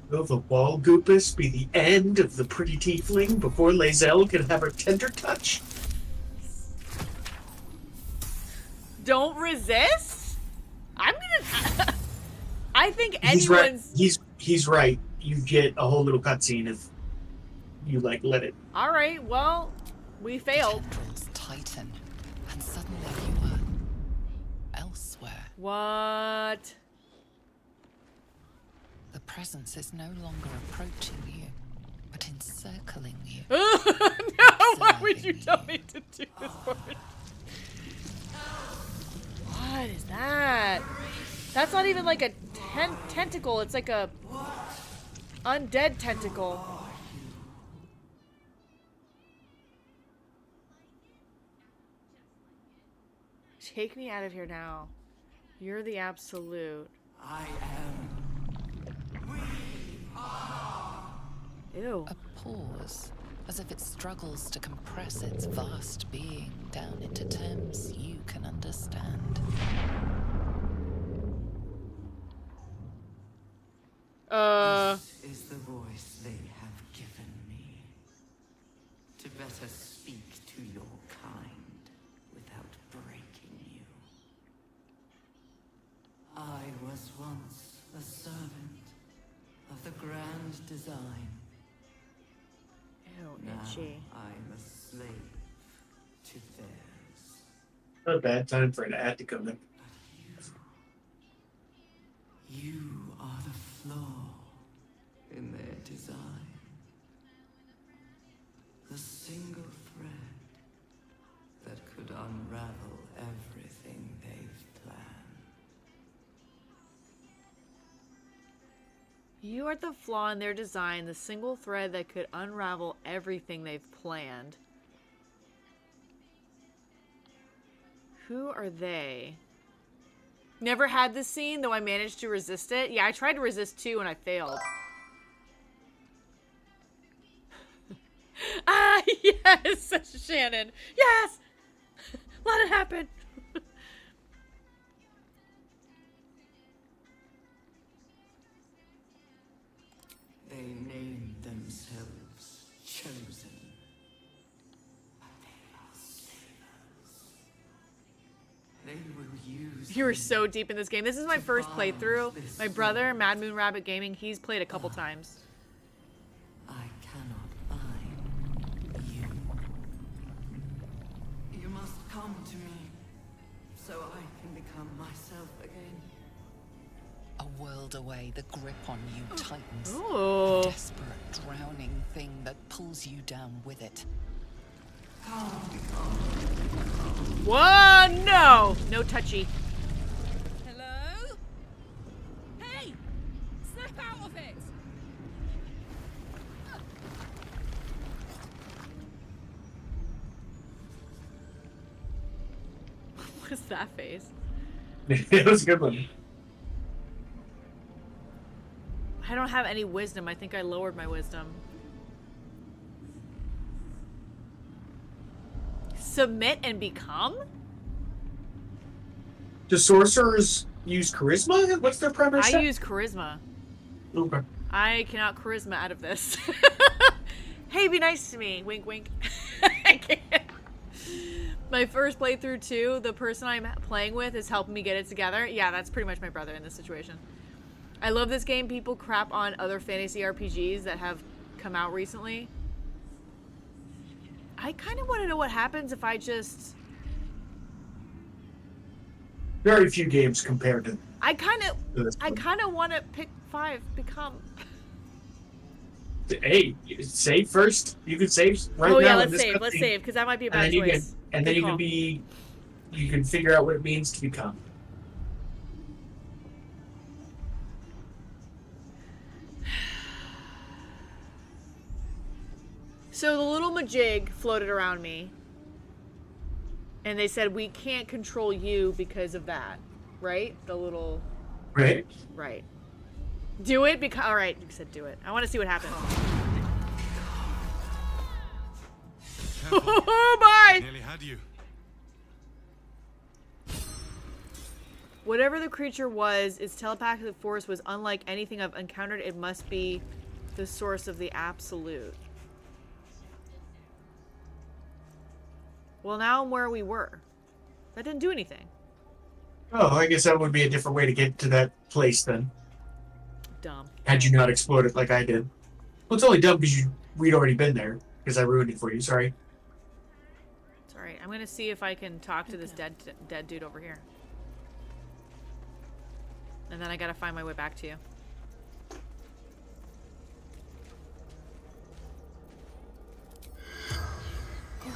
Will the wall goopus be the end of the pretty tiefling before Lazelle can have her tender touch? Don't resist? I'm gonna... I think He's right. anyone's... He's right. You get a whole little cutscene if you, like, let it. Alright, well, we failed. Tendrils tighten, and suddenly you are elsewhere. What? The presence is no longer approaching you, but encircling you. No, why would you tell me to do this for it? What is that? That's not even like a tentacle. It's like a undead tentacle. Take me out of here now. You're the absolute. I am. We are. Ew. A pause, as if it struggles to compress its vast being down into terms you can understand. This is the voice they have given me. To better speak to your kind without breaking you. I was once a servant of the grand design. Ew, Now itchy. I'm a slave to theirs. Not a bad time for an ad to come in. You are the flaw in their design. The single thread that could unravel everything they've planned. You are the flaw in their design, the single thread that could unravel everything they've planned. Who are they? Never had this scene, though I managed to resist it. Yeah, I tried to resist too and I failed. Ah, yes! Shannon! Yes! Let it happen! They named themselves Chosen. But they are slavers. They will use. You were so deep in this game. This is my first playthrough. My brother, Mad Moon Rabbit Gaming, he's played a couple times. I cannot bind you. You must come to me, so I can become myself again. A world away, the grip on you tightens. Ooh. A desperate, drowning thing that pulls you down with it. Whoa, no! No touchy. Hello? Hey! Snap out of it! What is that face? It was a good one. I don't have any wisdom. I think I lowered my wisdom. Submit and become? Do sorcerers use charisma? What's their primary I stat? use charisma. Okay. I cannot charisma out of this. Hey, be nice to me. Wink, wink. I can't. My first playthrough too, the person I'm playing with is helping me get it together. Yeah, that's pretty much my brother in this situation. I love this game. People crap on other fantasy RPGs that have come out recently. I kind of want to know what happens if I just... Very few games compared to. I kind of want to pick 5, become... Hey, save first. You can save right now. Oh yeah, in let's this save. Let's cutscene, save, because that might be a and bad then you choice. can, and then Good you call. can be. You can figure out what it means to become. So the little majig floated around me. And they said, we can't control you because of that. Right? The little... Right. Right. Do it because... Alright, you said do it. I want to see what happens. Oh, bye! Nearly had you. Whatever the creature was, its telepathic force was unlike anything I've encountered. It must be the source of the absolute. Well, now I'm where we were. That didn't do anything. Oh, I guess that would be a different way to get to that place then. Dumb. Had you not explored it like I did. Well, it's only dumb because we'd already been there. Because I ruined it for you. Sorry. It's alright. I'm gonna see if I can talk to this dead dude over here. And then I gotta find my way back to you.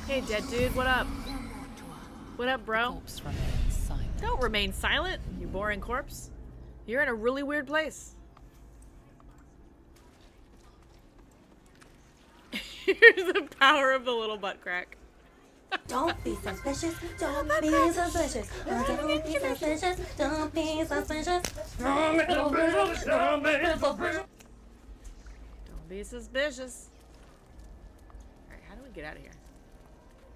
Hey, dead dude, what up? What up, bro? Don't remain silent, you boring corpse. You're in a really weird place. Here's the power of the little butt crack. Don't be suspicious. Don't be suspicious. Don't be suspicious. Don't be suspicious. Don't be suspicious. Alright, how do we get out of here?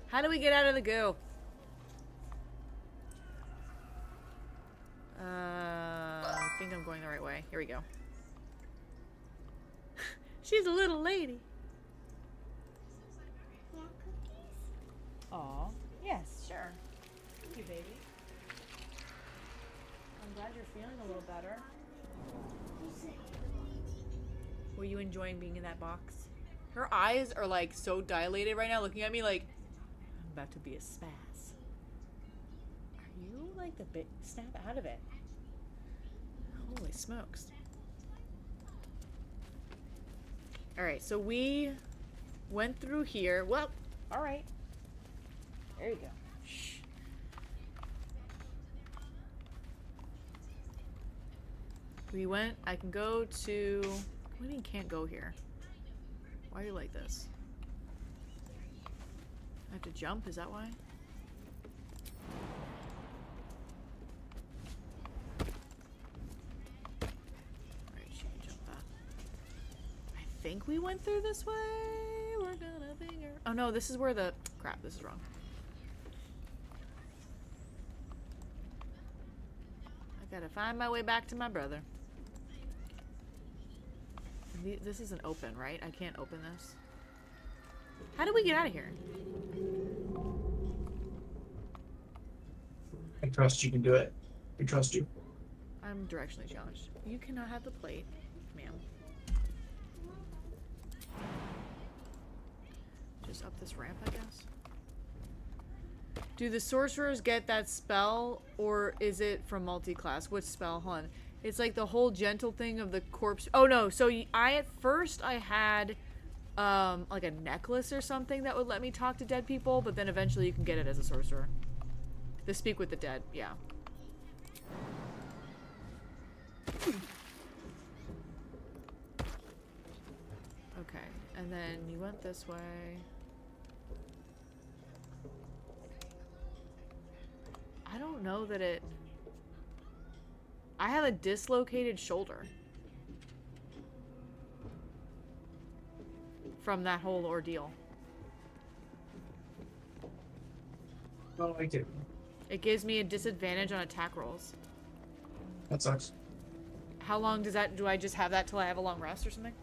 How do we get out of the goo? I think I'm going the right way. Here we go. She's a little lady. Aw. Yes, sure. Thank you, baby. I'm glad you're feeling a little better. Were you enjoying being in that box? Her eyes are like so dilated right now, looking at me like I'm about to be a spaz. Are you like the bit? Snap out of it. Holy smokes. Alright, so we went through here. Well, alright. There you go. Shh. We went. I can go to. What do you mean can't go here? Why are you like this? I have to jump? Is that why? Alright, she can jump that. I think we went through this way. We're gonna finger. Oh no, this is where the. Crap, this is wrong. Gotta find my way back to my brother. This isn't open, right? I can't open this. How do we get out of here? I trust you can do it. I trust you. I'm directionally challenged. You cannot have the plate, ma'am. Just up this ramp, I guess. Do the sorcerers get that spell, or is it from multi-class? What spell? Hold on. It's like the whole gentle thing of the corpse. Oh no, so at first I had like a necklace or something that would let me talk to dead people, but then eventually you can get it as a sorcerer. The speak with the dead, yeah. Okay, and then you went this way. I don't know that it... I have a dislocated shoulder. From that whole ordeal. Oh, I do. It gives me a disadvantage on attack rolls. That sucks. How long does that... Do I just have that till I have a long rest or something?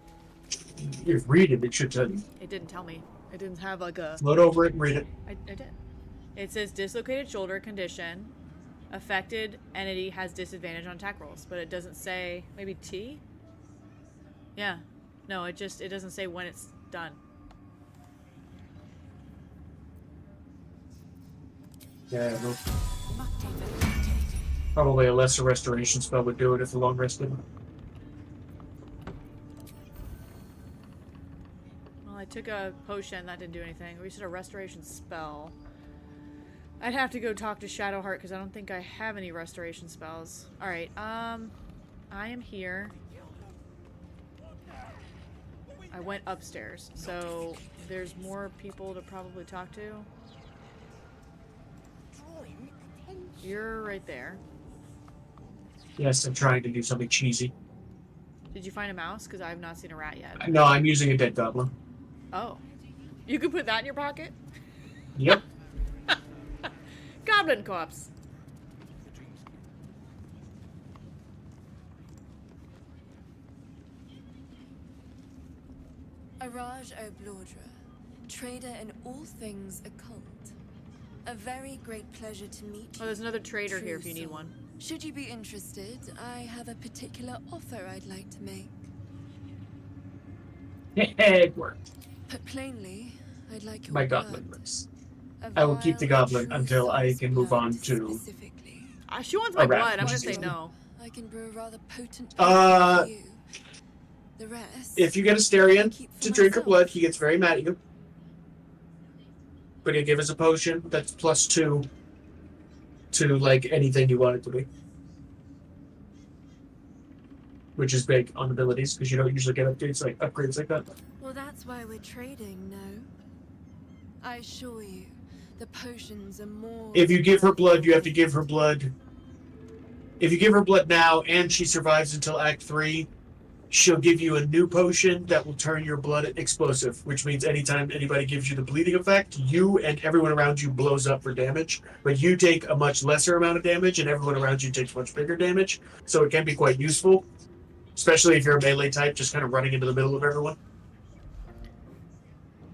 If you read it, it should tell you. It didn't tell me. It didn't have like a... Float over it and read it. I did. It says dislocated shoulder condition. Affected entity has disadvantage on attack rolls, but it doesn't say maybe T? Yeah. No, it doesn't say when it's done. Yeah, no. Probably a lesser restoration spell would do it if the long rest didn't. Well, I took a potion, that didn't do anything. We said a restoration spell. I'd have to go talk to Shadowheart because I don't think I have any restoration spells. Alright, I am here. I went upstairs, so there's more people to probably talk to. You're right there. Yes, I'm trying to do something cheesy. Did you find a mouse? Because I have not seen a rat yet. No, I'm using a dead goblin. Oh. You could put that in your pocket? Yep. Goblin corpse. Araj Baldur, trader in all things occult. A very great pleasure to meet you. Oh, there's another trader true here if you need soul. one. Should you be interested, I have a particular offer I'd like to make. It worked. Put plainly, I'd like your My blood. goblin lives. A I will keep the vile goblin true until I soul's can move blood on to She wants my a rat, blood. I'm which gonna is say fine. no. I can brew a rather potent Uh, for you. The rest. If you get Asterion for to drink her myself. blood, he gets very mad at you. But he'll give us a potion that's +2 to like anything you want it to be. Which is big on abilities, because you don't usually get upgrades like that. Well, that's why we're trading, no? I assure you, the potions are more. If you give her blood, you have to give her blood. If you give her blood now and she survives until Act 3, she'll give you a new potion that will turn your blood explosive, which means anytime anybody gives you the bleeding effect, you and everyone around you blows up for damage, but you take a much lesser amount of damage and everyone around you takes much bigger damage, so it can be quite useful, especially if you're a melee type, just kind of running into the middle of everyone.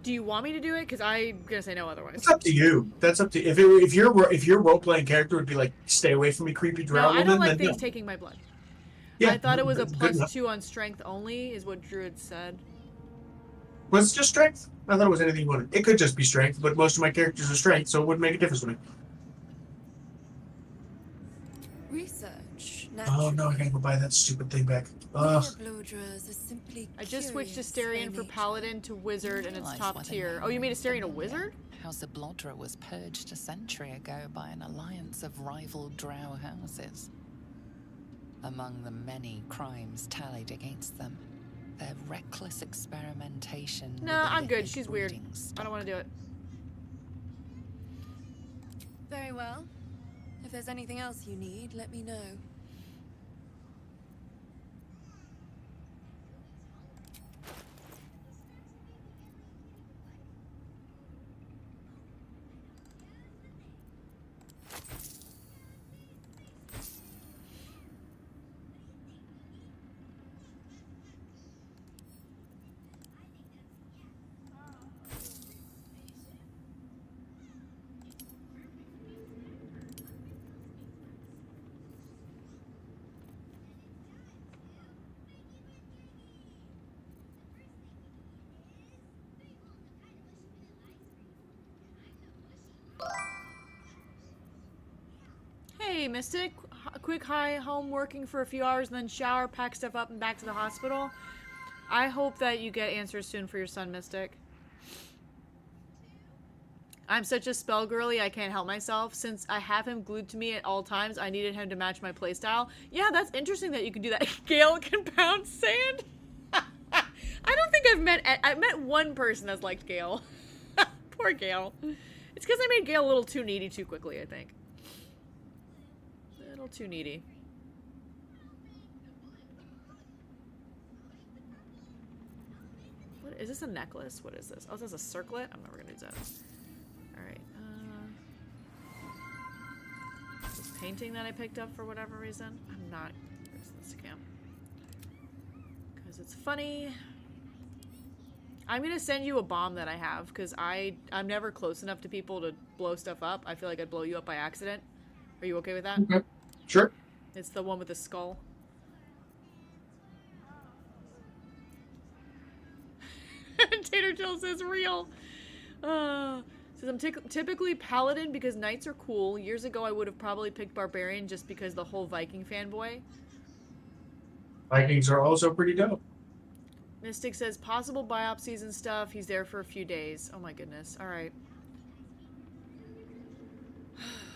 Do you want me to do it? Because I'm gonna say no otherwise. It's up to you. That's up to you. If your role playing character would be like, stay away from me, creepy drow No, woman, I don't like then things no. taking my blood. Yeah, I thought it was a that's good enough. +2 on strength only, is what Druid said. Was it just strength? I thought it was anything you wanted. It could just be strength, but most of my characters are strength, so it wouldn't make a difference to me. Research. Oh no, I gotta go buy that stupid thing back. Ugh. Bloodras are simply I just switched curious Asterion by for nature. Paladin to Wizard, and it's Realize top what a tier. name Oh, you made Asterion a familiar. Wizard? House of Baldur was purged a century ago by an alliance of rival drow houses. Among the many crimes tallied against them, their reckless experimentation. No, with I'm good. illicit She's weird. breeding I don't want to do it. Very well. If there's anything else you need, let me know. Hey, Mystic. Quick hi home working for a few hours, and then shower, pack stuff up, and back to the hospital. I hope that you get answers soon for your son, Mystic. I'm such a spell girly, I can't help myself. Since I have him glued to me at all times, I needed him to match my playstyle. Yeah, that's interesting that you can do that. Gale can pound sand? I don't think I've met one person that's liked Gale. Poor Gale. It's because I made Gale a little too needy too quickly, I think. A little too needy. What is this, a necklace? What is this? Oh, this is a circlet? I'm never gonna use that. Alright, this painting that I picked up for whatever reason. I'm not using this camp. Because it's funny. I'm gonna send you a bomb that I have, because I'm never close enough to people to blow stuff up. I feel like I'd blow you up by accident. Are you okay with that? Okay. Sure. It's the one with the skull. Tater Jill says real. Says I'm typically paladin because knights are cool. Years ago I would have probably picked barbarian just because the whole Viking fanboy. Vikings are also pretty dope. Mystic says possible biopsies and stuff. He's there for a few days. Oh my goodness. All right.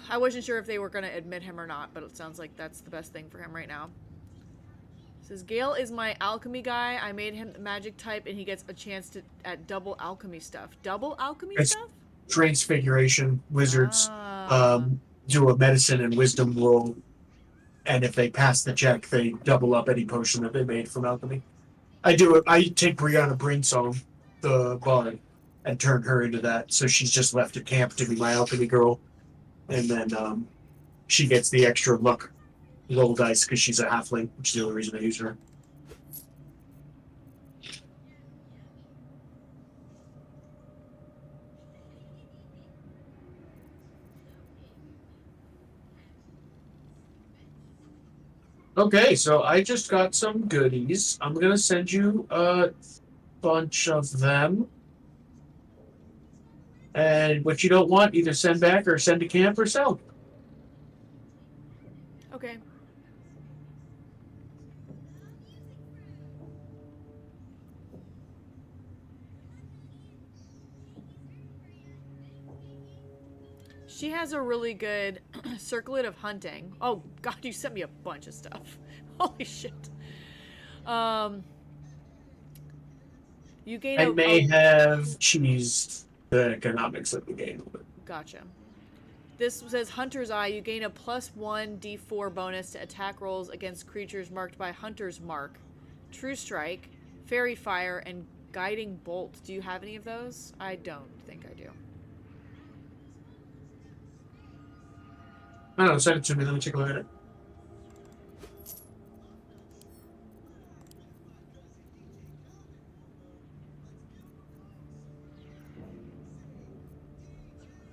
I wasn't sure if they were going to admit him or not, but it sounds like that's the best thing for him right now. Says Gale is my alchemy guy. I made him the magic type, and he gets a chance to at double alchemy stuff. Double alchemy stuff? Transfiguration wizards do a medicine and wisdom roll, and if they pass the check, they double up any potion that they made from alchemy. I do it. I take Brianna Brinsong, the bard, and turn her into that. So she's just left at camp to be my alchemy girl, and then she gets the extra luck roll dice because she's a halfling, which is the only reason I use her. Okay, so I just got some goodies. I'm gonna send you a bunch of them. And what you don't want, either send back or send to camp or sell. Okay. She has a really good circlet of hunting. Oh god, you sent me a bunch of stuff. Holy shit. You gain I may have cheesed the economics of the game. Gotcha. This says Hunter's Eye. You gain a +1 D4 bonus to attack rolls against creatures marked by Hunter's Mark, True Strike, Fairy Fire, and Guiding Bolt. Do you have any of those? I don't think I do. I don't know, send it to me, let me take a look at it.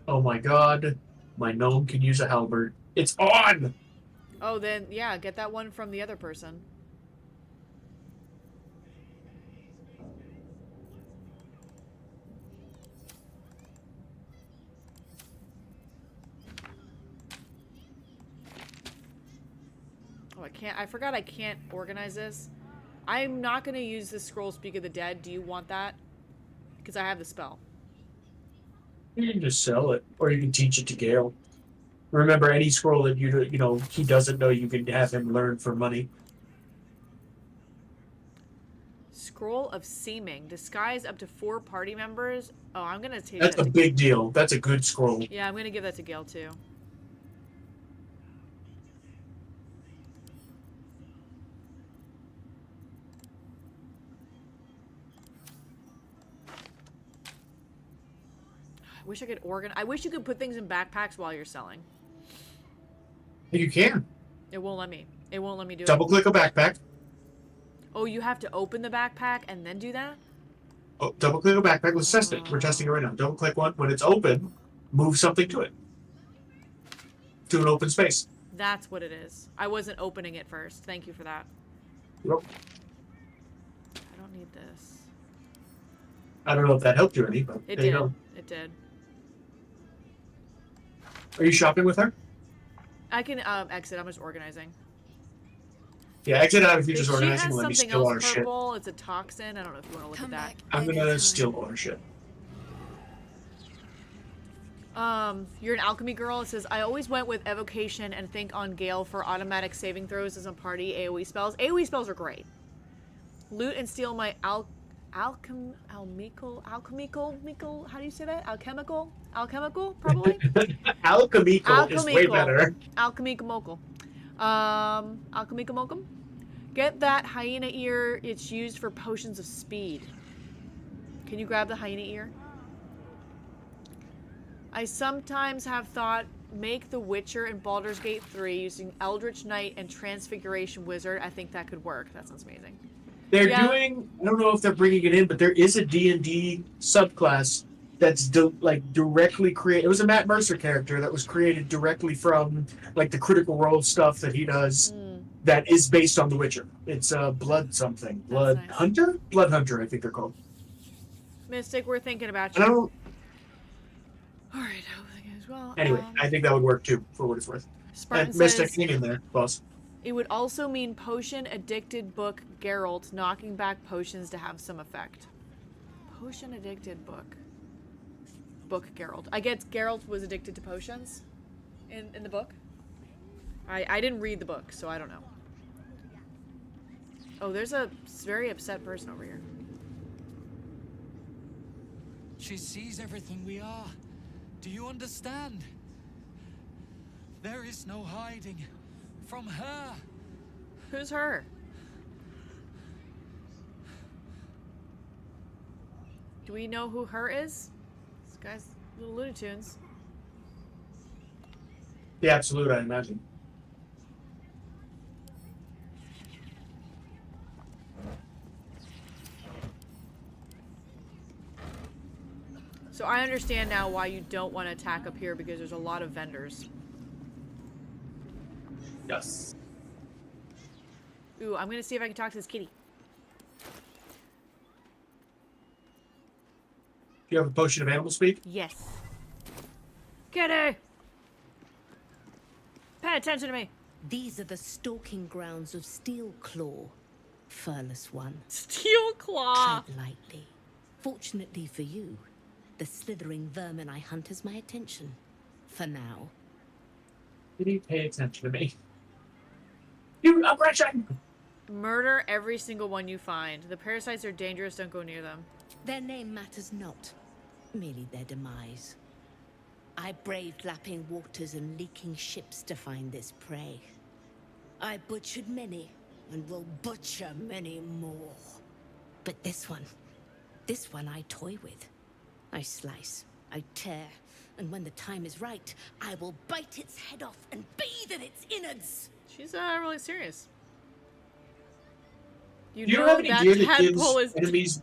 Oh my god, my gnome can use a halberd. It's on! Oh, then, yeah, get that one from the other person. Oh, I forgot I can't organize this. I'm not going to use the scroll Speak of the Dead. Do you want that? Because I have the spell. You can just sell it, or you can teach it to Gale. Remember, any scroll that you know he doesn't know, you can have him learn for money. Scroll of Seeming. Disguise up to 4 party members. Oh, I'm going to take That's that a big deal. That's a good scroll. Yeah, I'm going to give that to Gale, too. I wish I could I wish you could put things in backpacks while you're selling. You can. It won't let me. It won't let me do it. Double click a backpack. Oh, you have to open the backpack and then do that? Oh, double click a backpack. Let's test it. We're testing it right now. Double click one. When it's open, move something to it. To an open space. That's what it is. I wasn't opening it first. Thank you for that. Yep. I don't need this. I don't know if that helped you any, but It there you did. go. It did. Are you shopping with her? I can exit. I'm just organizing. Yeah, exit out if you're just She organizing. has Let me something steal our else shit. purple. It's a toxin. I don't know if you want to look at that. I'm gonna steal all our shit. You're an alchemy girl. It says, I always went with evocation and think on Gale for automatic saving throws as a party AoE spells. AoE spells are great. Loot and steal my alchemical, how do you say that? Alchemical, probably? Alchemical is way better. Alchemical. Alchemical. Get that hyena ear. It's used for potions of speed. Can you grab the hyena ear? I sometimes have thought make the Witcher in Baldur's Gate 3 using Eldritch Knight and Transfiguration Wizard. I think that could work. That sounds amazing. They're doing, I don't know if they're bringing it in, but there is a D&D subclass that's directly created. It was a Matt Mercer character that was created directly from like the Critical Role stuff that he does that is based on The Witcher. It's Blood something. Blood Hunter? Blood Hunter, I think they're called. Mystic, we're thinking about I you. don't, Alright, I was thinking as well. anyway, I think that would work too, for what it's worth. Spartan Mystic, says- hang in there, boss. It would also mean potion-addicted book Geralt knocking back potions to have some effect. Potion-addicted book. Book Geralt. I guess Geralt was addicted to potions in the book. I didn't read the book, so I don't know. Oh, there's a very upset person over here. She sees everything we are. Do you understand? There is no hiding from her. Who's her? Do we know who her is? This guy's little Looney Tunes. The Absolute, I imagine. So I understand now why you don't want to attack up here, because there's a lot of vendors. Yes. Ooh, I'm gonna see if I can talk to this kitty. Do you have a potion of animal speak? Yes. Kitty! Pay attention to me. These are the stalking grounds of Steelclaw, furless one. Steelclaw! Tread lightly. Fortunately for you, the slithering vermin I hunt has my attention. for now. Did he pay attention to me? You aggression! Murder every single one you find. The parasites are dangerous, don't go near them. Their name matters not, merely their demise. I braved lapping waters and leaking ships to find this prey. I butchered many, and will butcher many more. But this one I toy with. I slice, I tear, and when the time is right, I will bite its head off and bathe in its innards. She's really serious. You don't have any gear that gives is enemies...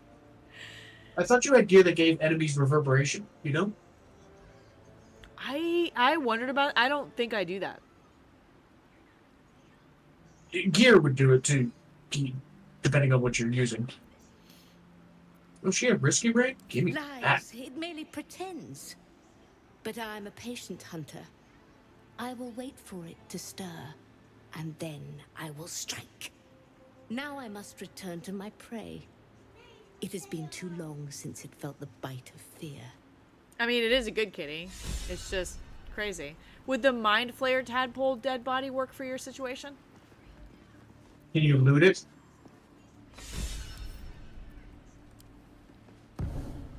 I thought you had gear that gave enemies reverberation, you know? I wondered about it. I don't think I do that. Gear would do it too, depending on what you're using. Oh, she a risky raid? Give me that. Lies, it merely pretends. But I'm a patient hunter. I will wait for it to stir, and then I will strike. Now I must return to my prey. It has been too long since it felt the bite of fear. I mean, it is a good kitty. It's just crazy. Would the Mind Flayer tadpole dead body work for your situation? Can you loot it?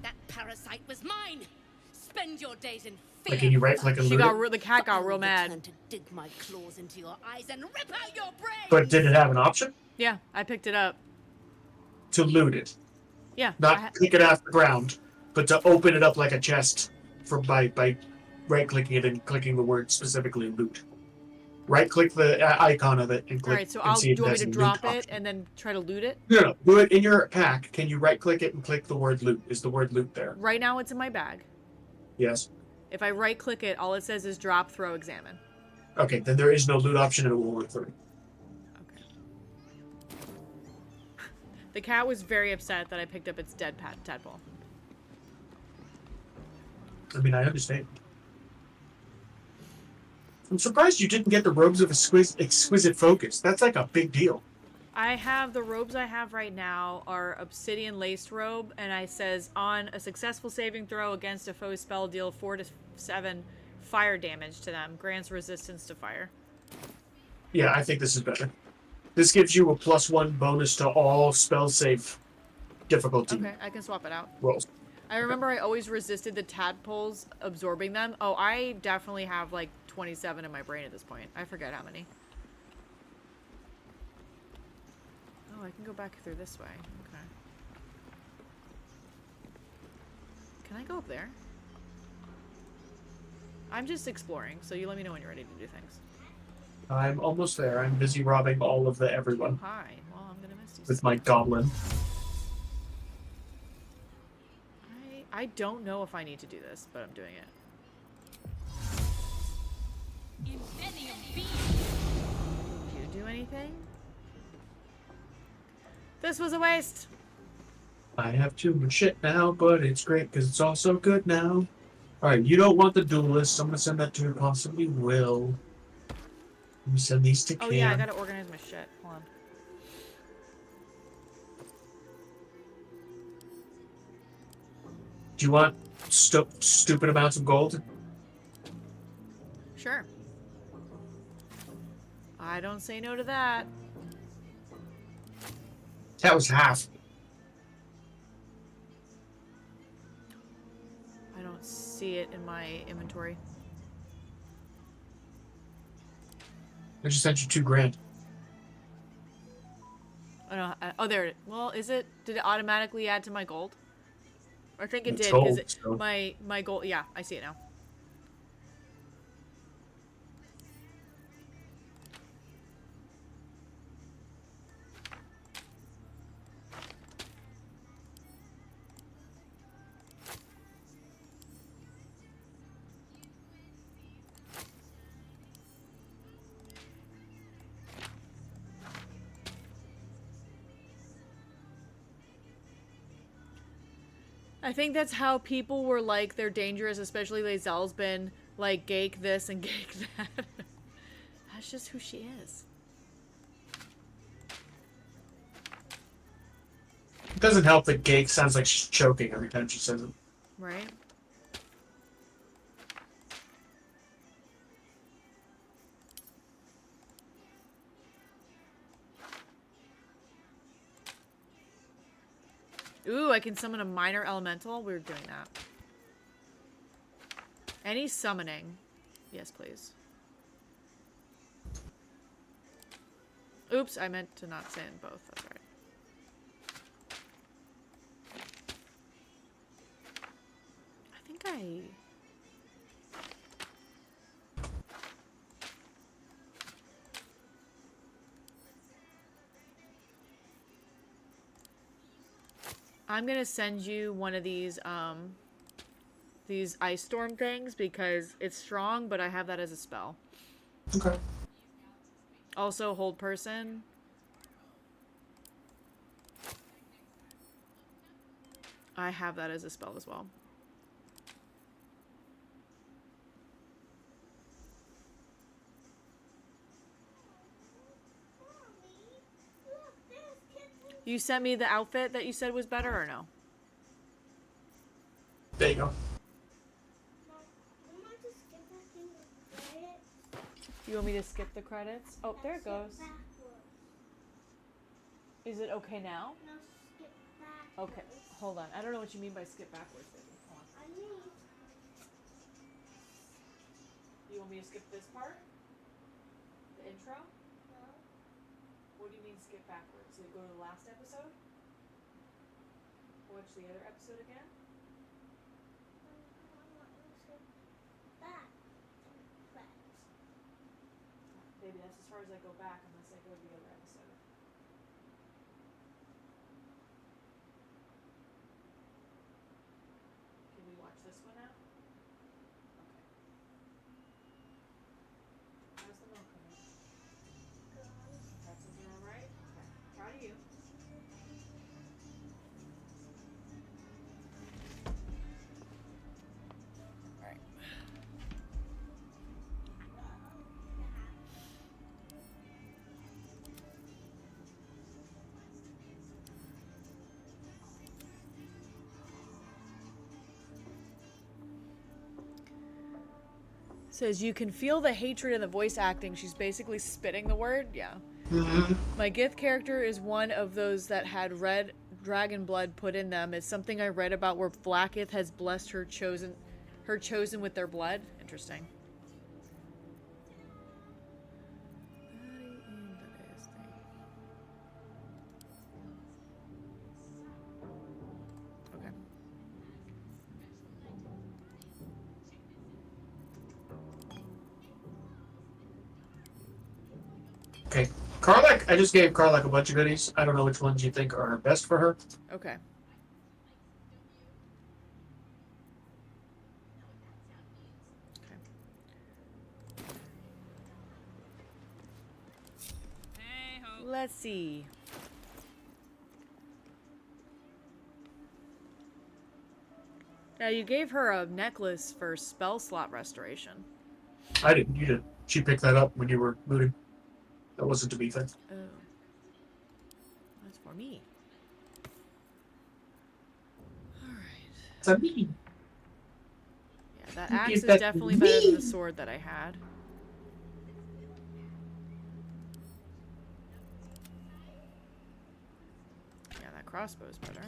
That parasite was mine! Spend your days in fear! Like, can you right-click and loot it? The cat got real mad. To dig my claws into your eyes and rip out your brain! But did it have an option? Yeah, I picked it up. To loot it. Yeah. Not pick it off the ground, but to open it up like a chest by right-clicking it and clicking the word specifically loot. Right-click the icon of it and click. Alright, so and see if do you it want has me to a loot drop it option. and then try to loot it? No, do it in your pack. Can you right-click it and click the word loot? Is the word loot there? Right now it's in my bag. Yes. If I right-click it, all it says is drop, throw, examine. Okay, then there is no loot option and it will work through. The cat was very upset that I picked up its dead tadpole. I mean, I understand. I'm surprised you didn't get the robes of exquisite focus. That's like a big deal. I have the robes I have right now are obsidian laced robe, and I says on a successful saving throw against a foe spell, deal 4 to 7 fire damage to them. Grants resistance to fire. Yeah, I think this is better. This gives you a +1 bonus to all spell save difficulty Okay, I can swap it out. rolls. I remember I always resisted the tadpoles absorbing them. Oh, I definitely have like 27 in my brain at this point. I forget how many. Oh, I can go back through this way. Okay. Can I go up there? I'm just exploring, so you let me know when you're ready to do things. I'm almost there. I'm busy robbing all of everyone. Hi. Well, I'm gonna miss you. With my goblin. I don't know if I need to do this, but I'm doing it. Did you do anything? This was a waste. I have too much shit now, but it's great because it's all so good now. Alright, you don't want the duelist. I'm gonna send that to possibly Will. Let me send these to Cam. Oh yeah, I gotta organize my shit. Hold on. Do you want stupid amounts of gold? Sure. I don't say no to that. That was half. I don't see it in my inventory. I just sent you $2,000. Oh, no, oh, there it. Well, is it? Did it automatically add to my gold? I think it It's did gold, because so. my gold. Yeah, I see it now. I think that's how people were like, they're dangerous, especially Lae'zel's been like, gake this and gake that. That's just who she is. It doesn't help that Gake sounds like she's choking every time she says it. Right? Ooh, I can summon a minor elemental. We're doing that. Any summoning. Yes, please. Oops, I meant to not say in both. That's right. I think I... I'm gonna send you one of these ice storm things because it's strong, but I have that as a spell. Okay. Also, hold person. I have that as a spell as well. You sent me the outfit that you said was better or no? There you go. You want me to skip the credits? Oh, there it goes. Is it okay now? No, skip backwards. Okay, hold on. I don't know what you mean by skip backwards, baby. Hold on. I mean... You want me to skip this part? The intro? No. What do you mean skip backwards? Did it go to the last episode? Watch the other episode again? Baby, that's as far as I go back unless I go to the other episode. Can we watch this one now? Okay. How's the milk coming? Pretzels are alright? Okay. Proud of you. Alright. Says you can feel the hatred in the voice acting. She's basically spitting the word. Yeah. My Gith character is one of those that had red dragon blood put in them. It's something I read about where Blackith has blessed her chosen with their blood. Interesting. Okay. Okay. Karlach, I just gave Karlach a bunch of goodies. I don't know which ones you think are best for her. Okay. Let's see. Now you gave her a necklace for spell slot restoration. I didn't. You did. She picked that up when you were looting. That wasn't to be thing. Oh. That's for me. Alright. For me. Yeah, that You axe give is that to definitely better than me. the sword that I had. Yeah, that crossbow's better.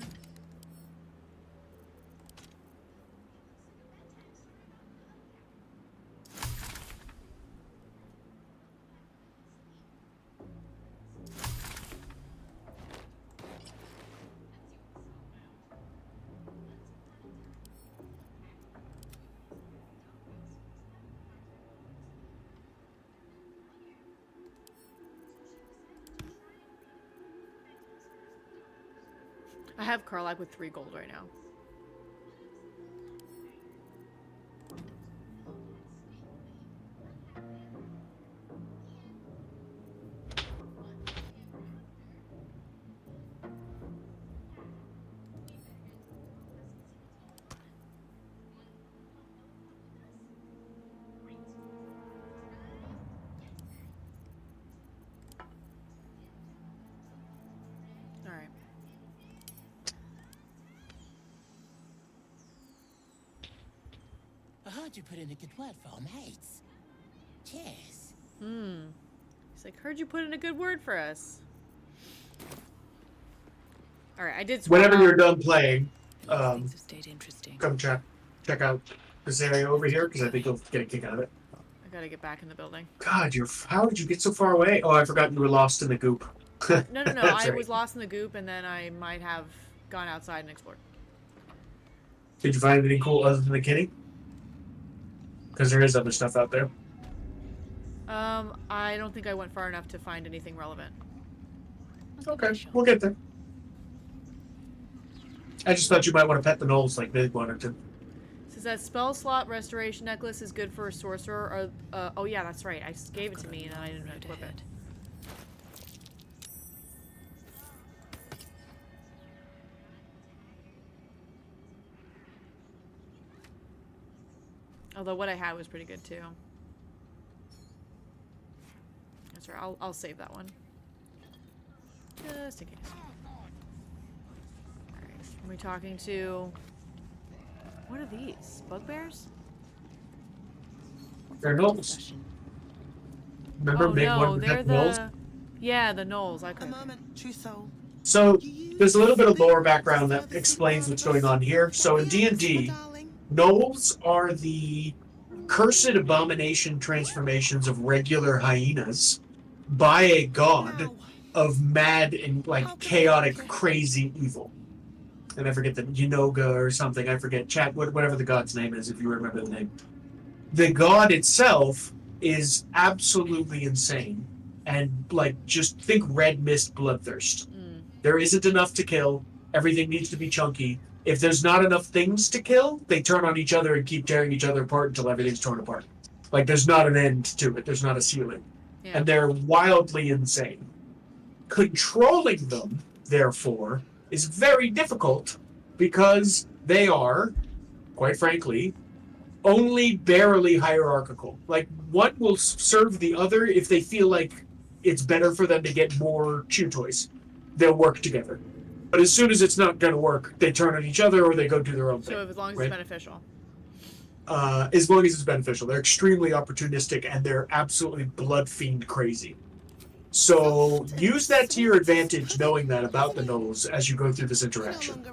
I have Karlach with 3 gold right now. Alright. I heard you put in a good word for our mates. Cheers. He's like, heard you put in a good word for us. All right, I did. Whenever out. you're done playing, Things have stayed interesting. come check out this area over here because I think you'll get a kick out of it. I gotta get back in the building. God, how did you get so far away? Oh, I forgot you were lost in the goop. No. I was lost in the goop, and then I might have gone outside and explored. Did you find anything cool other than the kitty? Because there is other stuff out there. I don't think I went far enough to find anything relevant. Okay, we'll get there. I just thought you might want to pet the gnolls like they wanted to. Says that spell slot restoration necklace is good for a sorcerer. Or, oh yeah, that's right. I gave it to me and I didn't equip it. Although what I had was pretty good too. That's right. I'll save that one. Just in case. Alright. Are we talking to... What are these? Bugbears? They're gnolls. Remember big one they're the... gnolls? Yeah, the gnolls. I could. So, there's a little bit of lore background that explains what's going on here. So in D&D, gnolls are the cursed abomination transformations of regular hyenas by a god of mad and like chaotic, crazy evil. And I forget the Yanoga or something. I forget whatever the god's name is, if you remember the name. The god itself is absolutely insane, and like just think red mist bloodthirst. There isn't enough to kill. Everything needs to be chunky. If there's not enough things to kill, they turn on each other and keep tearing each other apart until everything's torn apart. Like there's not an end to it. There's not a ceiling. And they're wildly insane. Controlling them, therefore, is very difficult because they are, quite frankly, only barely hierarchical. Like one will serve the other if they feel like it's better for them to get more chew toys. They'll work together. But as soon as it's not going to work, they turn on each other or they go do their own thing. So as long as it's beneficial. As long as it's beneficial. They're extremely opportunistic and they're absolutely blood fiend crazy. So use that to your advantage, knowing that about the gnolls as you go through this interaction.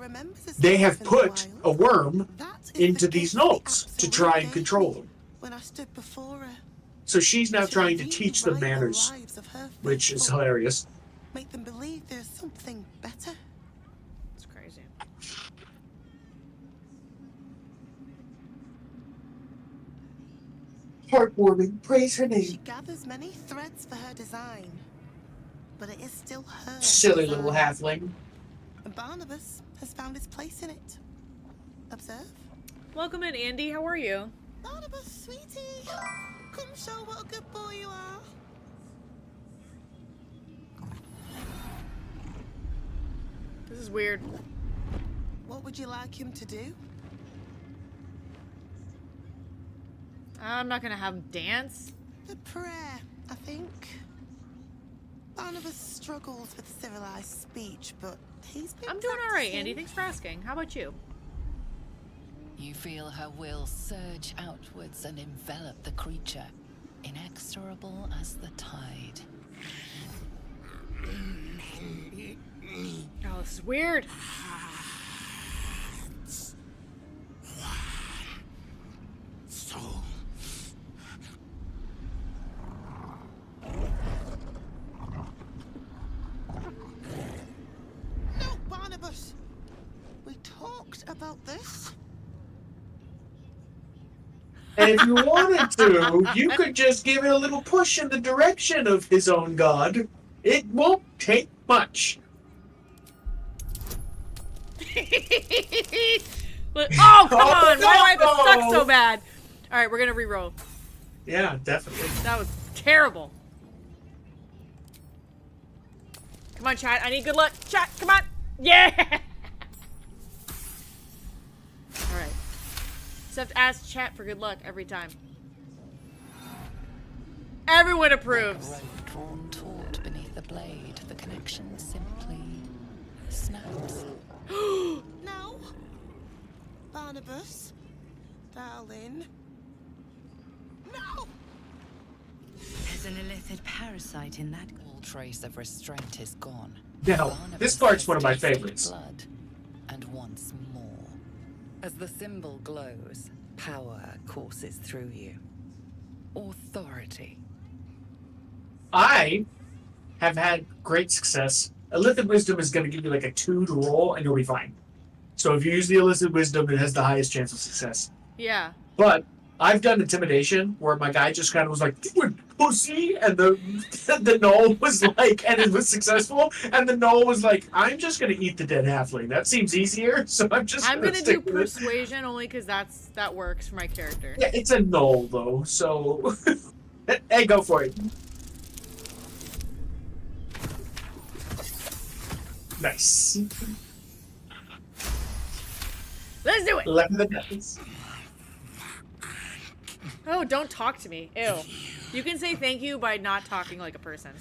They have put a worm into these gnolls to try and control them. When I stood before her, So she's now trying to teach them manners, which is hilarious. make them believe there's something better. It's crazy. Heartwarming. Praise her She name. gathers many threads for her design, but it is still her Silly design. little halfling. And Barnabas has found his place in it. Observe. Welcome in, Andy. How are you? Barnabas, sweetie, come show what a good boy you are. This is weird. What would you like him to do? I'm not gonna have him dance. The prayer, I think. Barnabas struggles with civilized speech, but he's been I'm doing all right, practicing. Andy. Thanks for asking. How about you? You feel her will surge outwards and envelop the creature, inexorable as the tide. Oh, this is weird. Soul. No, Barnabas. We talked about this. And if you wanted to, you could just give it a little push in the direction of his own god. It won't take much. Oh, come on! Why do I have to suck so bad? All right, we're gonna re-roll. Yeah, definitely. That was terrible. Come on, chat. I need good luck. Chat, come on. Yeah. All right. Just have to ask chat for good luck every time. Everyone approves. Like a rope drawn taut beneath the blade, the connection simply snaps. No. Barnabas, darling. No. There's an illithid parasite in that. All trace of restraint is gone. Now, this part's one of my favorites. Blood, and once more. As the symbol glows, power courses through you. Authority. I have had great success. Illicit Wisdom is going to give you like a 2 to roll, and you'll be fine. So if you use the Illicit Wisdom, it has the highest chance of success. Yeah. But I've done Intimidation, where my guy just kind of was like, "Dude, pussy," and the gnoll was like, and it was successful, and the gnoll was like, "I'm just going to eat the dead halfling. That seems easier, so I'm just I'm going gonna to do stick with it." persuasion only because that works for my character. Yeah, it's a gnoll, though, so... Hey, go for it. Nice. Let's do it. 11 the dice. Oh, don't talk to me. Ew. You can say thank you by not talking like a person.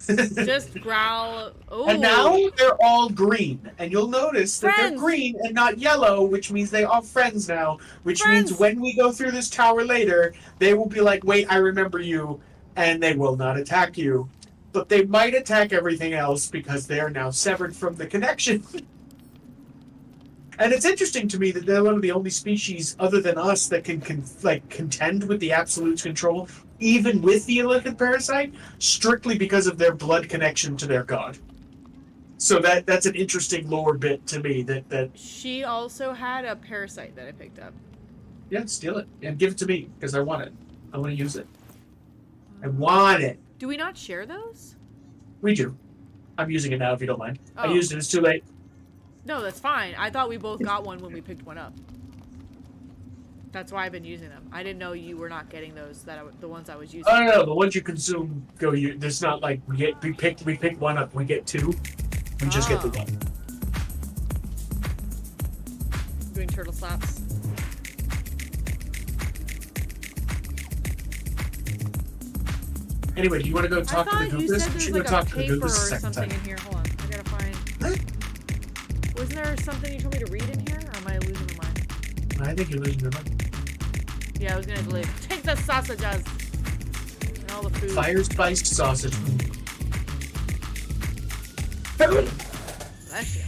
Just growl. Oh. And now they're all green. And you'll notice that they're green and not yellow, which means they are friends now. Which means when we go through this tower later, they will be like, "Wait, I remember you," and they will not attack you. But they might attack everything else because they are now severed from the connection. And it's interesting to me that they're one of the only species other than us that can contend with the Absolute's control, even with the illicit parasite, strictly because of their blood connection to their god. So that's an interesting lore bit to me. That She also had a parasite that I picked up. Yeah, steal it and give it to me because I want it. I want to use it. I want it. Do we not share those? We do. I'm using it now if you don't mind. I Oh. used it. It's too late. No, that's fine. I thought we both got one when we picked one up. That's why I've been using them. I didn't know you were not getting those. The ones I was using. Oh no, the ones you consume go. There's not like we pick one up. We get 2. We just get the one. Doing turtle slaps. Anyway, do you want to go talk to the I thought you Goofus? said We there's should like go talk a to the paper or Goofus a second something time. in here. Hold on, I gotta find. Wasn't there something you told me to read in here, or am I losing my mind? I think you're losing your mind. Yeah, I was gonna delete. Take the sausages and all the food. Fire spiced sausage. Bless you.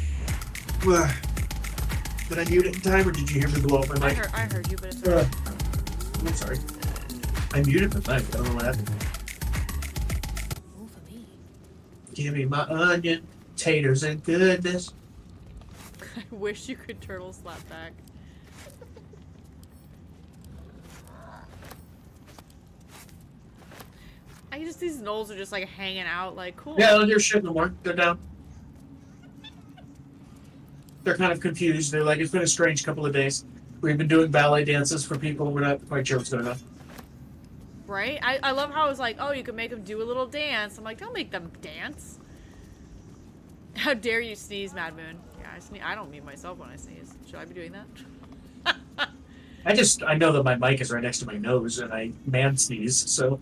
Did I mute it in time, or did you hear me blow up my mic? I heard you, but it's alright. I'm sorry. I muted the mic. I don't know what happened. Give me my onion, taters, and goodness. I wish you could turtle slap back. These gnolls are just like hanging out, like cool. Yeah, don't do shit no more. They're down. They're kind of confused. They're like, it's been a strange couple of days. We've been doing ballet dances for people. We're not quite sure what's going on. Right? I love how it was like, oh, you can make them do a little dance. I'm like, don't make them dance. How dare you sneeze, Mad Moon? Yeah, I sneeze. I don't mute myself when I sneeze. Should I be doing that? I know that my mic is right next to my nose, and I man sneeze, so.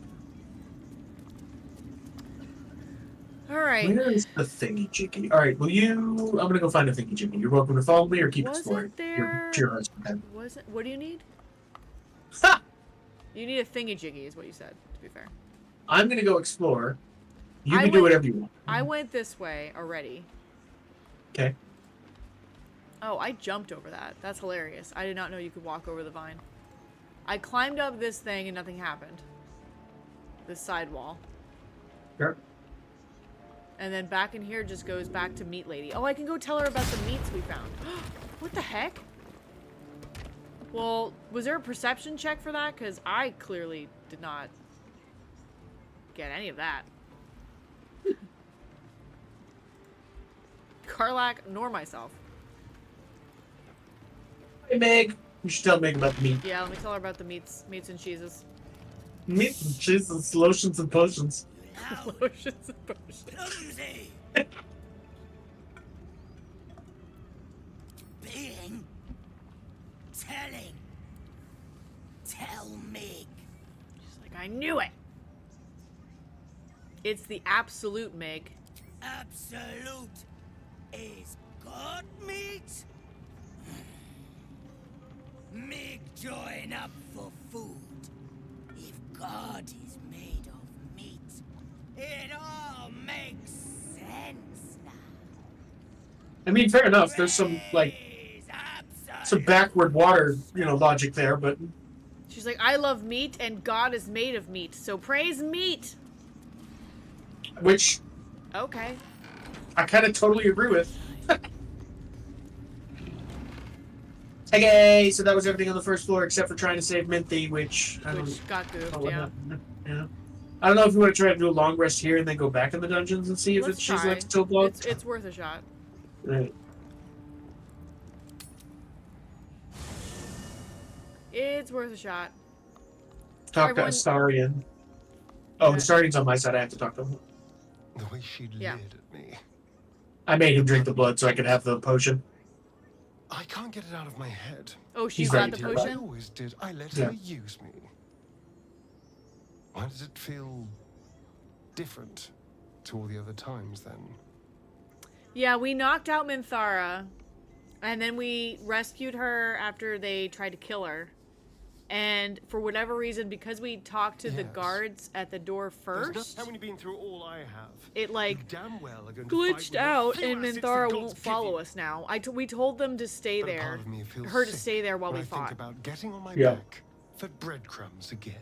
Alright. Where is the thingy jiggy? Alright, I'm gonna go find a thingy jiggy. You're welcome to follow me or keep exploring. There... Your husband. Was it? What do you need? You need a thingy-jiggy, is what you said, to be fair. I'm gonna go explore. You can do whatever you want. I went this way already. Okay. Oh, I jumped over that. That's hilarious. I did not know you could walk over the vine. I climbed up this thing and nothing happened. This side wall. Sure. And then back in here just goes back to Meat Lady. Oh, I can go tell her about the meats we found. What the heck? Well, was there a perception check for that? Because I clearly did not get any of that. Karlak, nor myself. Hey, Meg. You should tell Meg about the meat. Yeah, let me tell her about the meats and cheeses. Meat and cheeses, lotions and potions. Lotions and potions. Being. Telling. Tell me. She's like, I knew it. It's the absolute, Meg. Absolute is god meat? Mig join up for food. If God is made of meat, it all makes sense. I mean, fair enough. There's some, like, some backward water, logic there, but... She's like, I love meat, and God is made of meat, so praise meat! Which... Okay. I kind of totally agree with. Okay, so that was everything on the first floor except for trying to save Minthy, which got goofed, yeah. I don't know if you want to try to do a long rest here and then go back in the dungeons and see if Let's she's try. like still blocked. It's worth a shot. Right. It's worth a shot. Talk to Astarion. Oh, Astarian's on my side. I have to talk to him. The way she leered at me. I made him drink the blood so I could have the potion. I can't get it out of my head. Oh, she's got the potion? I always did. I let her use me. Why does it feel different to all the other times then? Yeah, we knocked out Minthara, and then we rescued her after they tried to kill her. And for whatever reason, because we talked to the guards at the door first, Haven't you been through all I have? it like You damn well are going to fight glitched with out, the and few assets Minthara the won't gods follow give you. us now. We told them to stay But a there, part of me feels her to sick stay there while when we I think fought. about getting on my back for breadcrumbs again.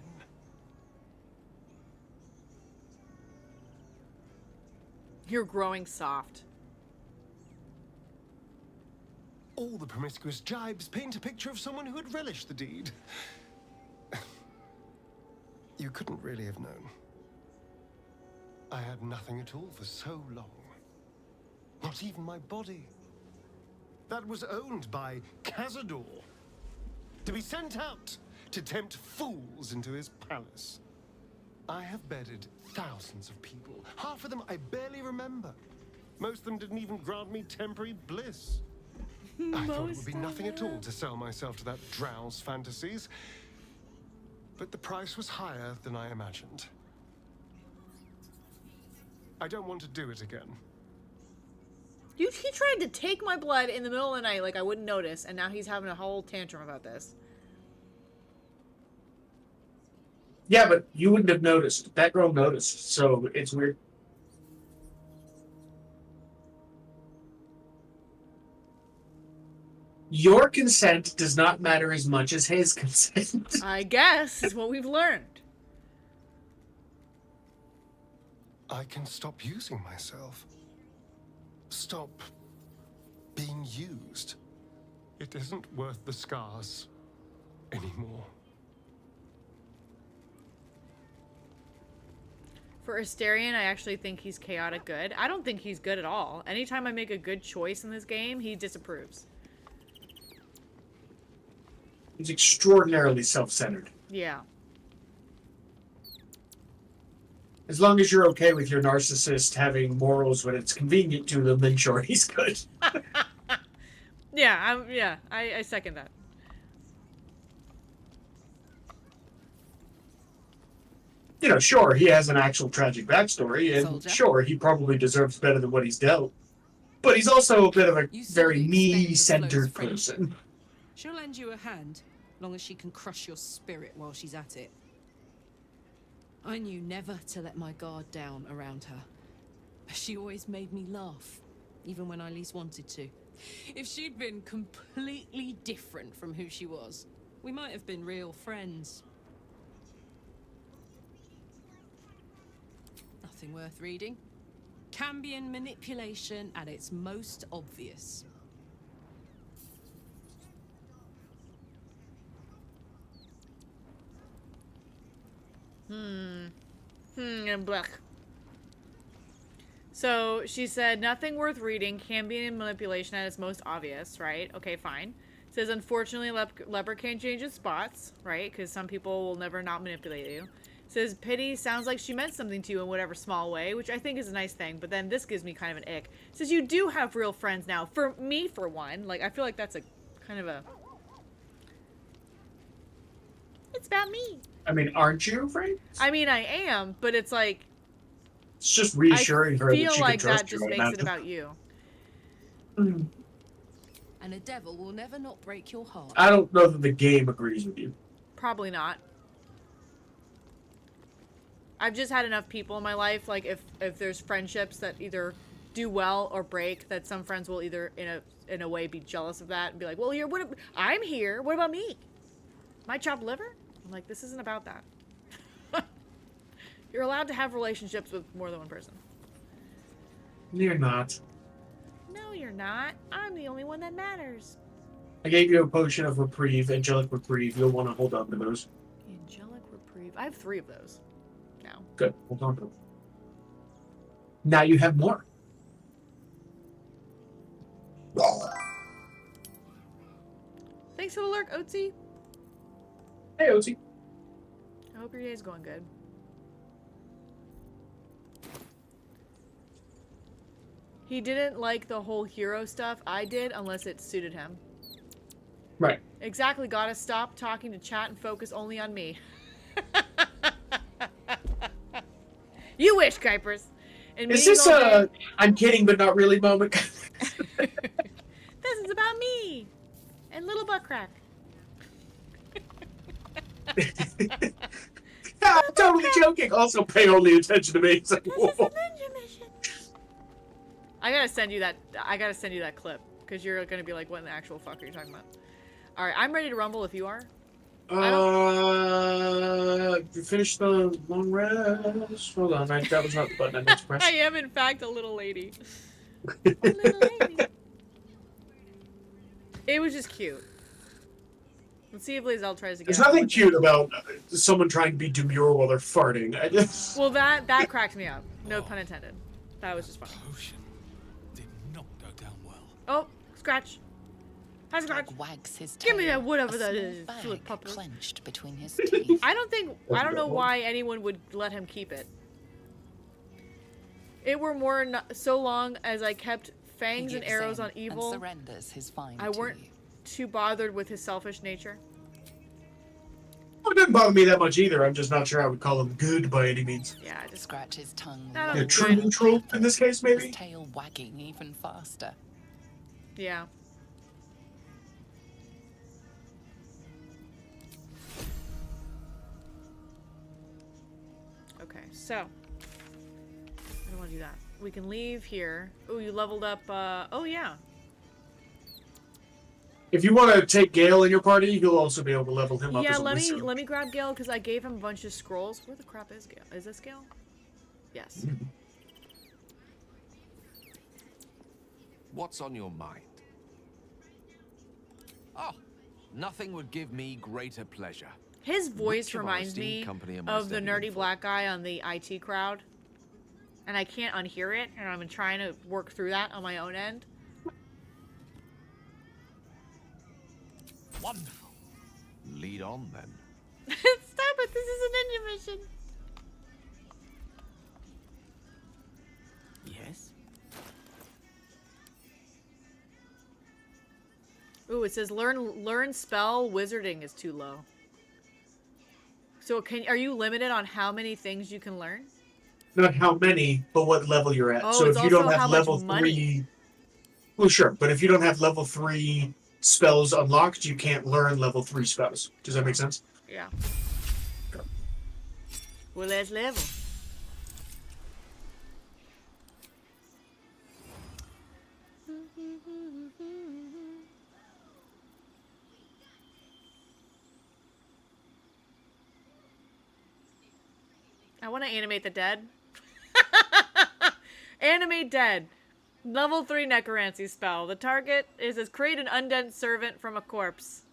You're growing soft. All the promiscuous jibes paint a picture of someone who had relished the deed. You couldn't really have known. I had nothing at all for so long. Not even my body. That was owned by Cazador. To be sent out to tempt fools into his palace. I have bedded thousands of people. Half of them I barely remember. Most of them didn't even grant me temporary bliss. I thought it would be nothing at all to sell myself to that drow's fantasies. But the price was higher than I imagined. I don't want to do it again. He tried to take my blood in the middle of the night like I wouldn't notice, and now he's having a whole tantrum about this. Yeah, but you wouldn't have noticed. That girl noticed, so it's weird. Your consent does not matter as much as his consent. I guess is what we've learned. I can stop using myself. Stop being used. It isn't worth the scars anymore. For Astarion, I actually think he's chaotic good. I don't think he's good at all. Anytime I make a good choice in this game, he disapproves. He's extraordinarily self-centered. Yeah. As long as you're okay with your narcissist having morals when it's convenient to them, then sure, he's good. Yeah, I second that. Sure, he has an actual tragic backstory, and sure, he probably deserves better than what he's dealt. But he's also a bit of a very me-centered person. She'll lend you a hand, long as she can crush your spirit while she's at it. I knew never to let my guard down around her. She always made me laugh, even when I least wanted to. If she'd been completely different from who she was, we might have been real friends. Nothing worth reading. Cambion manipulation at its most obvious. And blech. So she said nothing worth reading, Cambion manipulation at its most obvious, right? Okay, fine. Says unfortunately leper can't change its spots, right? Because some people will never not manipulate you. Says pity sounds like she meant something to you in whatever small way, which I think is a nice thing, but then this gives me kind of an ick. Says you do have real friends now. For me, for one. Like, I feel like that's a kind of a... It's about me. I mean, aren't you afraid? I mean, I am, but it's like... It's just reassuring her that she can trust you. I feel like that just right makes now. it about you. And a devil will never not break your heart. I don't know that the game agrees with you. Probably not. I've just had enough people in my life, like, if there's friendships that either do well or break, that some friends will either in a way be jealous of that and be like, well, I'm here. What about me? My chopped liver? I'm like, this isn't about that. You're allowed to have relationships with more than one person. You're not. No, you're not. I'm the only one that matters. I gave you a potion of reprieve, angelic reprieve. You'll want to hold on to those. Angelic reprieve. I have 3 of those now. Good. Hold on to them. Now you have more. Thanks for the lurk, Oatsy. Hey, Oatsy. I hope your day's going good. He didn't like the whole hero stuff. I did, unless it suited him. Right. Exactly. Gotta stop talking to chat and focus only on me. You wish, Kuipers. And Is this a I'm kidding but not really moment? This is about me and little butt crack. I'm totally joking. Also, pay only attention to me. It's like, whoa. I gotta send you that clip because you're gonna be like, "What in the actual fuck are you talking about?" All right, I'm ready to rumble if you are. You finished the long rest. Hold on, that was not the button I meant to press. I am in fact a little lady. A little lady. It was just cute. Let's see if Lae'zel tries to get. There's nothing cute about someone trying to be demure while they're farting. I just... Well, that cracked me up. No pun intended. That was just funny. Potion did not go down well. Oh, scratch. Hi, scratch. Wags his Give me tail, that whatever a that small is. bag Puppet. clenched between his teeth. I don't know why anyone would let him keep it. It were more so long as I kept fangs He and gives arrows in on evil. and surrenders his find I to weren't you. too bothered with his selfish nature. Well, it doesn't bother me that much either. I'm just not sure I would call him good by any means. Yeah, I just scratch his tongue. Yeah, true neutral in this case, maybe? His tail wagging even faster. Yeah. Okay, so I don't want to do that. We can leave here. Oh, you leveled up. Oh yeah. If you want to take Gale in your party, you'll also be able to level him up Yeah, as a let wizard. me grab Gale because I gave him a bunch of scrolls. Where the crap is Gale? Is this Gale? Yes. What's on your mind? Oh, nothing would give me greater pleasure. His voice Which of our reminds esteemed me company am I of the standing nerdy in for? black guy on the IT crowd. And I can't unhear it, and I'm trying to work through that on my own end. Wonderful. Lead on then. Stop it, this is a ninja mission. Yes. Ooh, it says learn spell wizarding is too low. So are you limited on how many things you can learn? Not how many, but what level you're at. Oh, so it's if you don't also how have much level money. 3... Well, sure, but if you don't have level 3 spells unlocked, you can't learn level 3 spells. Does that make sense? Yeah. Well, let's level. I want to animate the dead. Animate dead. Level 3 necromancy spell. The target is create an undead servant from a corpse.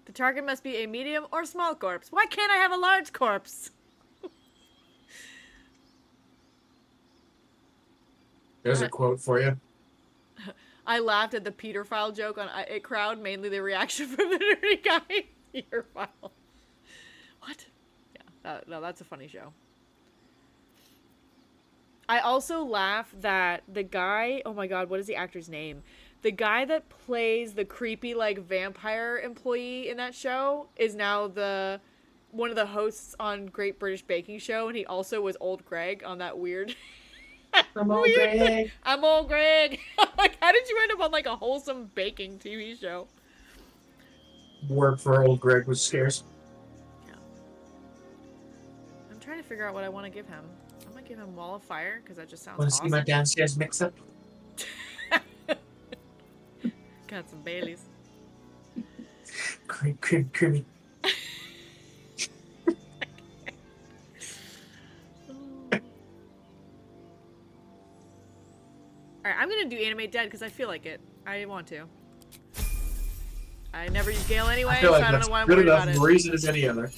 The target must be a medium or small corpse. Why can't I have a large corpse? There's a quote for you. I laughed at the Peter file joke on It Crowd, mainly the reaction from the nerdy guy. Peter file. What? Yeah, no, that's a funny show. I also laugh that the guy, oh my god, what is the actor's name? The guy that plays the creepy, like, vampire employee in that show is now one of the hosts on Great British Baking Show, and he also was Old Greg on that weird... I'm Old Greg. I'm Old Greg. Like, how did you end up on, like, a wholesome baking TV show? Work for old Greg was scarce. Yeah. I'm trying to figure out what I want to give him. I'm gonna give him Wall of Fire, because that just sounds Want to awesome. see my downstairs mix-up? Got some Baileys. Creamy. Alright, I'm gonna do animate dead because I feel like it. I want to. I never use Gale anyway, I feel like so I don't that's know why I'm good worried enough about it. reason as any other.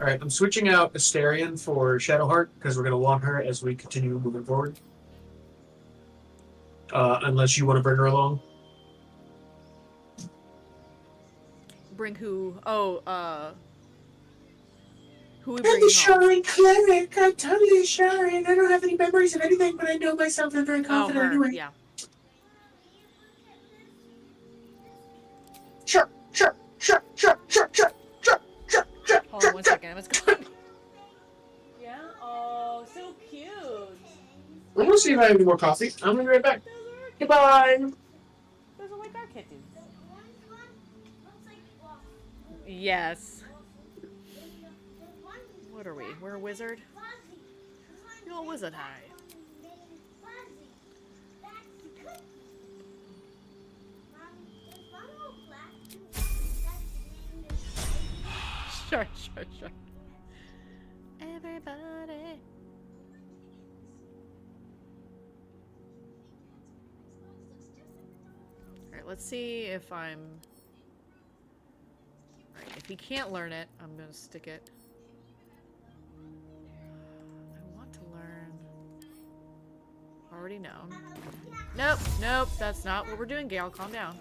Alright, I'm switching out Asterion for Shadowheart because we're going to want her as we continue moving forward. Unless you want to bring her along. Bring who? Oh, who we I'm bring the home? Shrine Cleric. I'm totally Shrine. I don't have any memories of anything, but I know myself and I'm very confident her. anyway. Yeah. Sure. Hold on 1 second. What's going on? Yeah? Oh, so cute. I'm going to see if I have any more coffee. I'm going to be right back. Goodbye. Those are like our kittens. Yes. What are we? We're a wizard? You're a wizard high. Sure. Everybody. Alright, let's see if I'm... Alright, if he can't learn it, I'm gonna stick it. I want to learn... Already known. Nope, that's not what we're doing, Gale. Calm down.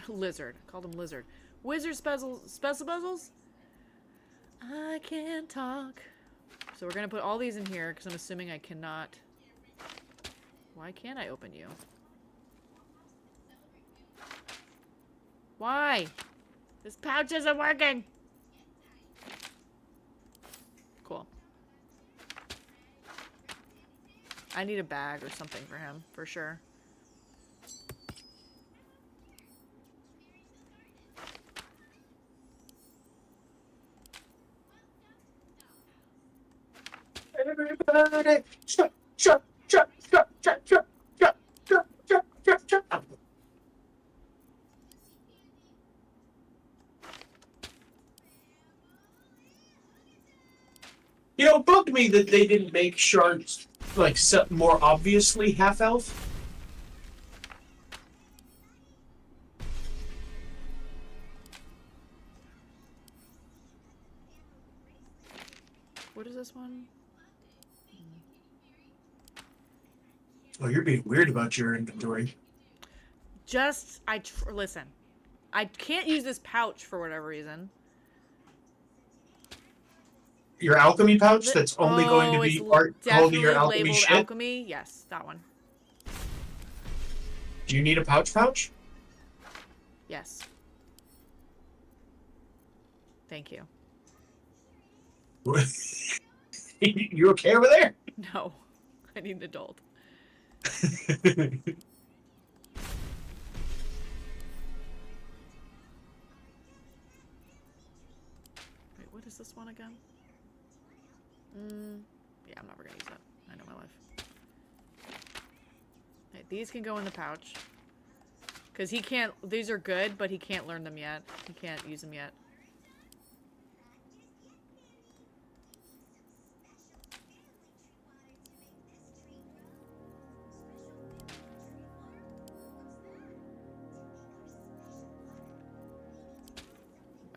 Lizard. Called him lizard. Wizard special puzzles? I can't talk. So we're gonna put all these in here because I'm assuming I cannot. Why can't I open you? Why? This pouch isn't working. Cool. I need a bag or something for him, for sure. Everybody, shut. You know, it bugged me that they didn't make sharks like more obviously half elf. What is this one? Oh, you're being weird about your inventory. Just, listen. I can't use this pouch for whatever reason. Your alchemy pouch that's only going to be holding your alchemy labeled shit? Alchemy? Yes, that one. Do you need a pouch? Yes. Thank you. You okay over there? No. I need an adult. Wait, what is this one again? Yeah, I'm never gonna use that. I know my life. Okay, these can go in the pouch. Because he can't... These are good, but he can't learn them yet. He can't use them yet.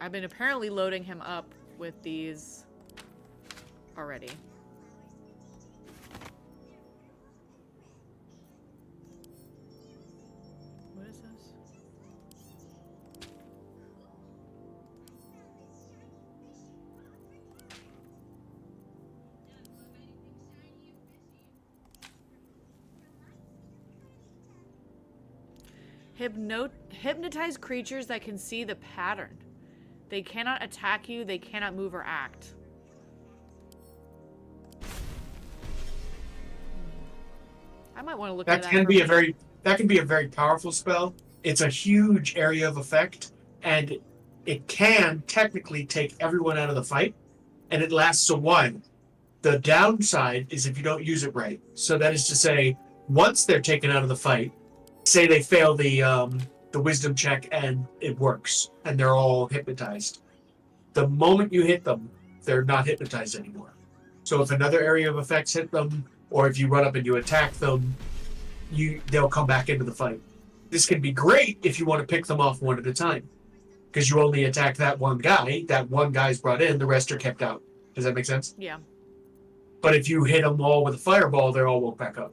I've been apparently loading him up with these already. What is this? Hypnotize creatures that can see the pattern. They cannot attack you, they cannot move or act. I might want to look at that. That can be a very powerful spell. It's a huge area of effect, and it can technically take everyone out of the fight, and it lasts a while. The downside is if you don't use it right. So that is to say, once they're taken out of the fight, say they fail the wisdom check and it works, and they're all hypnotized. The moment you hit them, they're not hypnotized anymore. So if another area of effects hit them, or if you run up and you attack them, they'll come back into the fight. This can be great if you want to pick them off one at a time, because you only attack that one guy. That one guy's brought in, the rest are kept out. Does that make sense? Yeah. But if you hit them all with a fireball, they're all woke back up.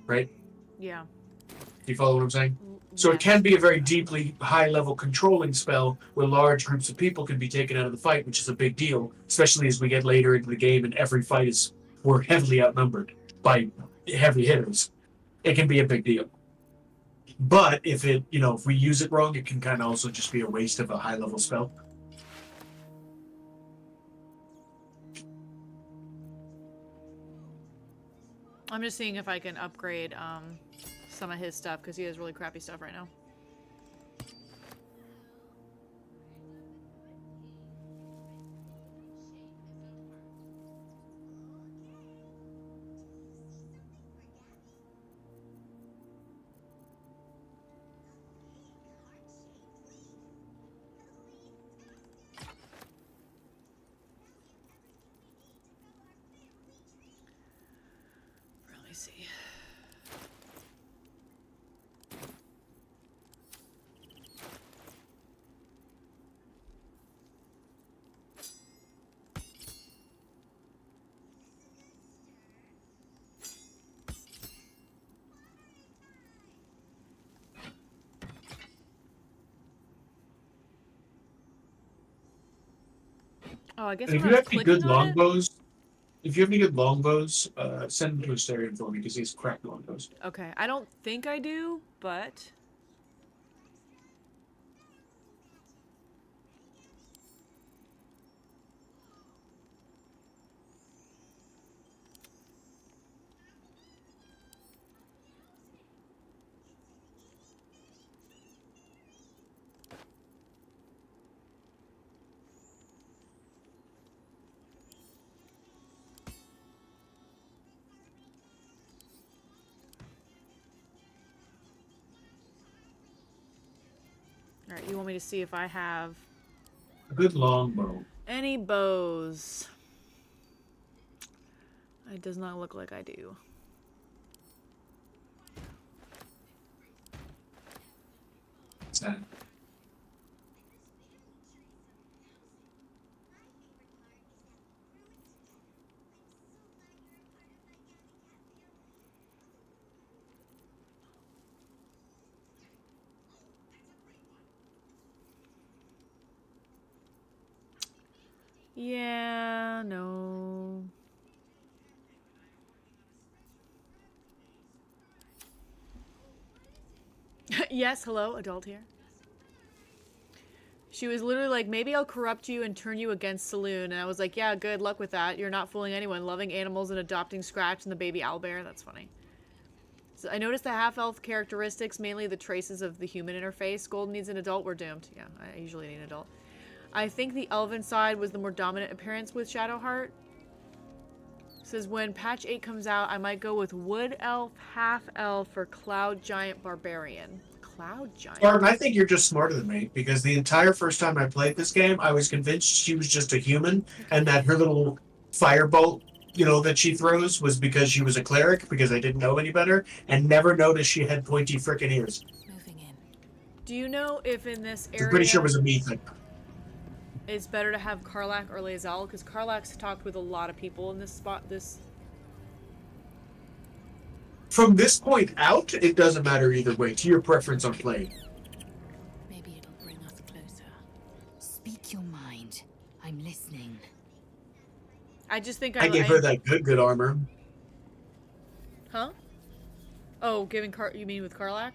Right? Yeah. Do you follow what I'm saying? So it can be a very deeply high-level controlling spell where large groups of people can be taken out of the fight, which is a big deal, especially as we get later into the game and every fight we're heavily outnumbered by heavy hitters. It can be a big deal. But if we use it wrong, it can kind of also just be a waste of a high-level spell. I'm just seeing if I can upgrade some of his stuff, because he has really crappy stuff right now. Let me see. Oh, I guess And if when you I have was any clicking good on it. longbows, send them to Asterion for me because he's cracked longbows. Okay, I don't think I do, but all right. You want me to see if I have A good longbow. any bows? It does not look like I do. Sad. Yeah, no. Yes, hello, adult here. She was literally like, maybe I'll corrupt you and turn you against Saloon. And I was like, yeah, good luck with that. You're not fooling anyone. Loving animals and adopting Scratch and the baby owlbear. That's funny. So I noticed the half-elf characteristics, mainly the traces of the human interface. Gold needs an adult. We're doomed. Yeah, I usually need an adult. I think the elven side was the more dominant appearance with Shadowheart. Says when patch 8 comes out, I might go with Wood Elf, Half Elf, or Cloud Giant Barbarian. Cloud Giant? Spartan, I think you're just smarter than me, because the entire first time I played this game, I was convinced she was just a human, and that her little firebolt, that she throws was because she was a cleric, because I didn't know any better, and never noticed she had pointy frickin' ears. Do you know if in this area... I'm pretty sure it was a me thing. It's better to have Karlach or Lae'zel, because Karlach's talked with a lot of people in this spot. From this point out, it doesn't matter either way. To your preference on playing. Maybe it'll bring us closer. Speak your mind. I'm listening. I just think I gave her that good armor. Huh? Oh, you mean with Karlach?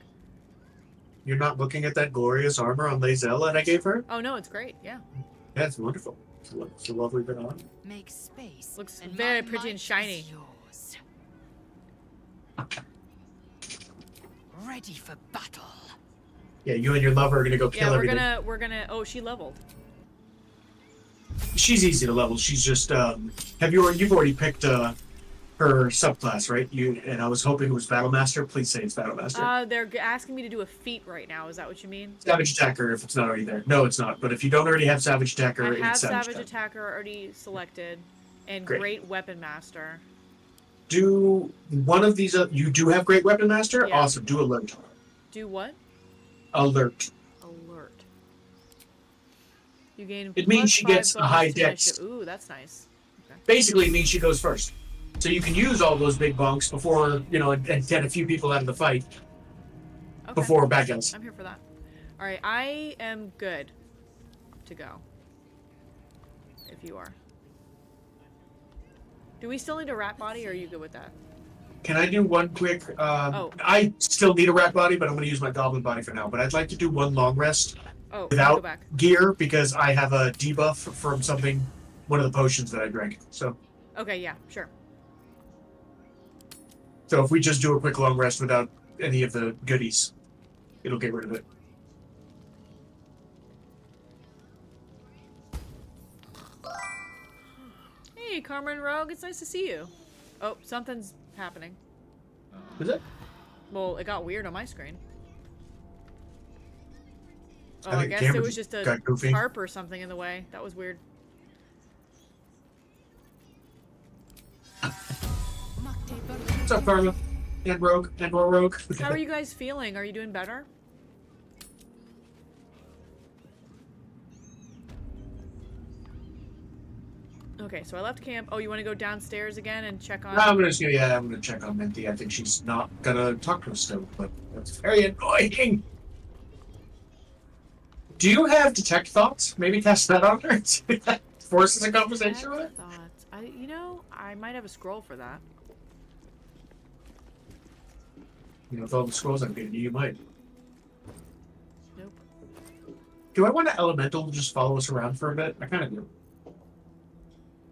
You're not looking at that glorious armor on Lazelle that I gave her? Oh no, it's great. Yeah. Yeah, it's wonderful. It's a lovely bit on. Make space. Looks and very my pretty might and is shiny. yours. Ready for battle. Yeah, you and your lover are gonna go kill Yeah, everything. we're gonna. Oh, she leveled. She's easy to level. She's just you've already picked her subclass, right? And I was hoping it was Battlemaster. Please say it's Battlemaster. They're asking me to do a feat right now. Is that what you mean? Savage Attacker, if it's not already there. No, it's not. But if you don't already have Savage Attacker, I have it's Savage Savage Attacker. Attacker already selected, and Great. Great Weapon Master. Do one of these. You do have Great Weapon Master? Yeah. Awesome. Do Alert. Do what? Alert. Alert. You gain. It means she +5 gets a bonus high to dex. initiative. Ooh, that's nice. Okay. Basically, it means she goes first. So you can use all those big bunks before, and get a few people out of the fight Okay. before bad guys. I'm here for that. All right, I am good to go. If you are. Do we still need a rat body, or are you good with that? Can I do one quick? Oh. I still need a rat body, but I'm going to use my goblin body for now. But I'd like to do one long rest Oh, go without back. gear because I have a debuff from one of the potions that I drank. So Okay, yeah, sure. if we just do a quick long rest without any of the goodies, it'll get rid of it. Hey, Carmen Rogue, it's nice to see you. Oh, something's happening. Is it? Well, it got weird on my screen. Oh, I I think guess the there camera was just a got goofy. tarp or something in the way. That was weird. What's up, Carla? And Rogue, and more Rogue. How are you guys feeling? Are you doing better? Okay, so I left camp. Oh, you want to go downstairs again and check on... I'm gonna check on Minty. I think she's not gonna talk to us still, but that's very annoying. Do you have detect thoughts? Maybe test that on her. Forces a conversation with her. Thoughts. I might have a scroll for that. With all the scrolls I'm getting, you might. Nope. Do I want an elemental to just follow us around for a bit? I kind of do.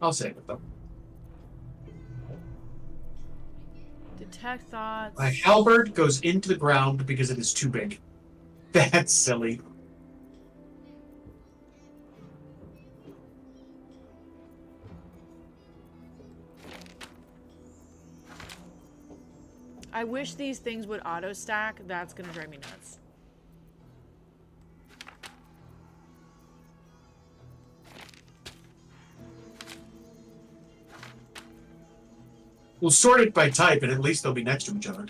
I'll save it though. Detect thoughts. My halberd goes into the ground because it is too big. That's silly. I wish these things would auto stack. That's gonna drive me nuts. We'll sort it by type, and at least they'll be next to each other.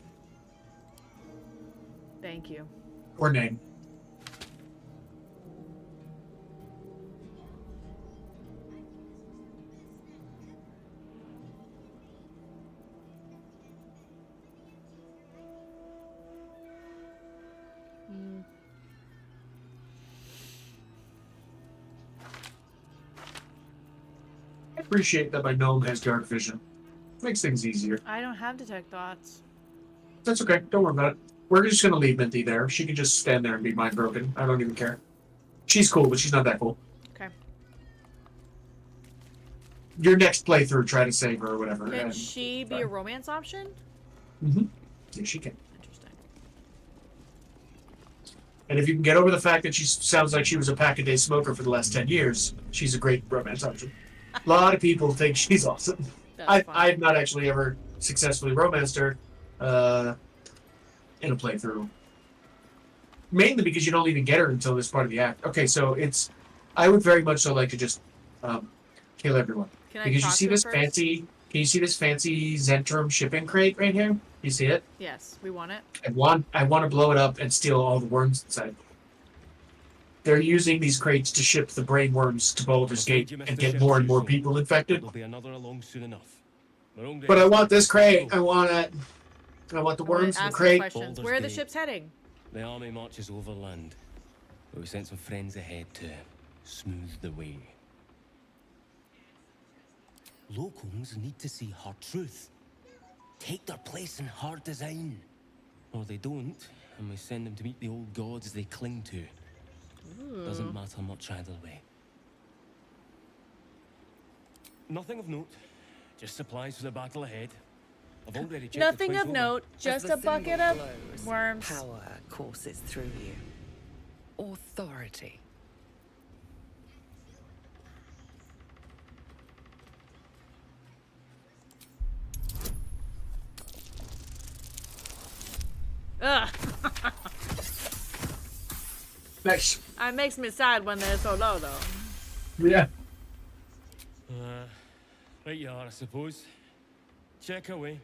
Thank you. Or name. I appreciate that my gnome has dark vision. Makes things easier. I don't have detect thoughts. That's okay. Don't worry about it. We're just gonna leave Minty there. She can just stand there and be mind broken. I don't even care. She's cool, but she's not that cool. Okay. Your next playthrough, try to save her or whatever. Can she be a romance option? Mm-hmm. Yeah, she can. Interesting. And if you can get over the fact that she sounds like she was a pack-a-day smoker for the last 10 years, she's a great romance option. A lot of people think she's awesome. I've not actually ever successfully romanced her in a playthrough. Mainly because you don't even get her until this part of the act. Okay, so I would very much so like to just kill everyone. Can I because you talk see to her this first? fancy, can you see this fancy Zentrum shipping crate right here? You see it? Yes, we want it. I want to blow it up and steal all the worms inside. They're using these crates to ship the brain worms to Baldur's Gate and get more and more people infected. There'll be another along soon enough. But I want this crate. I want it. I want the worms in the Ask crate. questions. Where are the ships heading? The army marches overland, but we sent some friends ahead to smooth the way. Locals need to see hard truth. Take their place in hard design. Or they don't, and we send them to meet the old gods they cling to. Doesn't matter much either way. Nothing of note. Just supplies for the battle ahead. I've already checked Nothing the of place note, over. just As a the bucket symbol of glows, worms. Power courses through you. Authority. Ugh. Nice. It makes me sad when they're so low, though. Yeah. Right you are, I suppose. Check away.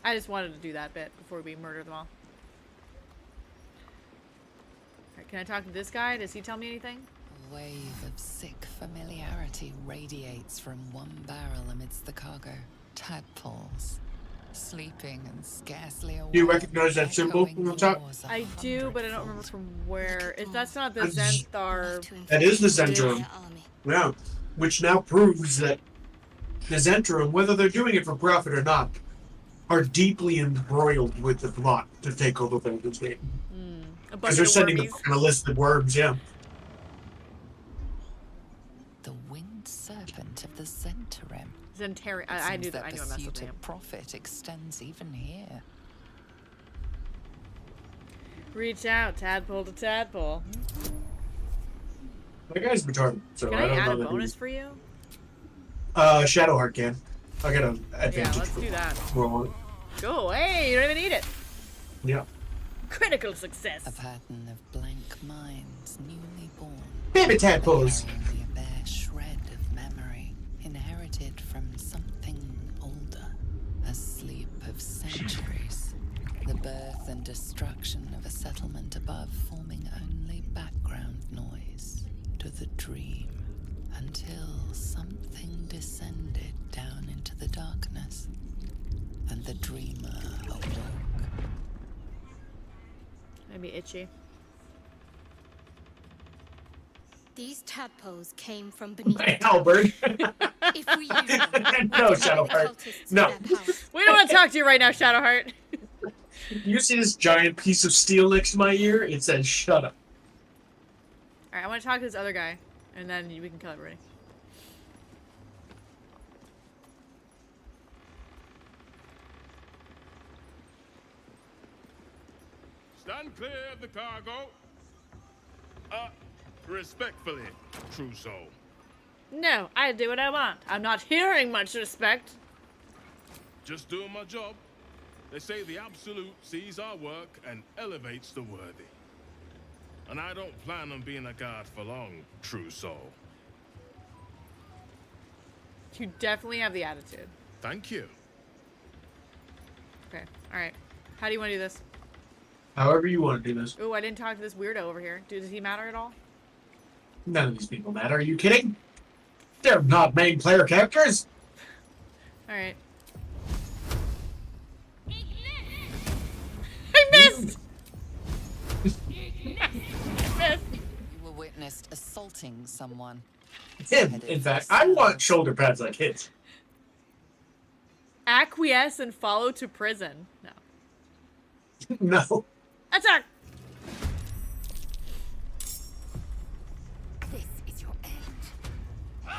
I just wanted to do that bit before we murder them all. Alright, can I talk to this guy? Does he tell me anything? A wave of sick familiarity radiates from one barrel amidst the cargo. Tadpoles, sleeping and scarcely aware. Do you recognize that symbol from the top? I do, but I don't remember from where. If that's not the Zenthar. That is the Zentrum. Yeah. Which now proves that the Zentrum, whether they're doing it for profit or not, are deeply embroiled with the plot to take over Baldur's Gate. Because they're sending the kind of list of worms, yeah. The winged serpent of the Zentarim. Zentari. I knew that. I knew I messed up The the pursuit name. of profit extends even here. Reach out, tadpole to tadpole. That guy's retarded, so Can I I don't add know a that bonus for you? Shadowheart can. I got an advantage. Yeah, let's do that. Roll. Go away, you don't even need it. Yeah. Critical success. A pattern of blank minds, newly born. Baby tadpoles. Only a bare shred of memory, inherited from something older. A sleep of centuries. The birth and destruction of a settlement above, forming only background noise to the dream. Until something descended down into the darkness, and the dreamer awoke. Maybe itchy. These tadpoles came from beneath. Hey, Albert. If we use them, No, Shadowheart. No. We don't want to talk to you right now, Shadowheart. You see this giant piece of steel next to my ear? It says, shut up. Alright, I want to talk to this other guy, and then we can kill everybody. Stand clear of the cargo. Respectfully, true soul. No, I do what I want. I'm not hearing much respect. Just doing my job. They say the Absolute sees our work and elevates the worthy. And I don't plan on being a guard for long, true soul. You definitely have the attitude. Thank you. Okay, alright. How do you want to do this? However you want to do this. Ooh, I didn't talk to this weirdo over here. Does he matter at all? None of these people matter. Are you kidding? They're not main player characters. Alright. I missed! I missed! You were witnessed assaulting someone. Him, in fact. I want shoulder pads like his. Acquiesce and follow to prison. No. No. Attack! This is your end.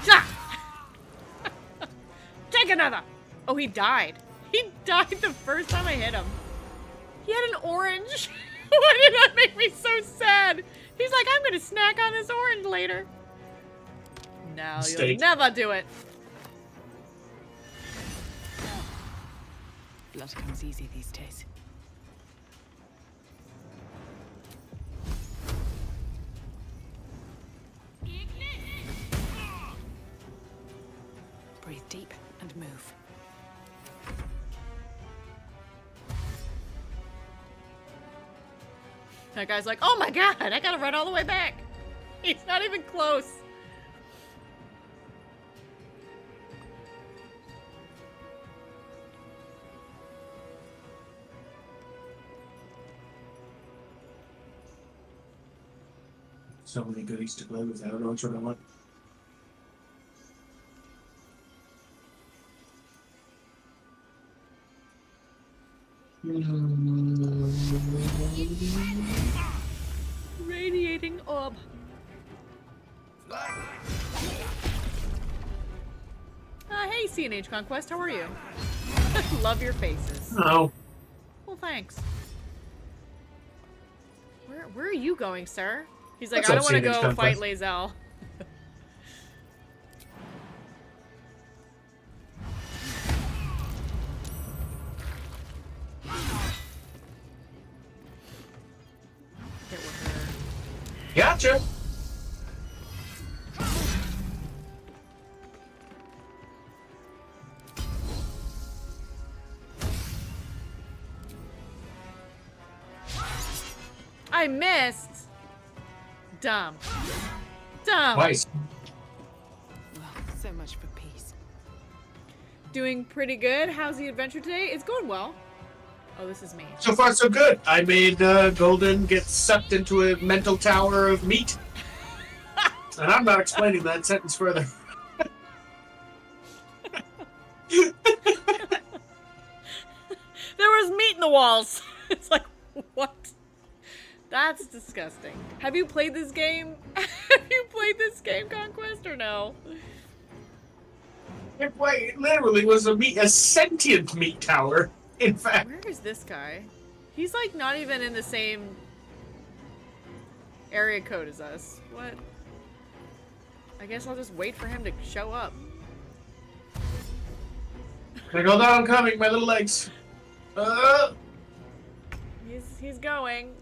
Ah! Take another! Oh, he died. He died the first time I hit him. He had an orange. Why did that make me so sad? He's like, I'm gonna snack on this orange later. No, you'll never do it. Blood comes easy these days. Breathe deep and move. That guy's like, oh my god, I gotta run all the way back. He's not even close. So many goodies to play with. I don't know which one I want. Fleeting orb. Hey, CNH Conquest, how are you? Love your faces. Oh. Well, thanks. Where are you going, sir? He's like, What's I up, don't want to CNH go fight Conquest? Lae'zel. Get with her. Gotcha. I missed. Dumb. Dumb. Twice. Well, so much for peace. Doing pretty good. How's the adventure today? It's going well. Oh, this is me. So far, so good. I made Golden get sucked into a mental tower of meat. And I'm not explaining that sentence further. There was meat in the walls. It's like, what? That's disgusting. Have you played this game? Have you played this game, Conquest, or no? It literally was a sentient meat tower, in fact. Where is this guy? He's like not even in the same area code as us. What? I guess I'll just wait for him to show up. Hold on, I'm coming, my little legs. He's going.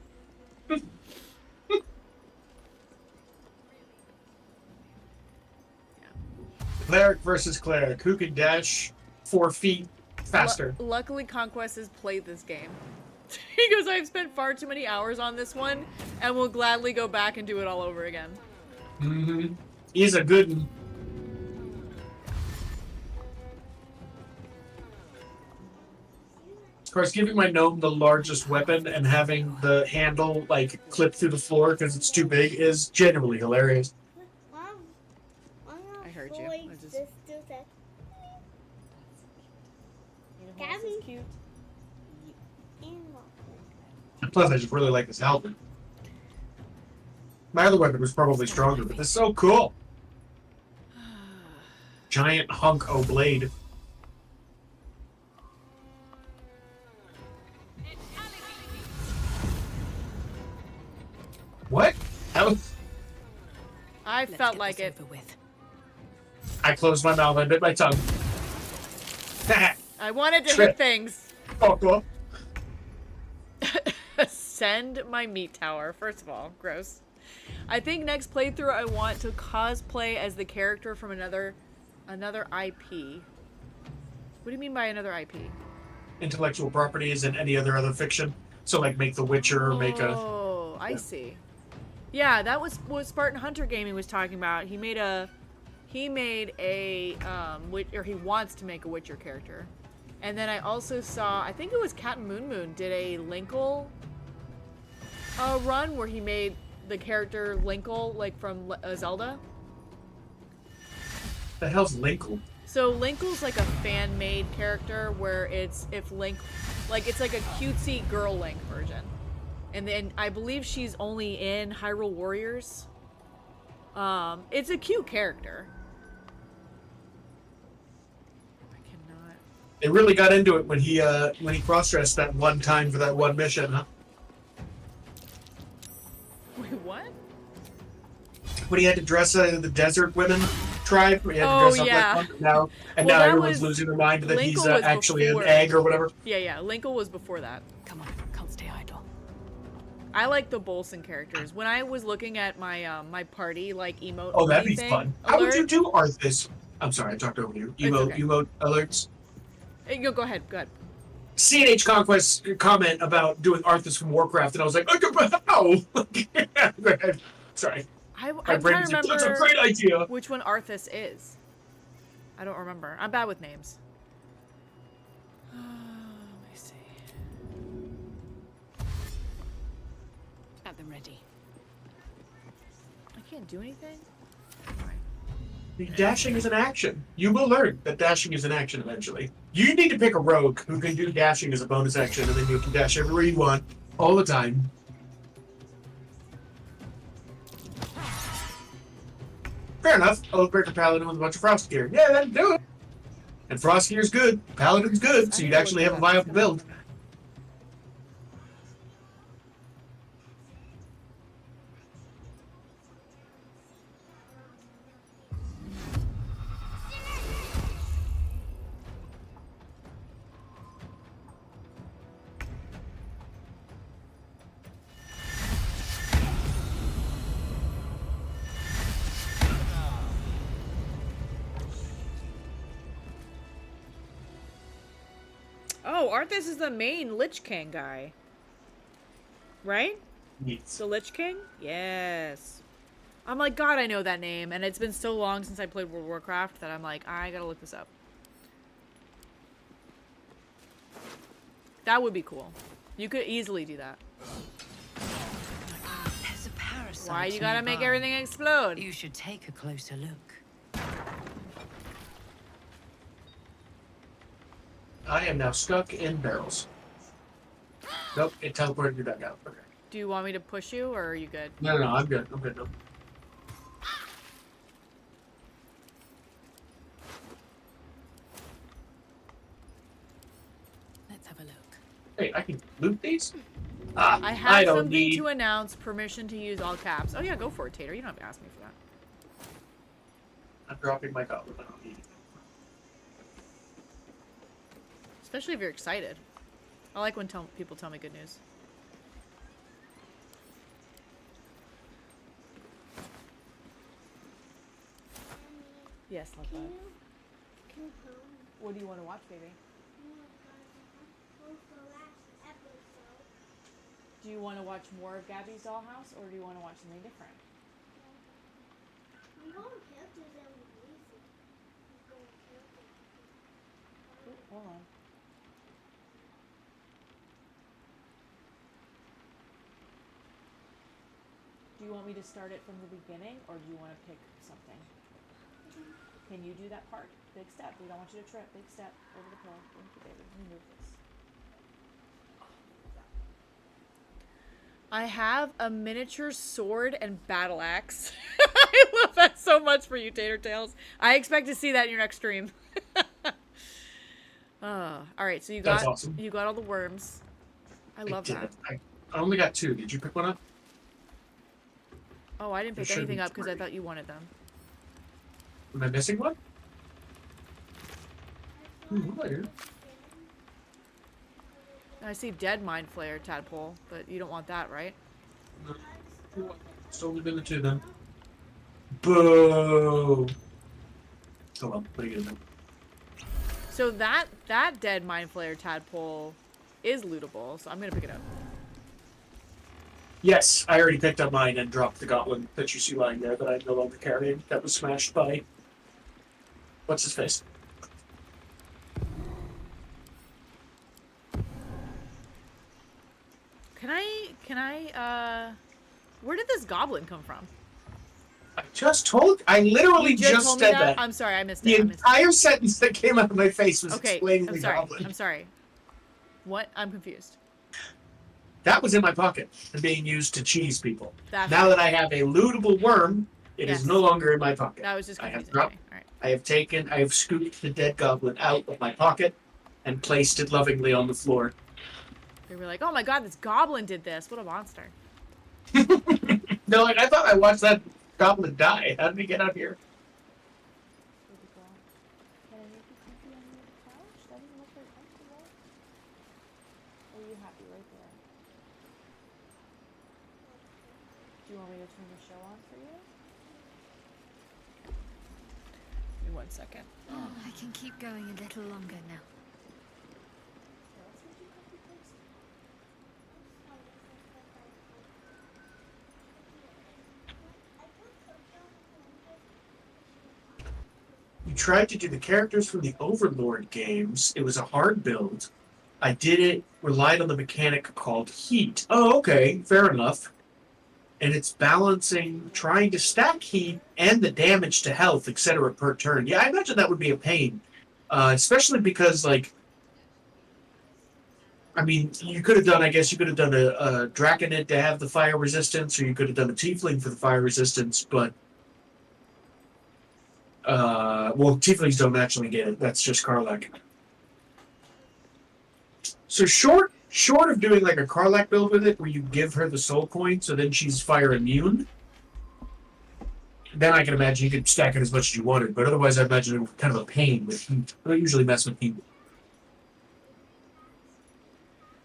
Cleric versus cleric. Who can dash 4 feet faster? Luckily, Conquest has played this game. He goes, I've spent far too many hours on this one, and will gladly go back and do it all over again. Mm-hmm. He's a good one. Of course, giving my gnome the largest weapon and having the handle, like, clip through the floor because it's too big is genuinely hilarious. I heard you. I just... Gabby. Cute. Plus, I just really like this helmet. My other weapon was probably stronger, but this is so cool. Giant hunk o' blade. What? That was... I felt like it. I closed my mouth. I bit my tongue. I wanted to Trip. hit things. Oh, cool. Send my meat tower. First of all, gross. I think next playthrough I want to cosplay as the character from another IP. What do you mean by another IP? Intellectual properties and any other fiction. So, like, make The Witcher, make a... Oh, I see. Yeah, that was what Spartan Hunter Gaming was talking about. He made a, or he wants to make a Witcher character. And then I also saw, I think it was Cat and Moon did a Linkle run where he made the character Linkle, like from Zelda. The hell's Linkle? So Linkle's like a fan-made character where it's if Link, like it's like a cutesy girl Link version. And then I believe she's only in Hyrule Warriors. It's a cute character. They really got into it when he cross-dressed that one time for that one mission, huh? Wait, what? When he had to dress the desert women tribe, he had to Oh, dress up yeah. like one. Now, Well, now that everyone's was- losing their mind that he's Linkle was actually before. an egg or whatever. Yeah, Linkle was before that. Come on, can't stay idle. I like the Bolson characters. When I was looking at my my party like emote. Oh, that'd be thing fun. How would you alert- do Arthas? I'm sorry, I talked over you. Emote, okay. emote alerts. Go ahead. Go ahead. CNH Conquest comment about doing Arthas from Warcraft, and I was like, how? Go ahead. Sorry. I'm My trying brain's to like, remember that's a great idea. which one Arthas is. I don't remember. I'm bad with names. Let me see. At the ready. I can't do anything? Dashing is an action. You will learn that dashing is an action eventually. You need to pick a rogue who can do dashing as a bonus action, and then you can dash everywhere you want, all the time. fair enough. Oathbreaker Paladin with a bunch of Frost gear. Yeah, then do it. And Frost gear's good. Paladin's good, so you'd actually have a viable build. Oh, Arthas is the main Lich King guy. Right? Yes. The Lich King? Yes. I'm like, God, I know that name. And it's been so long since I played World of Warcraft that I'm like, I gotta look this up. That would be cool. You could easily do that. There's a parasite. Why you gotta make nearby. everything explode? You should take a closer look. I am now stuck in barrels. Nope, it teleported me back out. Okay. Do you want me to push you, or are you good? No, I'm good. I'm good. No. Let's have a look. Hey, I can loot these? I have I don't something need... to announce. Permission to use all caps. Oh yeah, go for it, Tater. You don't have to ask me for that. I'm dropping my goblet. I don't need it. Especially if you're excited. I like when people tell me good news. Yes, love that. What do you want to watch, baby? Do you want to watch more of Gabby's Dollhouse, or do you want to watch something different? Ooh, hold on. Do you want me to start it from the beginning, or do you want to pick something? Can you do that part? Big step. We don't want you to trip. Big step. Over the pillow. Thank you, baby. Let me move this. I have a miniature sword and battle axe. I love that so much for you, Tater Tails. I expect to see that in your next stream. All right, so you got awesome. You got all the worms. I love that. I only got 2. Did you pick one up? Oh, I didn't pick There should anything be up because I 3. thought you wanted them. Am I missing one? What are you? I see dead mind flayer tadpole, but you don't want that, right? It's only been the 2 then. Boo! Oh well, what are you gonna do? So that dead mind flayer tadpole is lootable, so I'm gonna pick it up. Yes, I already picked up mine and dropped the goblin that you see lying there that I'm no longer carrying. That was smashed by... What's his face? Can I, where did this goblin come from? I literally You just told me said that. I'm sorry, I missed The it. I missed entire sentence that came out of my face was it. Okay, explaining I'm the sorry. goblin. I'm sorry. What? I'm confused. That was in my pocket and being used to cheese people. That's now right. that I have a lootable worm, it is Yes. no longer in my pocket. That was just I confusing. have dropped, Okay, all right. I have scooped the dead goblin out of my pocket and placed it lovingly on the floor. They were like, oh my god, this goblin did this. What a monster. No, like, I thought I watched that goblin die. How did he get out here? Can I make you comfy on the couch? That doesn't look very comfortable. Or are you happy right there? Do you want me to turn the show on for you? Give me 1 second. Oh, I can keep going a little longer now. You tried to do the characters from the Overlord games. It was a hard build. I did it, relied on the mechanic called heat. Oh, okay, fair enough. And it's balancing, trying to stack heat and the damage to health, etc. per turn. Yeah, I imagine that would be a pain. Especially because, like, I mean, you could have done, I guess you could have done a Draconid to have the fire resistance, or you could have done a Tiefling for the fire resistance, but Well, tieflings don't naturally get it. That's just Karlach. So short of doing like a Karlach build with it, where you give her the soul coin, so then she's fire immune. Then I can imagine you could stack it as much as you wanted, but otherwise I imagine it was kind of a pain with heat. I don't usually mess with heat.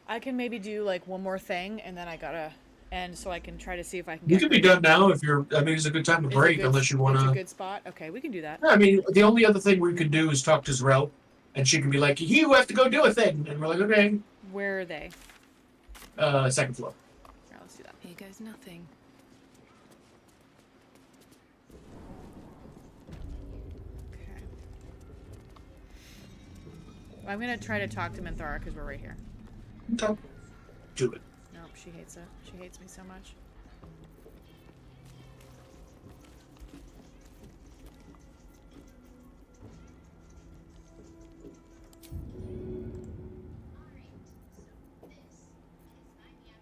I can maybe do like one more thing, and then I gotta end, so I can try to see if I can You get can her be done now if you're. I mean, it's a good time to Is it break, good- unless you want It's a to. good spot. Okay, we can do that. I mean, the only other thing we could do is talk to Zrel, and she can be like, "You have to go do a thing," and we're like, "Okay." Where are they? Second floor. Alright, let's do that. Here goes nothing. I'm gonna try to talk to Minthara because we're right here. Okay. Do it. Nope, she hates it. She hates me so much.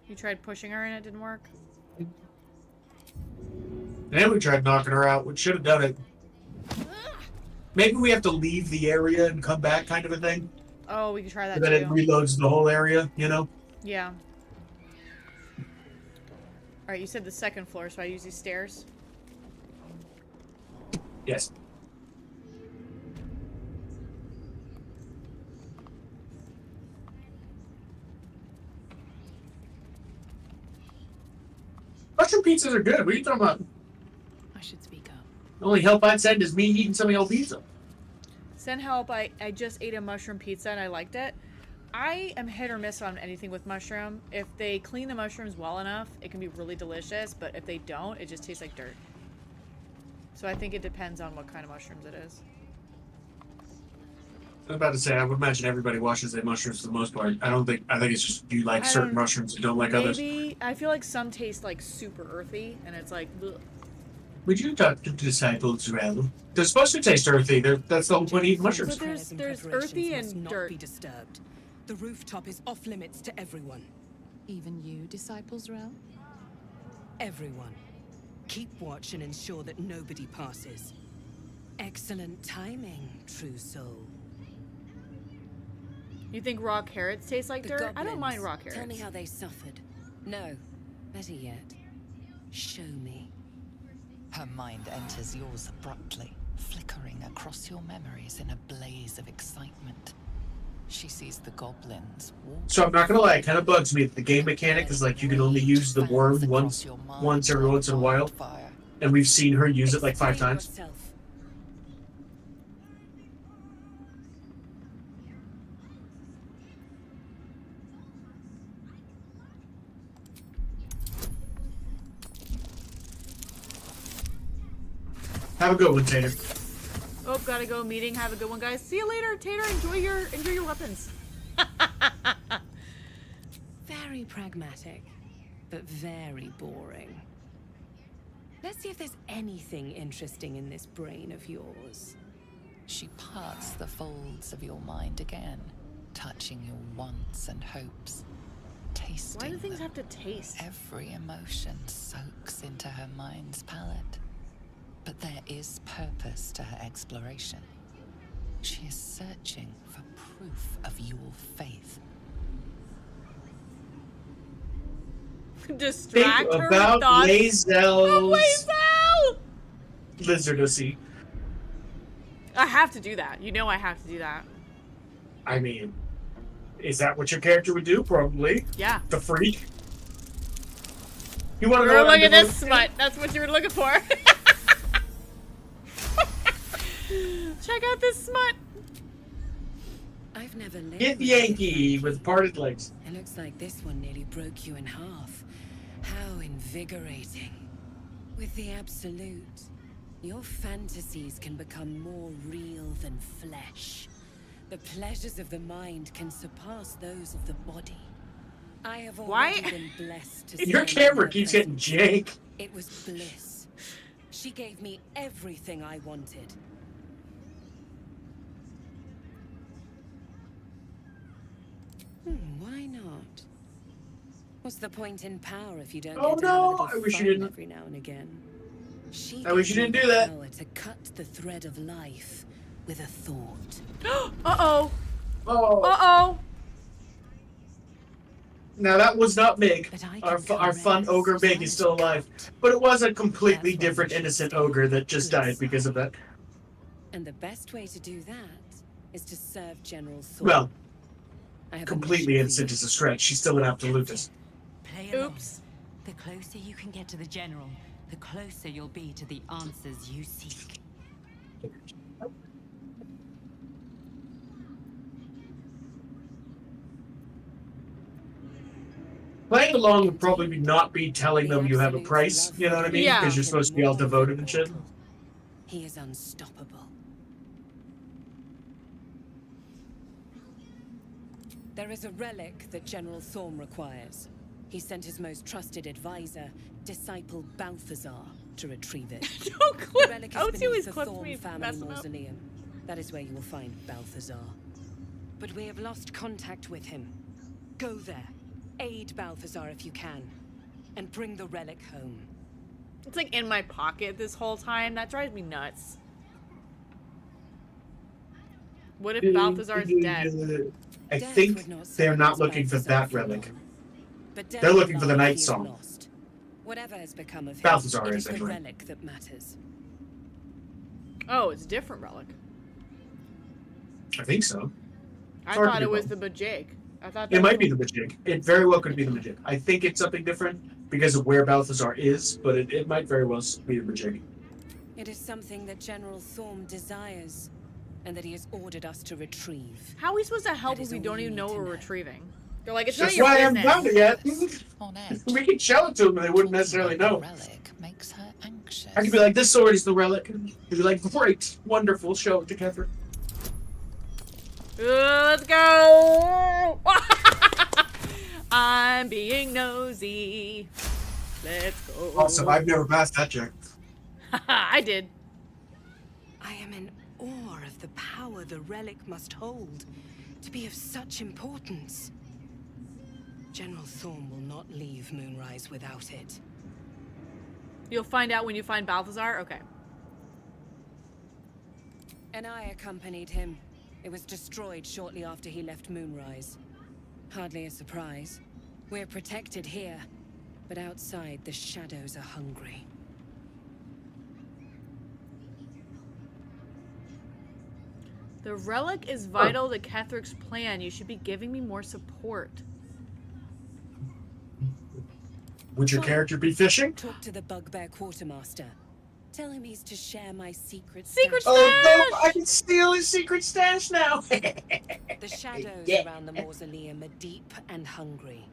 You tried pushing her and it didn't work? And we tried knocking her out. We should have done it. Maybe we have to leave the area and come back, kind of a thing. Oh, we can try that And then it too. reloads the whole area, you know? Yeah. Alright, you said the second floor, so I use these stairs? Yes. Mushroom pizzas are good. What are you talking about? I should speak up. The only help I'd send is me eating some of your pizza. Send help. I just ate a mushroom pizza and I liked it. I am hit or miss on anything with mushroom. If they clean the mushrooms well enough, it can be really delicious, but if they don't, it just tastes like dirt. So I think it depends on what kind of mushrooms it is. I was about to say, I would imagine everybody washes their mushrooms for the most part. I think it's just you like certain mushrooms and don't like others. Maybe, I feel like some taste like super earthy, and it's like, ugh. Would you talk to disciples, Zrel? They're supposed to taste earthy. That's the whole point of eating mushrooms. But there's earthy and not dirt. Be disturbed. The rooftop is off limits to everyone. Even you, disciples, Rel? Everyone. Keep watch and ensure that nobody passes. Excellent timing, true soul. You think raw carrots taste like dirt? I don't mind raw carrots. Tell me how they suffered. No, better yet, show me. Her mind enters yours abruptly, flickering across your memories in a blaze of excitement. She sees the goblins walk. So I'm not gonna lie, it kind of bugs me that the game mechanic is like you can only use the worm once every once in a while, and we've seen her use it like 5 times. Have a good one, Tater. Oh, gotta go meeting. Have a good one, guys. See you later, Tater. Enjoy your weapons. Very pragmatic, but very boring. Let's see if there's anything interesting in this brain of yours. She parts the folds of your mind again, touching your wants and hopes, tasting. Why do things them. have to taste? Every emotion soaks into her mind's palette. But there is purpose to her exploration. She is searching for proof of your faith. Distract Think her about with thoughts. Lae'zel's Lae'zel! lizardacy. I have to do that. You know I have to do that. I mean, is that what your character would do? Probably. Yeah. The freak. You want to We're know what looking I've at been this smut. That's what you were looking for. Check out this smut. I've never lived. Get with Yankee with parted legs. It looks like this one nearly broke you in half. How invigorating. With the absolute, your fantasies can become more real than flesh. The pleasures of the mind can surpass those of the body. I have already been blessed to Your stand camera in her keeps getting presence. jank. It was bliss. She gave me everything I wanted. Why not? What's the point in power if you don't Oh get to have a no, little I wish you fun didn't. every now and again? She I wish you gave didn't me do the that. power to cut the thread of life with a thought. Uh-oh. Oh. Uh-oh. Now that was not Mig. But I Our, can our fun caress ogre as Mig well is as still alive. cut. But it was a completely That's why you different should innocent stay ogre that just died closer. because of that. And the best way to do that is to serve General Thor. Well, I have a completely mission for innocent you. is a stretch. She's still an absolutist. Play along. Oops. The closer you can get to the General, the closer you'll be to the answers you seek. Playing along would probably not be telling them you have a price, you know what I mean? Yeah. Because you're supposed to be all devoted and shit. He is unstoppable. There is a relic that General Thorm requires. He sent his most trusted advisor, disciple Balthazar, to retrieve it. Don't clip. The relic I is would see beneath always the clips Thorm me family mess them up. mausoleum. That is where you will find Balthazar. But we have lost contact with him. Go there. Aid Balthazar if you can. And bring the relic home. It's like in my pocket this whole time. That drives me nuts. What if Balthazar's dead? I think they're not looking for that relic. But They're looking for the alive, Night he is Song. lost. Whatever has become of him, Balthazar it is, the anyway. relic that matters. Oh, it's a different relic. I think so. I hard to thought be it was wrong. the Bajik. I thought It might be the Majig. It very well could be the Majig. I think it's something different because of where Balthazar is, but it might very well be the Majig. It is something that General Thorm desires, and that he has ordered us to retrieve. How are we supposed to help That if is we all don't you even need know to what we're know. retrieving? They're like, it's That's not why I your haven't found business. it yet. We can show it to them and they wouldn't necessarily know. Relic makes her anxious. I could be like, this sword is the relic. They'd be like, great, wonderful, show it to Catherine. Let's go! I'm being nosy. Let's go. Awesome, I've never passed that check. I did. I am in awe of the power the relic must hold to be of such importance. General Thorm will not leave Moonrise without it. You'll find out when you find Balthazar? Okay. And I accompanied him. It was destroyed shortly after he left Moonrise. Hardly a surprise. We're protected here, but outside the shadows are hungry. The relic is vital to Kethric's plan. You should be giving me more support. Would your character be fishing? Talk to the Bugbear Quartermaster. Tell him he's to share my secret Secret stash. Oh no, I can steal his secret stash now. The shadows Yeah. around the mausoleum are deep and hungry.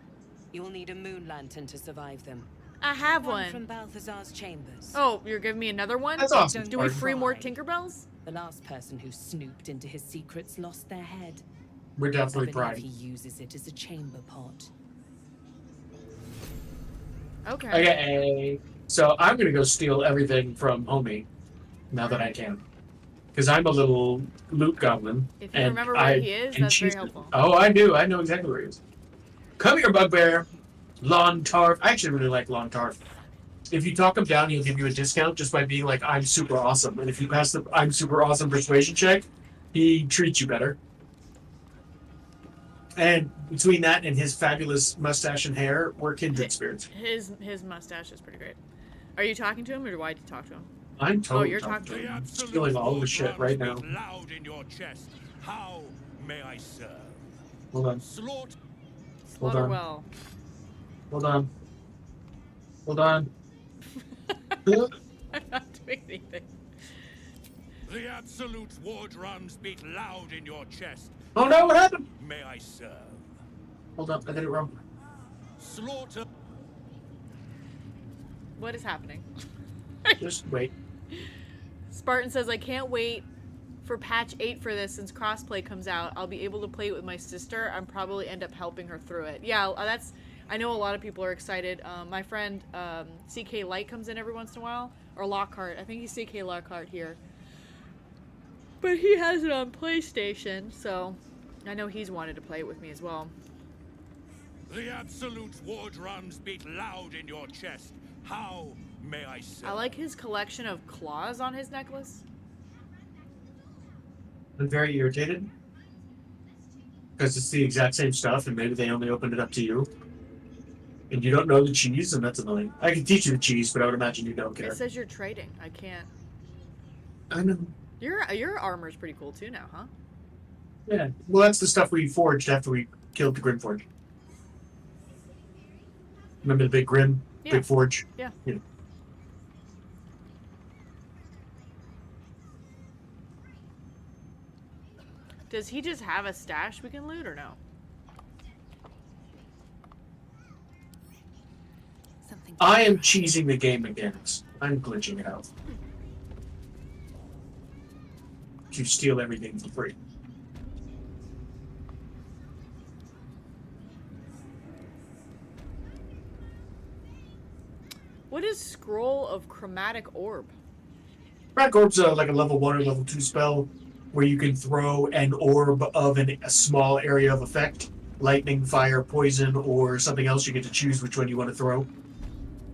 You'll need a moon lantern to survive them. I have One one. from Balthazar's chambers. Oh, you're giving me another one? That's awesome. Do we Pardon. free more Tinkerbells? The last person who snooped into his secrets lost their head. We're I definitely believe pride. he uses it as a chamber pot. Okay. Okay, so I'm gonna go steal everything from Homie now that I can, because I'm a little loot goblin. If you and remember where I- he is, and that's very she's- helpful. Oh, I do. I know exactly where he is. Come here, Bugbear. Lon Tarf. I actually really like Lon Tarf. If you talk him down, he'll give you a discount just by being like, I'm super awesome. And if you pass the I'm super awesome persuasion check, he treats you better. And between that and his fabulous mustache and hair, we're kindred spirits. His mustache is pretty great. Are you talking to him, or do I talk to him? I'm totally you're talking to talking to him. him. I'm stealing all the shit right now. Loud in your chest. How may I serve? Hold on. Slaughter. Hold on. Slaughterwell. Hold on. Hold on. I'm not doing anything. The absolute war drums beat loud in your chest. Oh no, what happened? May I serve? Hold up, I did it wrong. Slaughter. What is happening? Just wait. Spartan says, I can't wait for patch 8 for this since crossplay comes out. I'll be able to play it with my sister. I'm probably end up helping her through it. Yeah, that's... I know a lot of people are excited. My friend CK Light comes in every once in a while. Or Lockhart. I think he's CK Lockhart here. But he has it on PlayStation, so I know he's wanted to play it with me as well. The absolute war drums beat loud in your chest. How may I say? I like his collection of claws on his necklace. I'm very irritated. Because it's the exact same stuff, and maybe they only opened it up to you. And you don't know the cheese, and that's annoying. I can teach you the cheese, but I would imagine you don't care. It says you're trading. I can't. I know. Your armor's pretty cool too now, huh? Yeah. Well, that's the stuff we forged after we killed the Grim Forge. Remember the big Grim? Yeah. Big Forge? Yeah. Does he just have a stash we can loot or no? I am cheesing the game again. I'm glitching it out. You steal everything for free. What is Scroll of Chromatic Orb? Chromatic Orb's like a level 1 or level 2 spell where you can throw an orb of a small area of effect. Lightning, fire, poison, or something else. You get to choose which one you want to throw.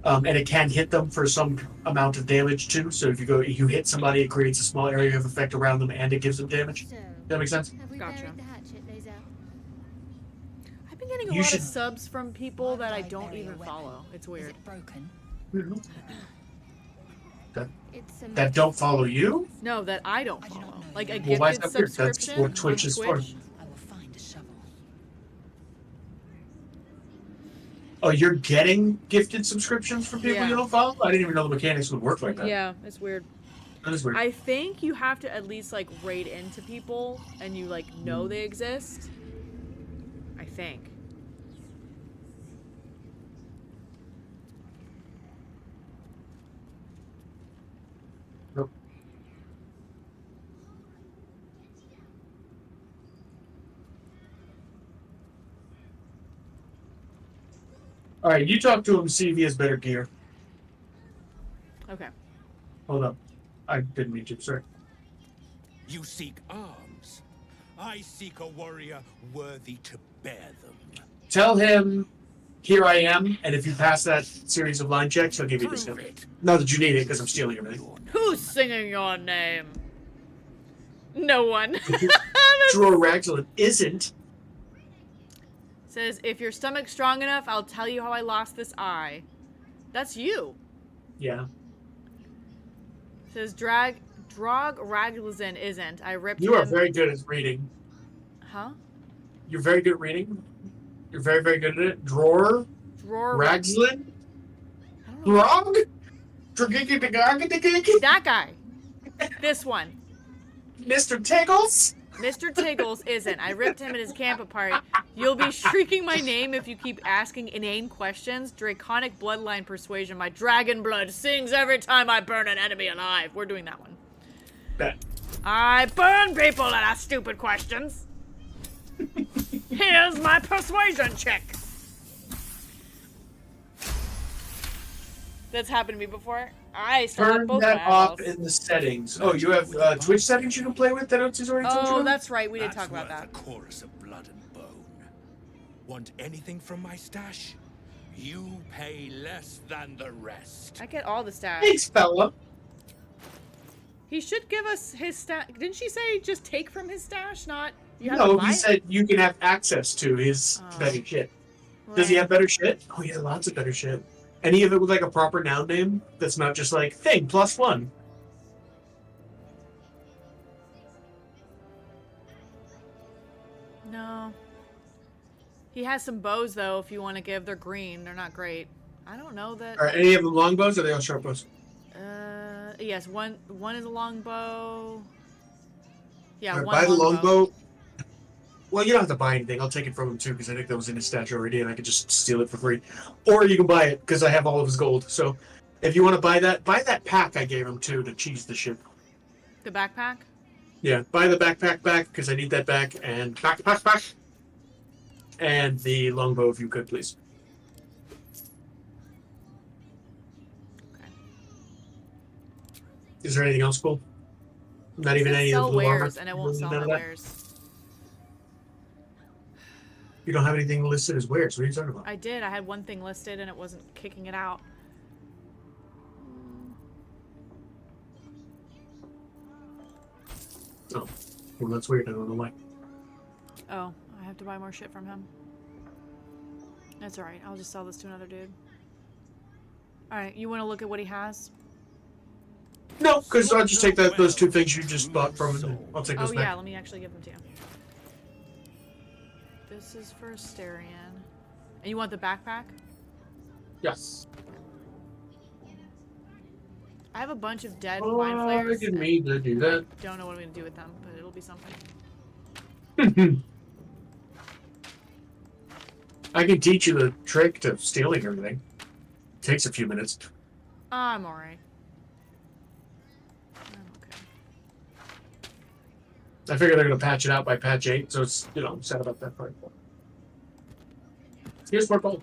And it can hit them for some amount of damage too. So if you hit somebody, it creates a small area of effect around them and it gives them damage. So, That makes sense? have we Gotcha. buried the hatchet, Lae'zel? I've been getting a You lot should- of subs from people that I don't even follow. It's weird. Is it broken? That don't follow you? No, that I don't follow. Like a Well, why is gifted that weird? That's subscription what Twitch on is for. Twitch. I will find a shovel. Oh, you're getting gifted subscriptions from people Yeah. you don't follow? I didn't even know the mechanics would work like that. Yeah, it's weird. That is weird. I think you have to at least like raid into people and you like know they exist. I think. Nope. All right, you talk to him, see if he has better gear. Okay. Hold up. I didn't mean to, sorry. You seek arms. I seek a warrior worthy to bear them. Tell him, here I am, and if you pass that series of line checks, he'll give you this. Not that you need it, because I'm stealing everything. Who's singing your name? No one. Drawer Ragzlin isn't. Says, if your stomach's strong enough, I'll tell you how I lost this eye. That's you. Yeah. Says, Drog Raglazin isn't. I ripped You him. are very good at reading. Huh? You're very good at reading. You're very, very good at it. Drawer Ragzlin? Grog? That guy. This one. Mr. Tiggles? Mr. Tiggles isn't. I ripped him and his camp apart. You'll be shrieking my name if you keep asking inane questions. Draconic bloodline persuasion. My dragon blood sings every time I burn an enemy alive. We're doing that one. Bet. I burn people that ask stupid questions. Here's my persuasion check. That's happened to me before. I still have Turn both that my off eyeballs. in the settings. Oh, you have Twitch settings you can play with that Otzi's already told you? Oh, of? that's right. We did talk about worth that. A chorus of blood and bone. Want anything from my stash? You pay less than the rest. I get all the stats. Thanks, fella. He should give us his stash. Didn't she say just take from his stash, not you have No, to buy he it? said you can have access to his better shit. Does he have better shit? Oh, he has lots of better shit. Any of it with like a proper noun name that's not just like thing +1. No. He has some bows though. If you want to give, they're green. They're not great. I don't know that. Are any of them longbows or are they all sharp bows? Yes. One is a longbow. Yeah, Alright, one buy the longbow. longbow. Well, you don't have to buy anything. I'll take it from him too because I think that was in his statue already, and I could just steal it for free. Or you can buy it because I have all of his gold. So, if you want to buy that pack I gave him too to cheese the ship. The backpack. Yeah, buy the backpack back because I need that back, and back, and the longbow if you could, please. Okay. Is there anything else cool? Not even It says any of sell the blue armor. wares, and it won't sell None my of that? wares. You don't have anything listed as wares. What are you talking about? I did. I had one thing listed, and it wasn't kicking it out. Oh. Well, that's weird. I don't know why. Oh, I have to buy more shit from him. That's alright. I'll just sell this to another dude. Alright, you want to look at what he has? No, because I'll just take those two things you just bought from him. I'll take those Oh, back. yeah, let me actually give them to you. This is for Asterion. And you want the backpack? Yes. I have a bunch of dead mind flayers. I didn't mean to do that. I don't know what I'm going to do with them, but it'll be something. I can teach you the trick to stealing everything. Takes a few minutes. I'm alright. I figure they're going to patch it out by patch 8, so it's, you know, sad about that part. Here's more gold.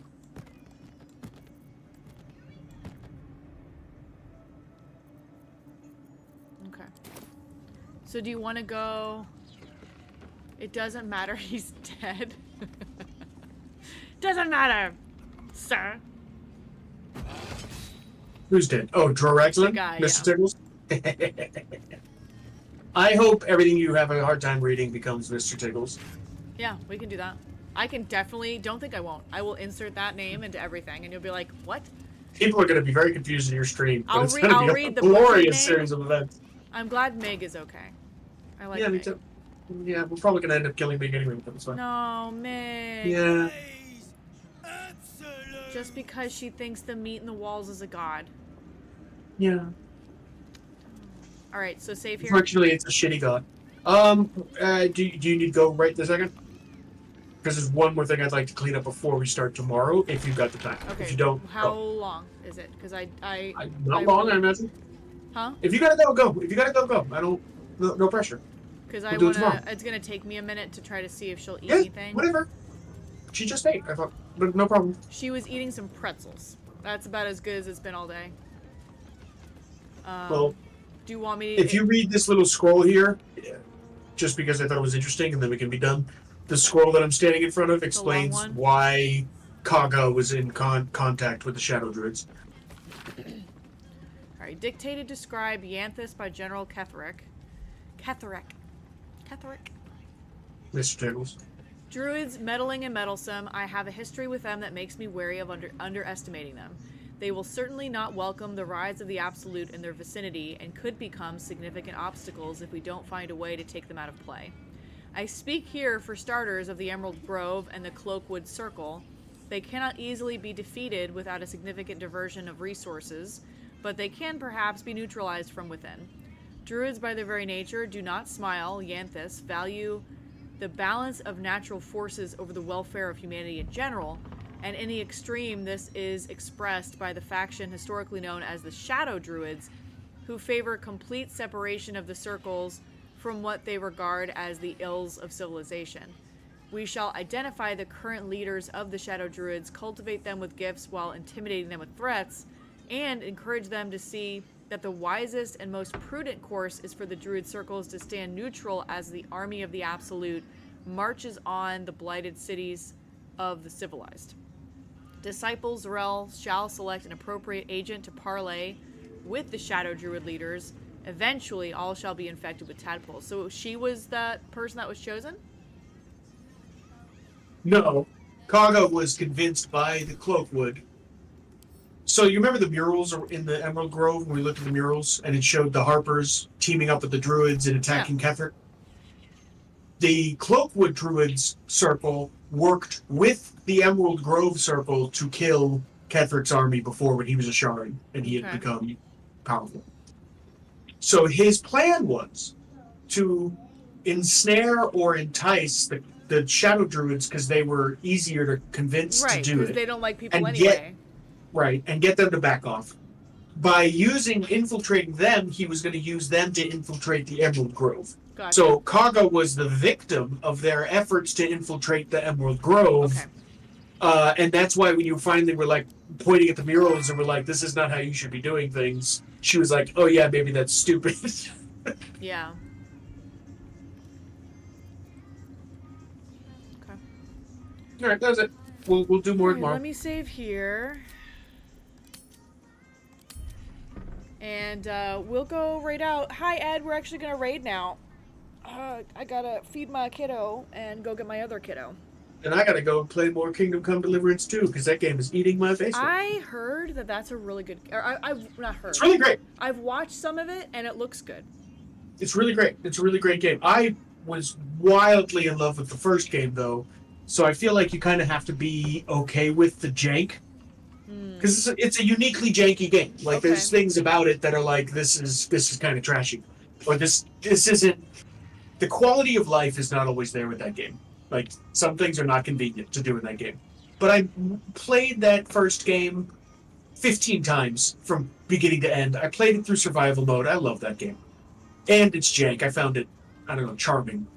Okay. So do you want to go... It doesn't matter, he's dead. Doesn't matter, sir. Who's dead? Oh, Droraxlin? The guy, Mr. yeah. Tiggles? I hope everything you have a hard time reading becomes Mr. Tiggles. Yeah, we can do that. I can definitely... Don't think I won't. I will insert that name into everything, and you'll be like, what? People are going to be very confused in your stream, but it's going to be a read the glorious name. series of events. I'm glad Meg is okay. I like Yeah, me Meg. too. Yeah, we're probably going to end up killing Meg anyway, but it's fine. No, Meg. Yeah. Just because she thinks the meat in the walls is a god. Yeah. Alright, so save here. Unfortunately, it's a shitty god. Do you need to go right this second? Because there's one more thing I'd like to clean up before we start tomorrow, if you've got the time. Okay. If you don't, How go. long is it? Because Not long, I imagine. Huh? If you gotta go, go. If you gotta go, go. I don't... No pressure. Because We'll I do it want tomorrow. to... It's going to take me a minute to try to see if she'll eat Yeah, anything. whatever. She just ate, I thought. But no problem. She was eating some pretzels. That's about as good as it's been all day. Well, do you want me if you read this little scroll here, just because I thought it was interesting, and then we can be done. The scroll that I'm standing in front of explains one? why Kaga was in contact with the Shadow Druids. Alright, dictated described Yanthus by General Ketherick. Ketherick. Mr. Tiggles. Druids, meddling and meddlesome. I have a history with them that makes me wary of underestimating them. They will certainly not welcome the rise of the Absolute in their vicinity and could become significant obstacles if we don't find a way to take them out of play. I speak here, for starters, of the Emerald Grove and the Cloakwood Circle. They cannot easily be defeated without a significant diversion of resources, but they can perhaps be neutralized from within. Druids, by their very nature, do not smile, Yanthus, value the balance of natural forces over the welfare of humanity in general, and in the extreme, this is expressed by the faction historically known as the Shadow Druids, who favor complete separation of the circles from what they regard as the ills of civilization. We shall identify the current leaders of the Shadow Druids, cultivate them with gifts while intimidating them with threats, and encourage them to see that the wisest and most prudent course is for the Druid circles to stand neutral as the army of the Absolute marches on the blighted cities of the civilized. Disciples Rel shall select an appropriate agent to parley with the Shadow Druid leaders. Eventually, all shall be infected with tadpoles. So she was that person that was chosen? No. Kaga was convinced by the Cloakwood. So you remember the murals in the Emerald Grove when we looked at the murals and it showed the Harpers teaming up with the Druids and attacking Ketherick? The Cloakwood Druids circle worked with the Emerald Grove circle to kill Ketherick's army before, when he was a Shard and he had become powerful. So his plan was to ensnare or entice the Shadow Druids, because they were easier to convince to do it. Because they don't like people and anyway. and get them to back off. By infiltrating them, he was going to use them to infiltrate the Emerald Grove. Gotcha. So Kaga was the victim of their efforts to infiltrate the Emerald Grove. Okay. And that's why when you finally were like pointing at the murals and were like, this is not how you should be doing things, she was like, oh yeah, maybe that's stupid. Yeah. Okay. Alright, that's it. We'll do more tomorrow. Let me save here. And we'll go raid out. Hi, Ed. We're actually going to raid now. I gotta feed my kiddo and go get my other kiddo. And I gotta go play more Kingdom Come Deliverance 2, because that game is eating my face. I heard that that's a really good... Or I've not heard. It's really great. I've watched some of it, and it looks good. It's really great. It's a really great game. I was wildly in love with the first game, though, so I feel like you kind of have to be okay with the jank. Because it's a uniquely janky game. Like, there's things about it that are like, this is kind of trashy. Or this isn't... The quality of life is not always there with that game. Like, some things are not convenient to do in that game. But I played that first game 15 times from beginning to end. I played it through survival mode. I love that game. And it's jank. I found it, I don't know, charming.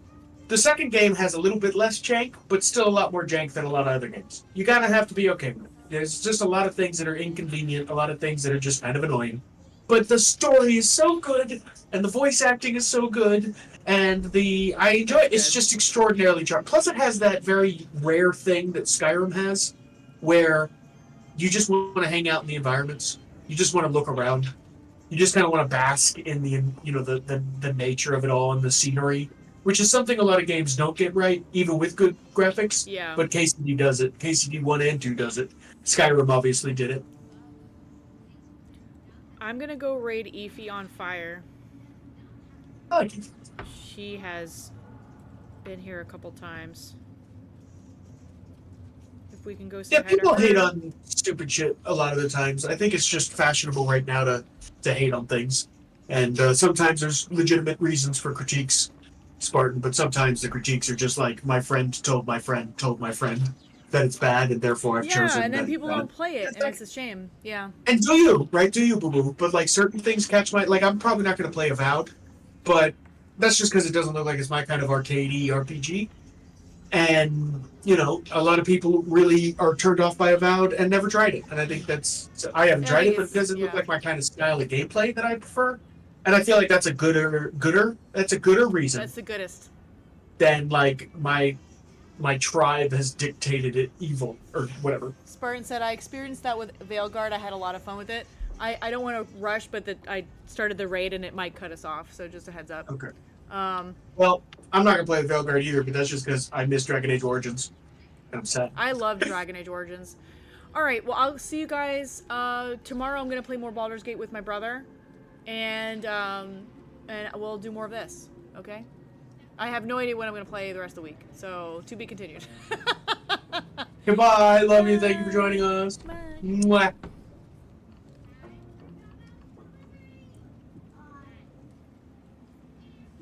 The second game has a little bit less jank, but still a lot more jank than a lot of other games. You gotta have to be okay with it. There's just a lot of things that are inconvenient, a lot of things that are just kind of annoying. But the story is so good, and the voice acting is so good, and I enjoy it. It's just extraordinarily charming. Plus, it has that very rare thing that Skyrim has, where you just want to hang out in the environments. You just want to look around. You just kind of want to bask in the nature of it all and the scenery, which is something a lot of games don't get right, even with good graphics. Yeah. But KCD does it. KCD 1 and 2 does it. Skyrim obviously did it. I'm gonna go raid Efi on fire. I like it. She has been here a couple times. If we can go say hi to People her. hate on stupid shit a lot of the times. I think it's just fashionable right now to hate on things. And sometimes there's legitimate reasons for critiques, Spartan, but sometimes the critiques are just like, my friend told my friend told my friend that it's bad, and therefore I've chosen. Yeah, and then that people it's bad. don't play it, and it's a shame. Yeah. And do you, right? Do you, boo-boo? But, like, certain things catch my... Like, I'm probably not going to play Avowed, but that's just because it doesn't look like it's my kind of arcadey RPG. And, you know, a lot of people really are turned off by Avowed and never tried it. And I think that's... I haven't tried it, but it doesn't look like my kind of style of gameplay that I prefer. And I feel like that's a gooder reason That's the goodest. than, like, my tribe has dictated it evil, or whatever. Spartan said, I experienced that with Veilguard. I had a lot of fun with it. I don't want to rush, but I started the raid and it might cut us off, so just a heads up. Okay. Well, I'm not going to play with Veilguard either, but that's just because I miss Dragon Age Origins. And I'm sad. I love Dragon Age Origins. Alright, well, I'll see you guys. Tomorrow I'm going to play more Baldur's Gate with my brother. And we'll do more of this, okay? I have no idea when I'm going to play the rest of the week, so to be continued. Goodbye. Love you. Thank you for joining us. Bye. Mwah.